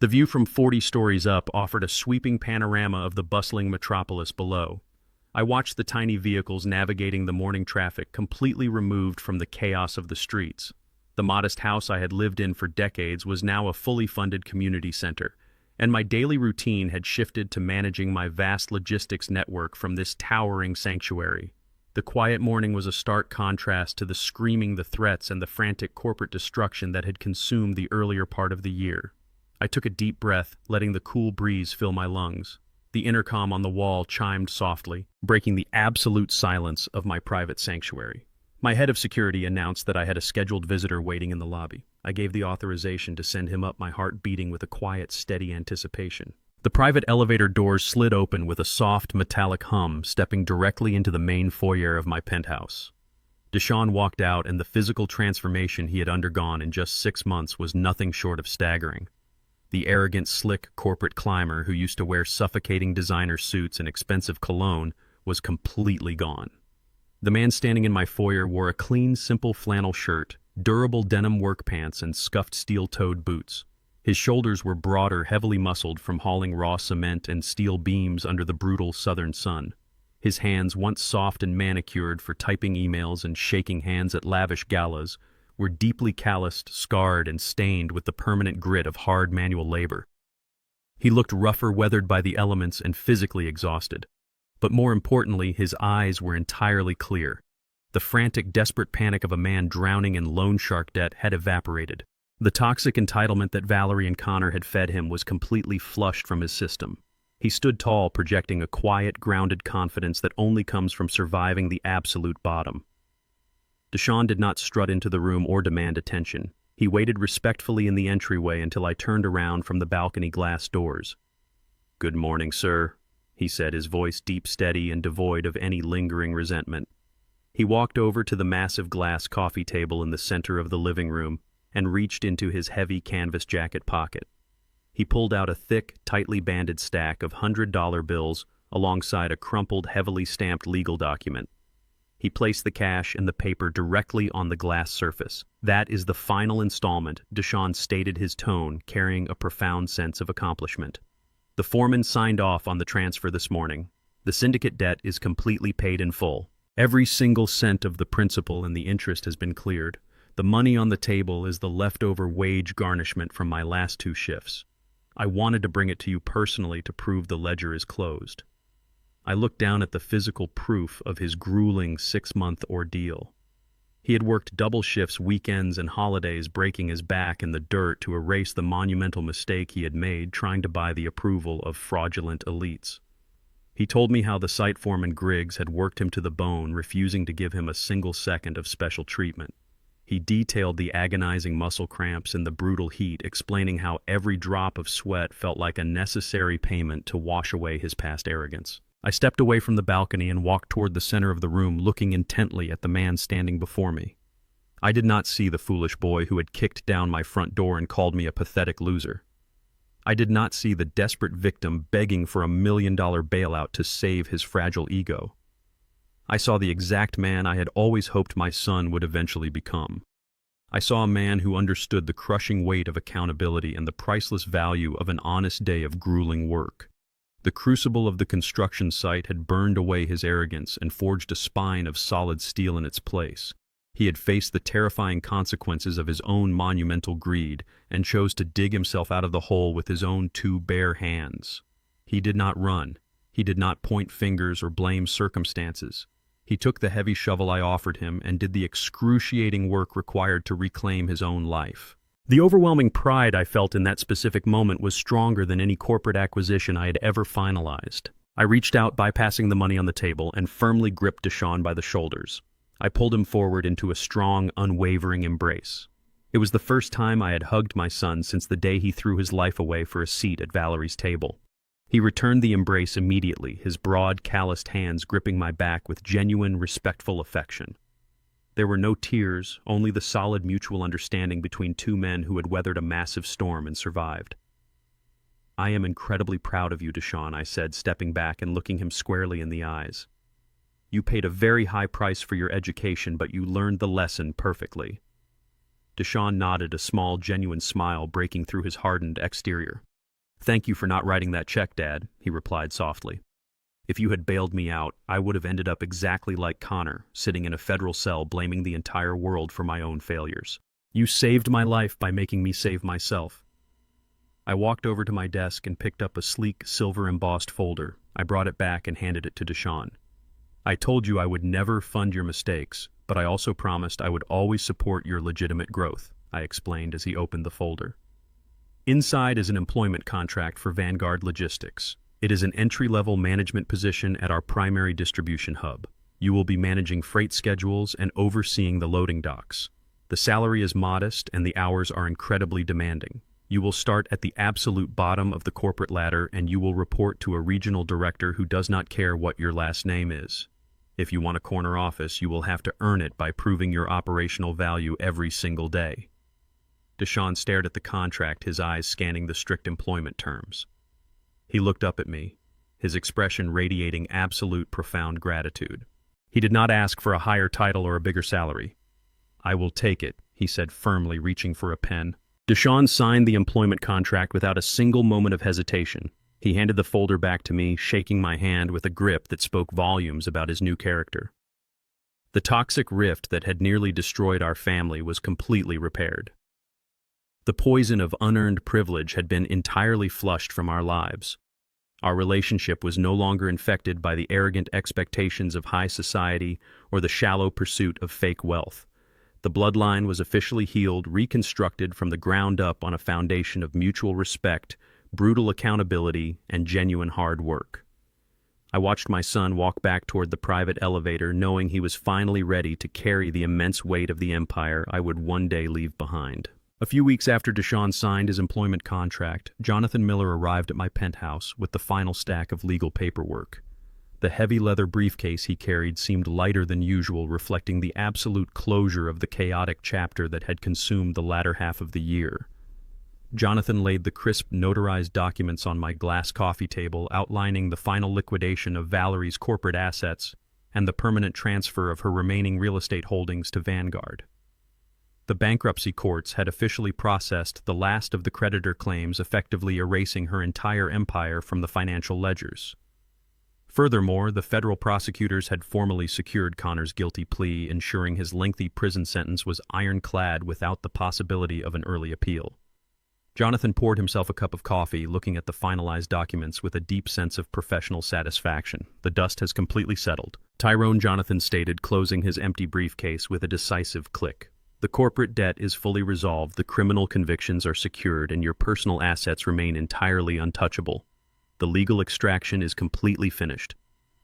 The view from 40 stories up offered a sweeping panorama of the bustling metropolis below. I watched the tiny vehicles navigating the morning traffic, completely removed from the chaos of the streets. The modest house I had lived in for decades was now a fully funded community center, and my daily routine had shifted to managing my vast logistics network from this towering sanctuary. The quiet morning was a stark contrast to the screaming, the threats, and the frantic corporate destruction that had consumed the earlier part of the year. I took a deep breath, letting the cool breeze fill my lungs. The intercom on the wall chimed softly, breaking the absolute silence of my private sanctuary. My head of security announced that I had a scheduled visitor waiting in the lobby. I gave the authorization to send him up, my heart beating with a quiet, steady anticipation. The private elevator doors slid open with a soft, metallic hum, stepping directly into the main foyer of my penthouse. Deshaun walked out, and the physical transformation he had undergone in just 6 months was nothing short of staggering. The arrogant, slick corporate climber who used to wear suffocating designer suits and expensive cologne was completely gone. The man standing in my foyer wore a clean, simple flannel shirt, durable denim work pants, and scuffed steel-toed boots. His shoulders were broader, heavily muscled from hauling raw cement and steel beams under the brutal southern sun. His hands, once soft and manicured for typing emails and shaking hands at lavish galas, were deeply calloused, scarred, and stained with the permanent grit of hard manual labor. He looked rougher, weathered by the elements, and physically exhausted. But more importantly, his eyes were entirely clear. The frantic, desperate panic of a man drowning in loan shark debt had evaporated. The toxic entitlement that Valerie and Connor had fed him was completely flushed from his system. He stood tall, projecting a quiet, grounded confidence that only comes from surviving the absolute bottom. Deshaun did not strut into the room or demand attention. He waited respectfully in the entryway until I turned around from the balcony glass doors. "Good morning, sir," he said, his voice deep, steady, and devoid of any lingering resentment. He walked over to the massive glass coffee table in the center of the living room and reached into his heavy canvas jacket pocket. He pulled out a thick, tightly banded stack of $100 bills alongside a crumpled, heavily stamped legal document. He placed the cash and the paper directly on the glass surface. "That is the final installment," Deshaun stated, his tone carrying a profound sense of accomplishment. "The foreman signed off on the transfer this morning. The syndicate debt is completely paid in full. Every single cent of the principal and the interest has been cleared. The money on the table is the leftover wage garnishment from my last 2 shifts. I wanted to bring it to you personally to prove the ledger is closed." I looked down at the physical proof of his grueling 6-month ordeal. He had worked double shifts, weekends, and holidays, breaking his back in the dirt to erase the monumental mistake he had made trying to buy the approval of fraudulent elites. He told me how the site foreman Griggs had worked him to the bone, refusing to give him a single second of special treatment. He detailed the agonizing muscle cramps and the brutal heat, explaining how every drop of sweat felt like a necessary payment to wash away his past arrogance. I stepped away from the balcony and walked toward the center of the room, looking intently at the man standing before me. I did not see the foolish boy who had kicked down my front door and called me a pathetic loser. I did not see the desperate victim begging for $1 million bailout to save his fragile ego. I saw the exact man I had always hoped my son would eventually become. I saw a man who understood the crushing weight of accountability and the priceless value of an honest day of grueling work. The crucible of the construction site had burned away his arrogance and forged a spine of solid steel in its place. He had faced the terrifying consequences of his own monumental greed and chose to dig himself out of the hole with his own 2 bare hands. He did not run. He did not point fingers or blame circumstances. He took the heavy shovel I offered him and did the excruciating work required to reclaim his own life. The overwhelming pride I felt in that specific moment was stronger than any corporate acquisition I had ever finalized. I reached out, bypassing the money on the table, and firmly gripped Deshaun by the shoulders. I pulled him forward into a strong, unwavering embrace. It was the first time I had hugged my son since the day he threw his life away for a seat at Valerie's table. He returned the embrace immediately, his broad, calloused hands gripping my back with genuine, respectful affection. There were no tears, only the solid mutual understanding between 2 men who had weathered a massive storm and survived. "I am incredibly proud of you, Deshaun," I said, stepping back and looking him squarely in the eyes. "You paid a very high price for your education, but you learned the lesson perfectly." Deshaun nodded, a small, genuine smile breaking through his hardened exterior. "Thank you for not writing that check, Dad," he replied softly. "If you had bailed me out, I would have ended up exactly like Connor, sitting in a federal cell blaming the entire world for my own failures. You saved my life by making me save myself." I walked over to my desk and picked up a sleek, silver-embossed folder. I brought it back and handed it to Deshaun. "I told you I would never fund your mistakes, but I also promised I would always support your legitimate growth," I explained as he opened the folder. Inside is an employment contract for Vanguard Logistics. It is an entry-level management position at our primary distribution hub. You will be managing freight schedules and overseeing the loading docks. The salary is modest and the hours are incredibly demanding. You will start at the absolute bottom of the corporate ladder and you will report to a regional director who does not care what your last name is. If you want a corner office, you will have to earn it by proving your operational value every single day. Deshaun stared at the contract, his eyes scanning the strict employment terms. He looked up at me, his expression radiating absolute profound gratitude. He did not ask for a higher title or a bigger salary. "I will take it," he said firmly, reaching for a pen. Deshaun signed the employment contract without a single moment of hesitation. He handed the folder back to me, shaking my hand with a grip that spoke volumes about his new character. The toxic rift that had nearly destroyed our family was completely repaired. The poison of unearned privilege had been entirely flushed from our lives. Our relationship was no longer infected by the arrogant expectations of high society or the shallow pursuit of fake wealth. The bloodline was officially healed, reconstructed from the ground up on a foundation of mutual respect, brutal accountability, and genuine hard work. I watched my son walk back toward the private elevator, knowing he was finally ready to carry the immense weight of the empire I would one day leave behind. A few weeks after Deshaun signed his employment contract, Jonathan Miller arrived at my penthouse with the final stack of legal paperwork. The heavy leather briefcase he carried seemed lighter than usual, reflecting the absolute closure of the chaotic chapter that had consumed the latter half of the year. Jonathan laid the crisp, notarized documents on my glass coffee table, outlining the final liquidation of Valerie's corporate assets and the permanent transfer of her remaining real estate holdings to Vanguard. The bankruptcy courts had officially processed the last of the creditor claims, effectively erasing her entire empire from the financial ledgers. Furthermore, the federal prosecutors had formally secured Connor's guilty plea, ensuring his lengthy prison sentence was ironclad without the possibility of an early appeal. Jonathan poured himself a cup of coffee, looking at the finalized documents with a deep sense of professional satisfaction. "The dust has completely settled," Tyrone Jonathan stated, closing his empty briefcase with a decisive click. "The corporate debt is fully resolved, the criminal convictions are secured, and your personal assets remain entirely untouchable. The legal extraction is completely finished.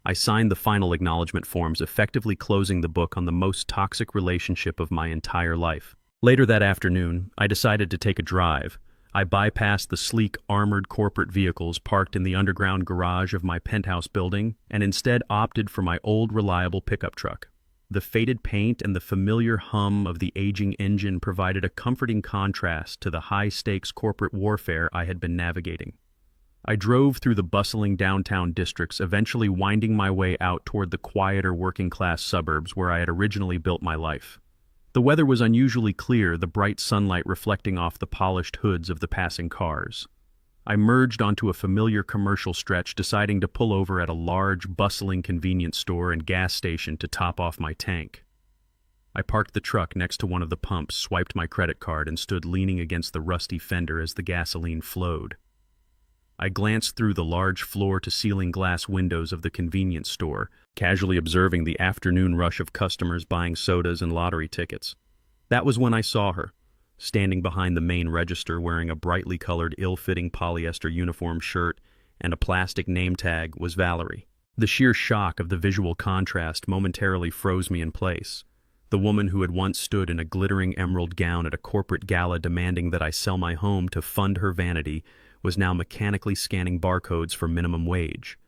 I signed the final acknowledgement forms, effectively closing the book on the most toxic relationship of my entire life. Later that afternoon, I decided to take a drive. I bypassed the sleek, armored corporate vehicles parked in the underground garage of my penthouse building and instead opted for my old, reliable pickup truck. The faded paint and the familiar hum of the aging engine provided a comforting contrast to the high-stakes corporate warfare I had been navigating. I drove through the bustling downtown districts, eventually winding my way out toward the quieter working-class suburbs where I had originally built my life. The weather was unusually clear, the bright sunlight reflecting off the polished hoods of the passing cars. I merged onto a familiar commercial stretch, deciding to pull over at a large, bustling convenience store and gas station to top off my tank. I parked the truck next to one of the pumps, swiped my credit card, and stood leaning against the rusty fender as the gasoline flowed. I glanced through the large floor-to-ceiling glass windows of the convenience store, casually observing the afternoon rush of customers buying sodas and lottery tickets. That was when I saw her. Standing behind the main register wearing a brightly colored, ill-fitting polyester uniform shirt and a plastic name tag was Valerie. The sheer shock of the visual contrast momentarily froze me in place. The woman who had once stood in a glittering emerald gown at a corporate gala demanding that I sell my home to fund her vanity was now mechanically scanning barcodes for minimum wage.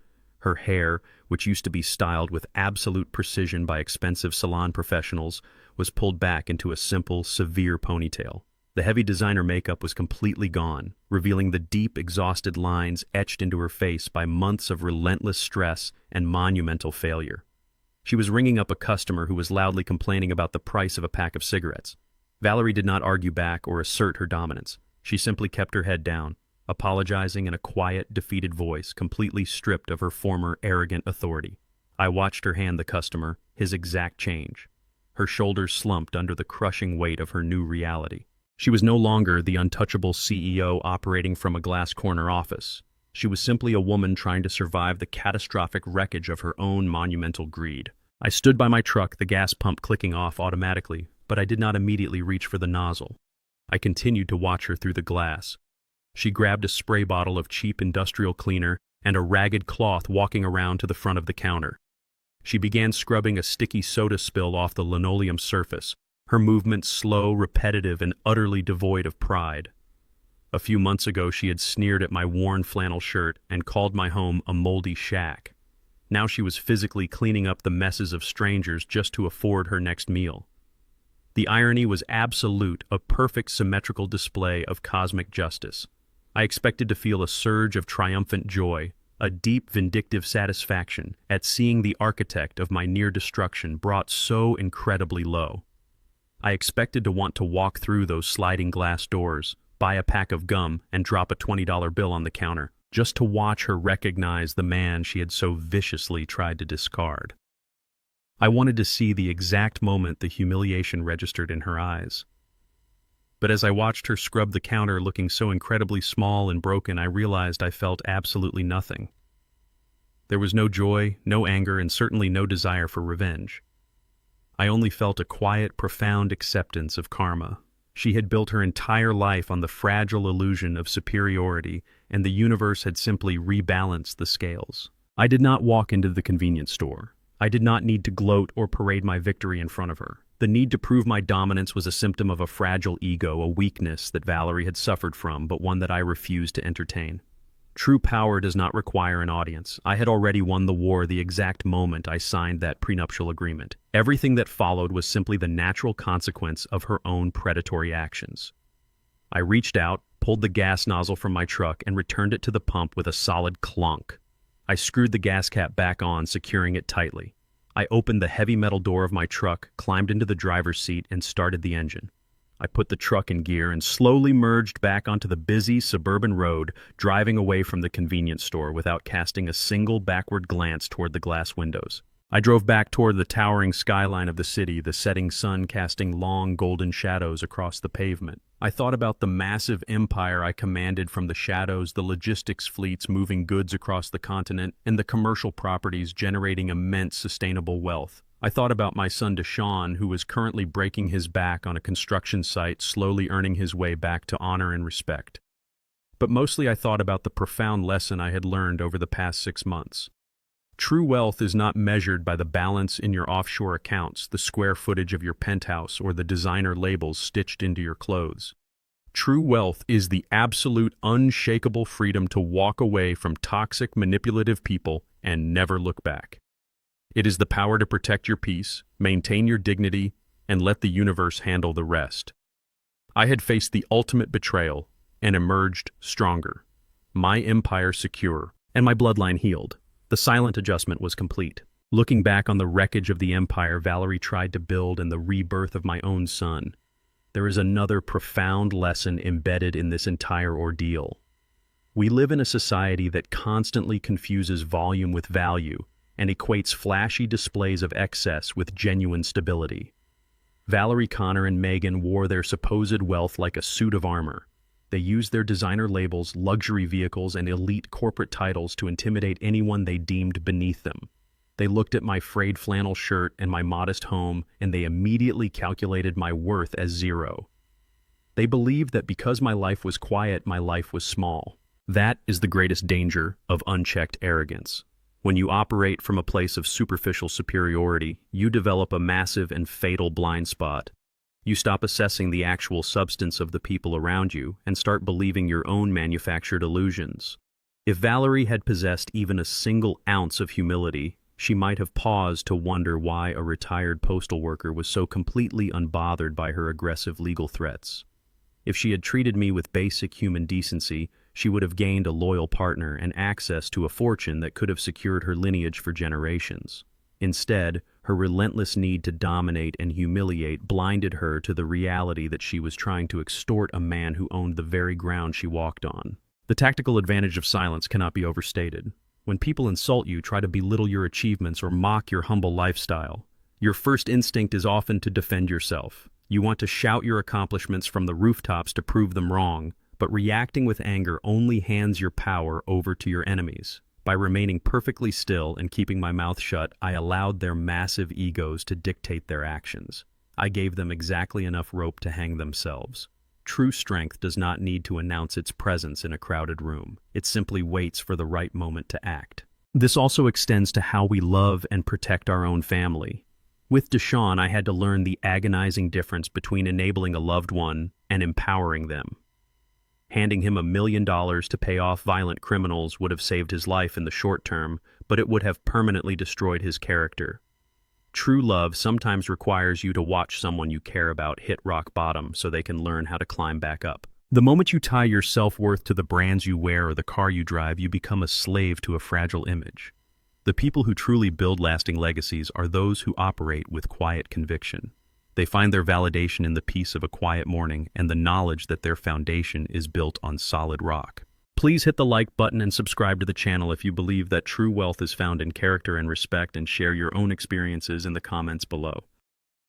Her hair, which used to be styled with absolute precision by expensive salon professionals, was pulled back into a simple, severe ponytail. The heavy designer makeup was completely gone, revealing the deep, exhausted lines etched into her face by months of relentless stress and monumental failure. She was ringing up a customer who was loudly complaining about the price of a pack of cigarettes. Valerie did not argue back or assert her dominance. She simply kept her head down, apologizing in a quiet, defeated voice, completely stripped of her former arrogant authority. I watched her hand the customer his exact change. Her shoulders slumped under the crushing weight of her new reality. She was no longer the untouchable CEO operating from a glass corner office. She was simply a woman trying to survive the catastrophic wreckage of her own monumental greed. I stood by my truck, the gas pump clicking off automatically, but I did not immediately reach for the nozzle. I continued to watch her through the glass. She grabbed a spray bottle of cheap industrial cleaner and a ragged cloth, walking around to the front of the counter. She began scrubbing a sticky soda spill off the linoleum surface, her movements slow, repetitive, and utterly devoid of pride. A few months ago, she had sneered at my worn flannel shirt and called my home a moldy shack. Now she was physically cleaning up the messes of strangers just to afford her next meal. The irony was absolute, a perfect symmetrical display of cosmic justice. I expected to feel a surge of triumphant joy, a deep vindictive satisfaction at seeing the architect of my near destruction brought so incredibly low. I expected to want to walk through those sliding glass doors, buy a pack of gum, and drop a $20 bill on the counter, just to watch her recognize the man she had so viciously tried to discard. I wanted to see the exact moment the humiliation registered in her eyes. But as I watched her scrub the counter looking so incredibly small and broken, I realized I felt absolutely nothing. There was no joy, no anger, and certainly no desire for revenge. I only felt a quiet, profound acceptance of karma. She had built her entire life on the fragile illusion of superiority, and the universe had simply rebalanced the scales. I did not walk into the convenience store. I did not need to gloat or parade my victory in front of her. The need to prove my dominance was a symptom of a fragile ego, a weakness that Valerie had suffered from, but one that I refused to entertain. True power does not require an audience. I had already won the war the exact moment I signed that prenuptial agreement. Everything that followed was simply the natural consequence of her own predatory actions. I reached out, pulled the gas nozzle from my truck, and returned it to the pump with a solid clunk. I screwed the gas cap back on, securing it tightly. I opened the heavy metal door of my truck, climbed into the driver's seat, and started the engine. I put the truck in gear and slowly merged back onto the busy suburban road, driving away from the convenience store without casting a single backward glance toward the glass windows. I drove back toward the towering skyline of the city, the setting sun casting long golden shadows across the pavement. I thought about the massive empire I commanded from the shadows, the logistics fleets moving goods across the continent, and the commercial properties generating immense sustainable wealth. I thought about my son Deshaun, who was currently breaking his back on a construction site, slowly earning his way back to honor and respect. But mostly I thought about the profound lesson I had learned over the past 6 months. True wealth is not measured by the balance in your offshore accounts, the square footage of your penthouse, or the designer labels stitched into your clothes. True wealth is the absolute, unshakable freedom to walk away from toxic, manipulative people and never look back. It is the power to protect your peace, maintain your dignity, and let the universe handle the rest. I had faced the ultimate betrayal and emerged stronger. My empire secure, and my bloodline healed. The silent adjustment was complete. Looking back on the wreckage of the empire Valerie tried to build and the rebirth of my own son, there is another profound lesson embedded in this entire ordeal. We live in a society that constantly confuses volume with value and equates flashy displays of excess with genuine stability. Valerie Connor and Megan wore their supposed wealth like a suit of armor. They used their designer labels, luxury vehicles, and elite corporate titles to intimidate anyone they deemed beneath them. They looked at my frayed flannel shirt and my modest home, and they immediately calculated my worth as zero. They believed that because my life was quiet, my life was small. That is the greatest danger of unchecked arrogance. When you operate from a place of superficial superiority, you develop a massive and fatal blind spot. You stop assessing the actual substance of the people around you and start believing your own manufactured illusions. If Valerie had possessed even a single ounce of humility, she might have paused to wonder why a retired postal worker was so completely unbothered by her aggressive legal threats. If she had treated me with basic human decency, she would have gained a loyal partner and access to a fortune that could have secured her lineage for generations. Instead, her relentless need to dominate and humiliate blinded her to the reality that she was trying to extort a man who owned the very ground she walked on. The tactical advantage of silence cannot be overstated. When people insult you, try to belittle your achievements, or mock your humble lifestyle, your first instinct is often to defend yourself. You want to shout your accomplishments from the rooftops to prove them wrong, but reacting with anger only hands your power over to your enemies. By remaining perfectly still and keeping my mouth shut, I allowed their massive egos to dictate their actions. I gave them exactly enough rope to hang themselves. True strength does not need to announce its presence in a crowded room. It simply waits for the right moment to act. This also extends to how we love and protect our own family. With Deshaun, I had to learn the agonizing difference between enabling a loved one and empowering them. Handing him $1 million to pay off violent criminals would have saved his life in the short term, but it would have permanently destroyed his character. True love sometimes requires you to watch someone you care about hit rock bottom so they can learn how to climb back up. The moment you tie your self-worth to the brands you wear or the car you drive, you become a slave to a fragile image. The people who truly build lasting legacies are those who operate with quiet conviction. They find their validation in the peace of a quiet morning and the knowledge that their foundation is built on solid rock. Please hit the like button and subscribe to the channel if you believe that true wealth is found in character and respect, and share your own experiences in the comments below.